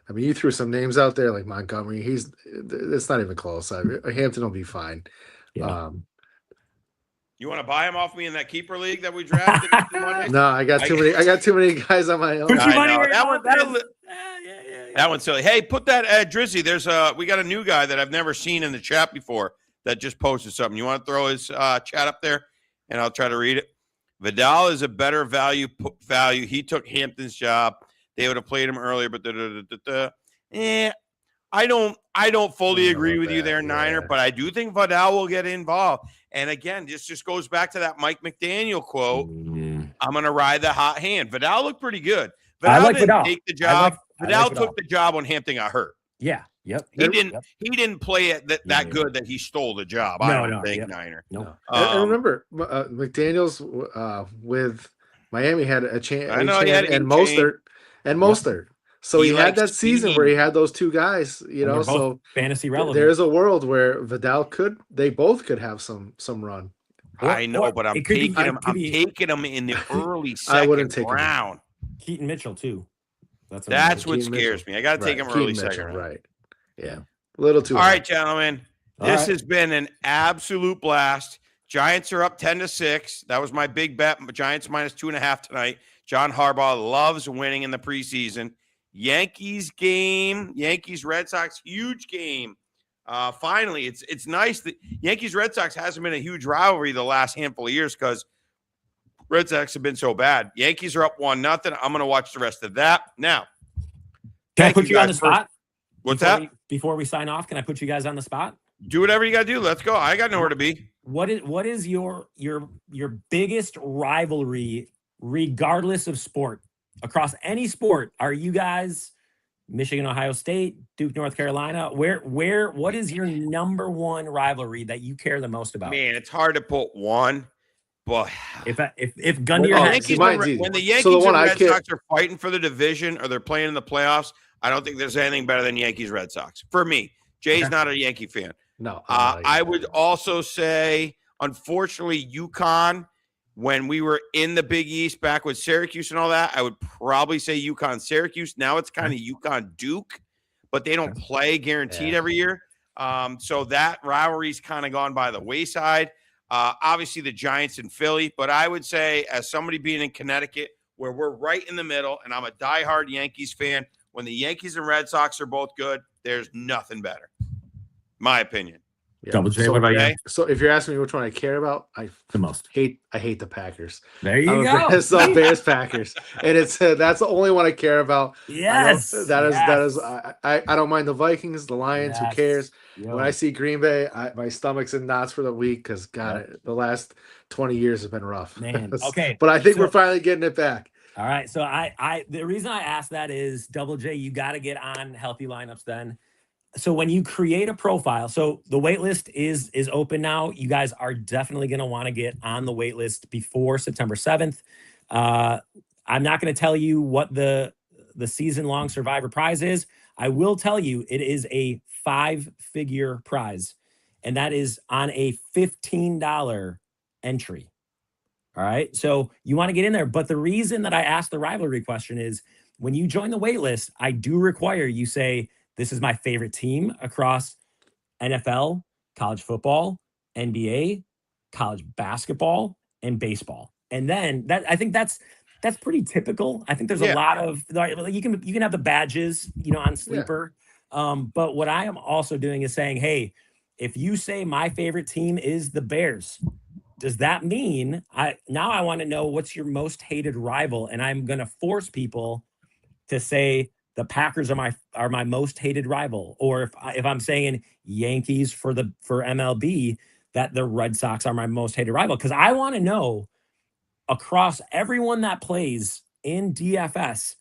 I mean, you threw some names out there like Montgomery. It's not even close. Hampton will be fine. Yeah. You want to buy him off me in that keeper league that we drafted? No, I got too many. I got too many guys on my own. That one's silly. Hey, put that Drizzy. We got a new guy that I've never seen in the chat before that just posted something. You want to throw his chat up there, and I'll try to read it. Vidal is a better value. He took Hampton's job. They would have played him earlier, but I don't fully agree with you there, Niner, but I do think Vidal will get involved. And again, this just goes back to that Mike McDaniel quote. I'm going to ride the hot hand. Vidal looked pretty good. Vidal didn't take the job. Vidal took the job when Hampton got hurt. Yeah. Yep. He didn't play it that good that he stole the job. I don't think, Niner. No. I remember McDaniels with Miami had a chance. I know he had and Mostert. So he had that season where he had those 2 guys, so fantasy relevant. There's a world where Vidal they both could have some run. I know, but I'm taking him in the early second I wouldn't take round. Keaton Mitchell too. That's what scares me. I got to take him early second round. Right. Yeah. A little too. All right, gentlemen. This has been an absolute blast. Giants are up 10-6. That was my big bet. Giants minus 2.5 tonight. John Harbaugh loves winning in the preseason. Yankees game, Red Sox, huge game. Finally, it's nice that Yankees Red Sox hasn't been a huge rivalry the last handful of years because Red Sox have been so bad. Yankees are up 1-0. I'm going to watch the rest of that. Now, can I put you on the spot? What's that? Before we sign off, can I put you guys on the spot? Do whatever you got to do. Let's go. I got nowhere to be. What is your biggest rivalry, regardless of sport, across any sport? Are you guys Michigan, Ohio State, Duke, North Carolina? What is your number one rivalry that you care the most about? Man, it's hard to put one. But if gun to your head, when the Yankees and Red Sox are fighting for the division or they're playing in the playoffs, I don't think there's anything better than Yankees Red Sox. For me, Jay's not a Yankee fan. No, I would also say, unfortunately, UConn. When we were in the Big East back with Syracuse and all that, I would probably say UConn Syracuse. Now it's kind of UConn Duke, but they don't play guaranteed every year. So that rivalry's kind of gone by the wayside. Obviously, the Giants and Philly, but I would say, as somebody being in Connecticut, where we're right in the middle, and I'm a diehard Yankees fan, when the Yankees and Red Sox are both good, there's nothing better. My opinion. Yeah. Double J, So, what about you? Okay. so if you're asking me which one I care about, I The most. hate the Packers. There you I'm go. so Bears Packers, and it's that's the only one I care about. I know Yes. that is Yes. I don't mind the Vikings, the Lions. Who Yes. cares? Yo. When I see Green Bay, my stomach's in knots for the week because the last 20 years have been rough. Man, okay. But I think So- we're finally getting it back. All right. So the reason I asked that is Double J, you got to get on healthy lineups then. So when you create a profile, so the wait list is open now. You guys are definitely going to want to get on the wait list before September 7th. I'm not going to tell you what the season-long Survivor prize is. I will tell you it is a 5-figure prize, and that is on a $15 entry. All right. So you want to get in there. But the reason that I asked the rivalry question is when you join the wait list, I do require you say, this is my favorite team across NFL, college football, NBA, college basketball, and baseball. And then I think that's pretty typical. I think there's a lot of you can have the badges, on Sleeper. But what I am also doing is saying, hey, if you say my favorite team is the Bears, does that mean I want to know what's your most hated rival? And I'm going to force people to say the Packers are my most hated rival, or if I'm saying Yankees for MLB, that the Red Sox are my most hated rival, because I want to know across everyone that plays in DFS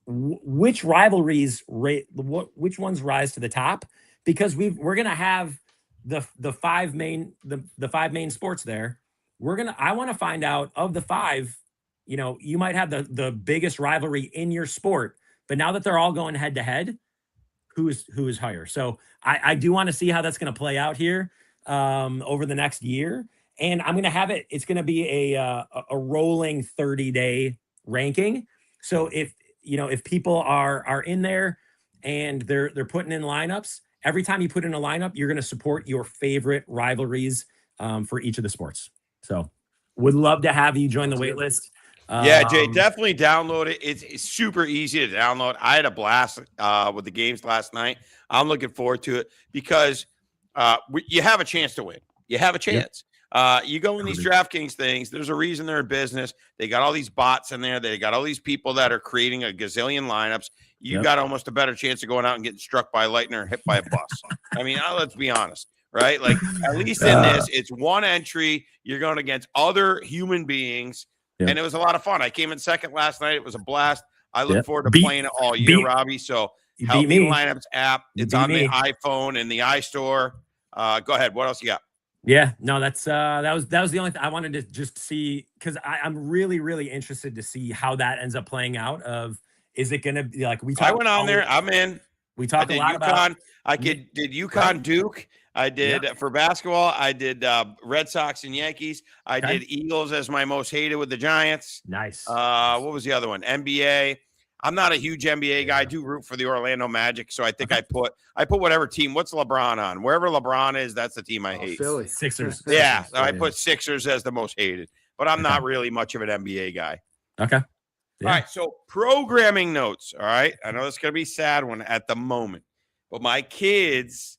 which rivalries which ones rise to the top, because we're gonna have the five main sports there. I want to find out of the five. You might have the biggest rivalry in your sport, but now that they're all going head to head, who is higher? So I do want to see how that's going to play out here over the next year, and I'm going to have it. It's going to be a rolling 30-day ranking. So if people are in there and they're putting in lineups, every time you put in a lineup, you're going to support your favorite rivalries for each of the sports. So would love to have you join the wait list. Yeah, Jay, definitely download it. It's super easy to download. I had a blast with the games last night. I'm looking forward to it because you have a chance to win. You have a chance. You go in these DraftKings things, there's a reason they're in business. They got all these bots in there. They got all these people that are creating a gazillion lineups. You got almost a better chance of going out and getting struck by lightning or hit by a bus. I mean, let's be honest, right? Like, at least in this, it's one entry. You're going against other human beings. And it was a lot of fun. I came in second last night. It was a blast. I look forward to playing it all year, Robbie. So Healthy Lineups app. It's on the iPhone and the iStore. Go ahead. What else you got? Yeah, no, that was the only thing I wanted to just see, because I'm really, really interested to see how that ends up playing out. Is it going to be like I went on there. I'm in. We talked a lot about. I did UConn Duke. I did for basketball. I did Red Sox and Yankees. I did Eagles as my most hated with the Giants. Nice. What was the other one? NBA. I'm not a huge NBA guy. I do root for the Orlando Magic, so I think I put whatever team. What's LeBron on? Wherever LeBron is, that's the team I hate. Philly. Sixers. Yeah, so I put Sixers as the most hated, but I'm not really much of an NBA guy. Okay. All right, so programming notes. All right, I know it's going to be a sad one at the moment, but my kids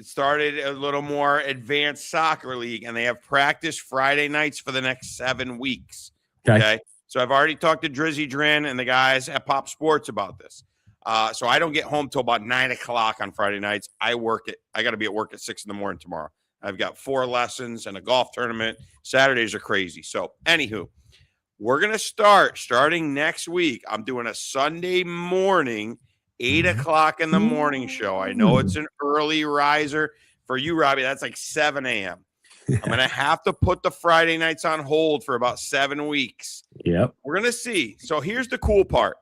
started a little more advanced soccer league, and they have practice Friday nights for the next 7 weeks. Okay. So I've already talked to Drizzy Drin and the guys at Pop Sports about this. So I don't get home till about 9 o'clock on Friday nights. I got to be at work at 6 a.m. tomorrow. I've got 4 lessons and a golf tournament. Saturdays are crazy. So anywho, we're going to starting next week. I'm doing a Sunday morning, 8 o'clock in the morning show. I know it's an early riser for you, Robbie. That's like 7 a.m. I'm going to have to put the Friday nights on hold for about 7 weeks. Yep. We're going to see. So here's the cool part.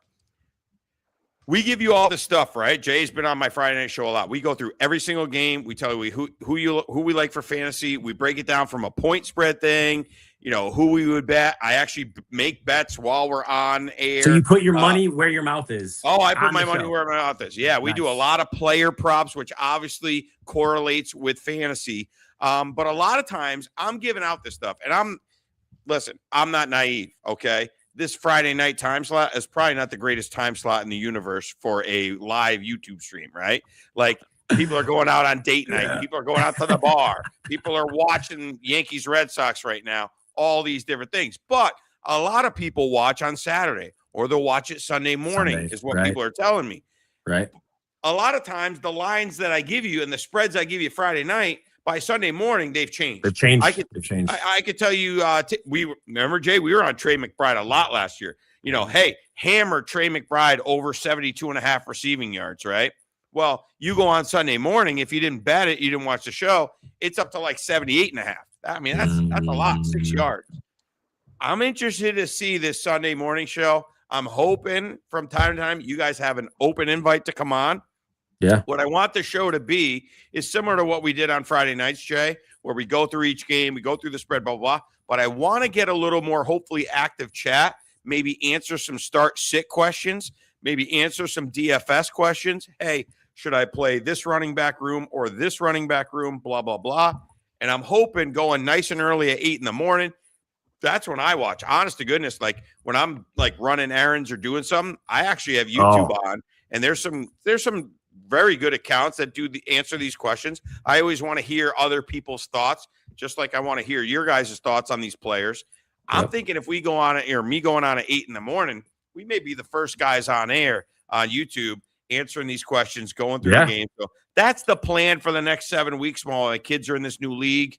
We give you all the stuff, right? Jay's been on my Friday night show a lot. We go through every single game. We tell you who we like for fantasy. We break it down from a point spread thing, who we would bet. I actually make bets while we're on air. So you put your money where your mouth is. Oh, I put my money where my mouth is. Yeah, we do a lot of player props, which obviously correlates with fantasy. But a lot of times I'm giving out this stuff, and I'm not naive. Okay. This Friday night time slot is probably not the greatest time slot in the universe for a live YouTube stream, right? Like People are going out on date night. People are going out to the bar. People are watching Yankees Red Sox right now. All these different things. But a lot of people watch on Saturday or they'll watch it Sunday morning Sundays, is what right. people are telling me. Right. A lot of times the lines that I give you and the spreads I give you Friday night, by Sunday morning, they've changed. They've changed. They've changed. I could tell you, remember, Jay, we were on Trey McBride a lot last year. You know, hey, hammer Trey McBride over 72.5 receiving yards, right? Well, you go on Sunday morning, if you didn't bet it, you didn't watch the show, it's up to like 78.5. I mean, that's a lot, 6 yards. I'm interested to see this Sunday morning show. I'm hoping from time to time you guys have an open invite to come on. Yeah. What I want the show to be is similar to what we did on Friday nights, Jay, where we go through each game, we go through the spread, blah, blah, blah. But I want to get a little more, hopefully, active chat, maybe answer some start-sit questions, maybe answer some DFS questions. Hey, should I play this running back room or this running back room, blah, blah, blah. And I'm hoping going nice and early at 8 in the morning. That's when I watch. Honest to goodness, like when I'm like running errands or doing something, I actually have YouTube on, and there's some very good accounts that answer these questions. I always want to hear other people's thoughts, just like I want to hear your guys' thoughts on these players. I'm thinking if we go on at air, me going on at 8 in the morning, we may be the first guys on air on YouTube answering these questions, going through the game. So that's the plan for the next 7 weeks while my kids are in this new league.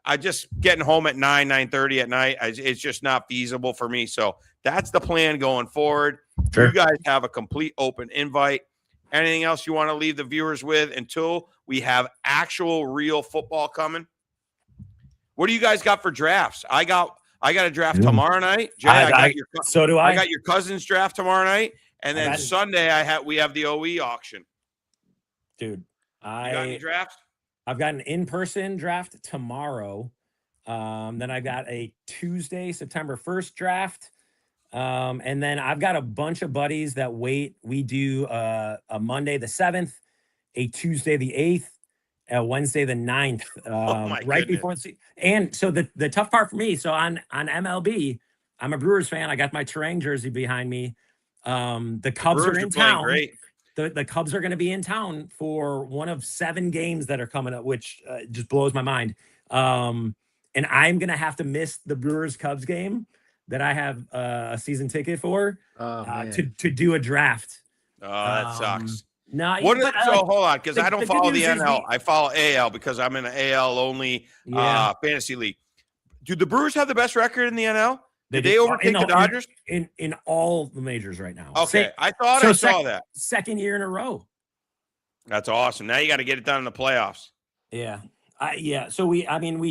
I just getting home at 9:30 at night. It's just not feasible for me. So that's the plan going forward. Sure. You guys have a complete open invite. Anything else you want to leave the viewers with until we have actual real football coming? What do you guys got for drafts? I got a draft tomorrow night. Jay, so do I. I got your cousin's draft tomorrow night, and then Sunday we have the OE auction. Dude, you got any drafts? I've got an in-person draft tomorrow. Then I got a Tuesday, September 1st draft. And then I've got a bunch of buddies that wait. We do a Monday the 7th, a Tuesday the 8th, a Wednesday the 9th. Right before. And so the tough part for me, so on MLB, I'm a Brewers fan. I got my Terang jersey behind me. The Cubs are in town. Great. The Cubs are going to be in town for one of 7 games that are coming up, which just blows my mind. And I'm going to have to miss the Brewers-Cubs game that I have a season ticket for to do a draft. Oh, that sucks. No, hold on, because I don't follow the NL. I follow AL because I'm in an AL only fantasy league. Do the Brewers have the best record in the NL? Did they overtake the Dodgers? In all the majors right now. Okay, I thought I saw that. Second year in a row. That's awesome. Now you got to get it done in the playoffs. Yeah. So we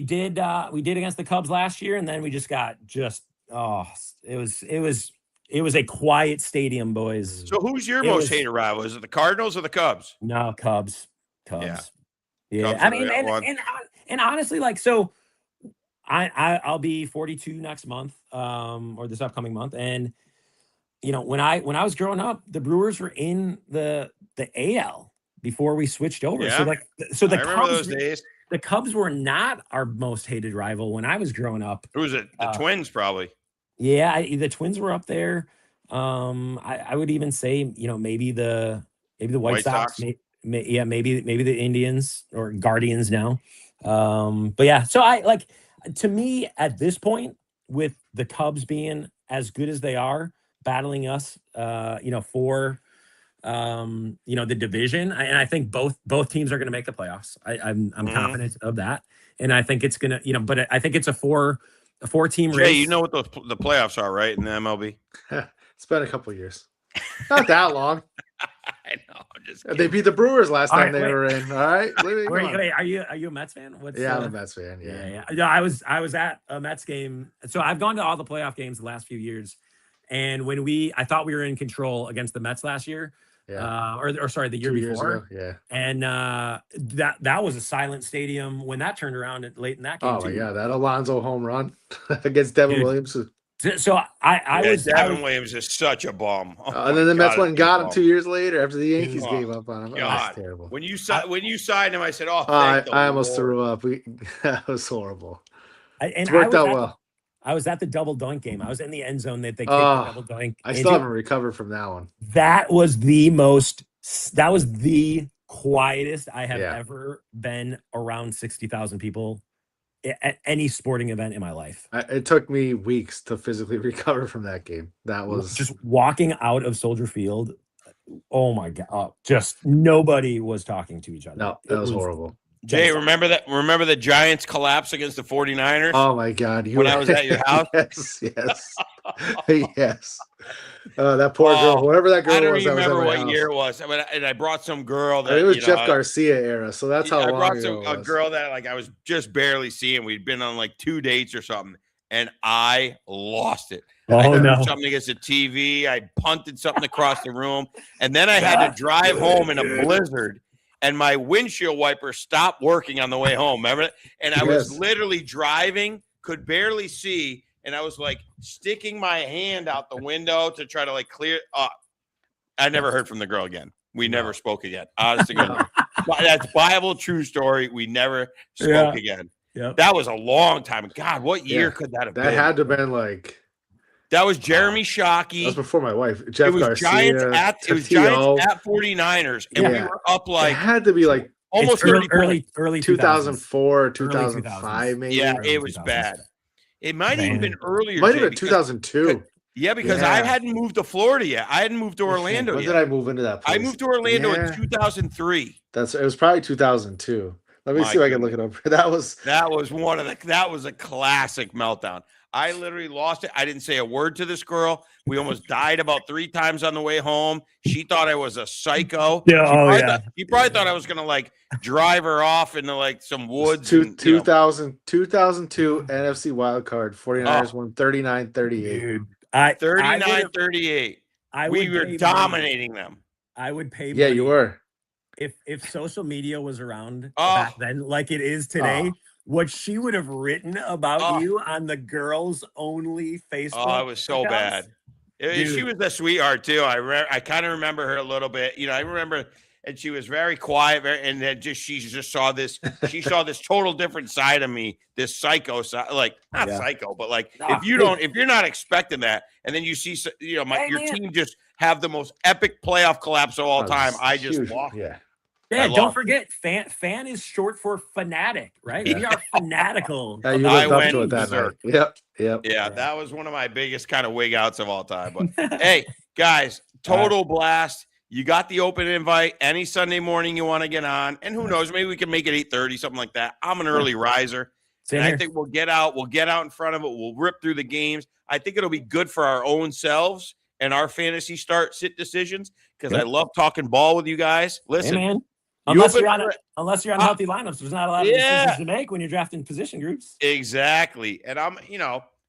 did against the Cubs last year, and then we just got it was a quiet stadium, boys. So who's your most hated rival? Is it the Cardinals or the Cubs? No, Cubs. Yeah. Cubs, I mean, and honestly, like, so I'll be 42 next month, or this upcoming month. And, you know, when I was growing up, the Brewers were in the AL before we switched over. Yeah. So the I remember those days. The Cubs were not our most hated rival when I was growing up. Who was it? The Twins, probably. Yeah, the Twins were up there. I would even say, you know, maybe the White Sox. Maybe the Indians or Guardians now. But yeah, so to me at this point, with the Cubs being as good as they are, battling us, for the division, and I think both teams are going to make the playoffs. I'm confident of that, and I think it's gonna, but I think it's a four-team race. Jay, you know what the playoffs are, right, in the MLB? It's been a couple of years, not that long. I know. I'm just kidding. They beat the Brewers last time they were in. All right. Wait, are you a Mets fan? I'm a Mets fan. Yeah. No, I was at a Mets game. So I've gone to all the playoff games the last few years. And when I thought we were in control against the Mets last year. Yeah. The year before. Yeah. And that was a silent stadium when that turned around late in that game. Oh yeah, that Alonso home run against Devin Williams. So Devin Williams is such a bum. And then the Mets went and got him 2 years later after the Yankees gave up on him. That's terrible. When you signed him, I said, I almost threw up. That was horrible. It worked out well. I was at the double dunk game. I was in the end zone that they kicked the double dunk. I still haven't recovered from that one. That was the quietest I have Yeah. ever been around 60,000 people at any sporting event in my life. It took me weeks to physically recover from that game. That was Just walking out of Soldier Field. Oh my God. Just nobody was talking to each other. no, that was horrible. Jay, remember that? Remember the Giants collapse against the 49ers? Oh my God! When I was at your house? yes, yes. That poor girl, whoever that girl I don't was, even that was remember at my what house. year it was. And I brought some girl that it was Jeff Garcia era, so that's how I long brought ago it a was. girl that like I was just barely seeing. We'd been on like 2 dates or something, and I lost it. Oh, I threw no. something against the TV. I punted something across the room, and then I had to drive home in a blizzard. And my windshield wiper stopped working on the way home. Remember? And I was literally driving, could barely see, and I was like sticking my hand out the window to try to like clear. I never heard from the girl again. We never spoke again. Honest to God, that's Bible true story. We never spoke again. Yep. That was a long time. God, what year could that have been? That had to have been like. That was Jeremy Shockey. That was before my wife. Jeff Garcia. Giants at 49ers, and we were up like it had to be like almost early 2004, 2005, maybe. Yeah, it was bad. It might have even been earlier. Might have been 2002. Yeah, because I hadn't moved to Florida yet. I hadn't moved to Orlando when yet. Did I move into that place? I moved to Orlando in 2003. It was probably 2002. Let me see if I can look it up. That was a classic meltdown. I literally lost it. I didn't say a word to this girl. We almost died about 3 times on the way home. She thought I was a psycho. She probably thought I was gonna like drive her off into like some woods. 2002 NFC wild card. 49ers won 39-38. 39-38. We were dominating them. I would pay. Yeah, you were. If social media was around back then, like it is today, what she would have written about you on the girls only Facebook. Oh, it was so bad. She was a sweetheart too. I kind of remember her a little bit. I remember, and she was very quiet, and then she just saw this. She saw this total different side of me, this psycho side, like not psycho, but like if you're not expecting that, and then you see, your team just have the most epic playoff collapse of all time. I just lost. Yeah, don't forget, fan is short for fanatic, right? We are fanatical. You looked up to it that night. Yep. Yeah, that was one of my biggest kind of wig outs of all time. But hey, guys, total blast. You got the open invite any Sunday morning you want to get on. And who knows, maybe we can make it 8:30, something like that. I'm an early riser. And I think we'll get out in front of it. We'll rip through the games. I think it'll be good for our own selves and our fantasy sit decisions because I love talking ball with you guys. Listen. Hey, man. Unless you're on healthy lineups, there's not a lot of decisions to make when you're drafting position groups. Exactly. And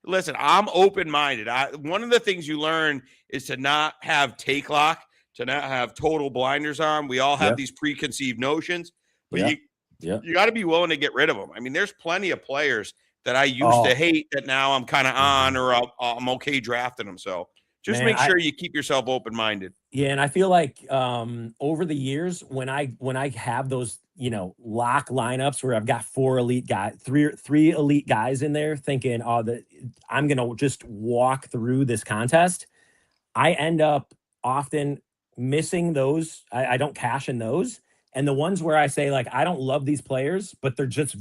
listen, I'm open-minded. One of the things you learn is to not have take lock, to not have total blinders on. We all have these preconceived notions, but you got to be willing to get rid of them. I mean, there's plenty of players that I used to hate that now I'm kind of on, or I'm okay drafting them. So just make sure you keep yourself open-minded. Yeah, and I feel like over the years, when I have those, lock lineups where I've got 4 elite guys, three elite guys in there, thinking, I'm gonna just walk through this contest, I end up often missing those. I don't cash in those, and the ones where I say like I don't love these players, but they're just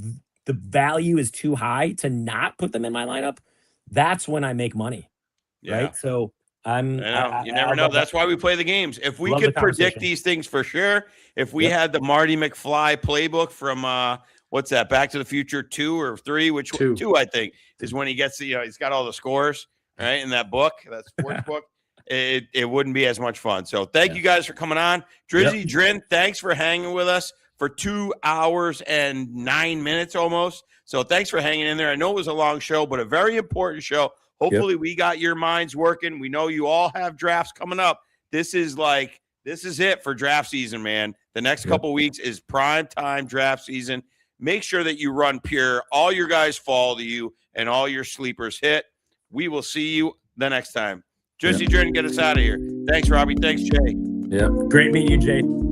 the value is too high to not put them in my lineup. That's when I make money, right? So. You never know. That's why we play the games. If we could predict these things for sure, if we had the Marty McFly playbook from what's that, Back to the Future 2 or 3, which 2 I think is when he gets he's got all the scores right in that book, that sports book. It wouldn't be as much fun. So thank you guys for coming on. Drizzy Drin, thanks for hanging with us for 2 hours and 9 minutes almost. So thanks for hanging in there. I know it was a long show, but a very important show. Hopefully we got your minds working. We know you all have drafts coming up. This is it for draft season, man. The next couple weeks is prime time draft season. Make sure that you run pure. All your guys fall to you and all your sleepers hit. We will see you the next time. Drizzy Drin, get us out of here. Thanks, Robbie. Thanks, Jay. Yeah. Great meeting you, Jay.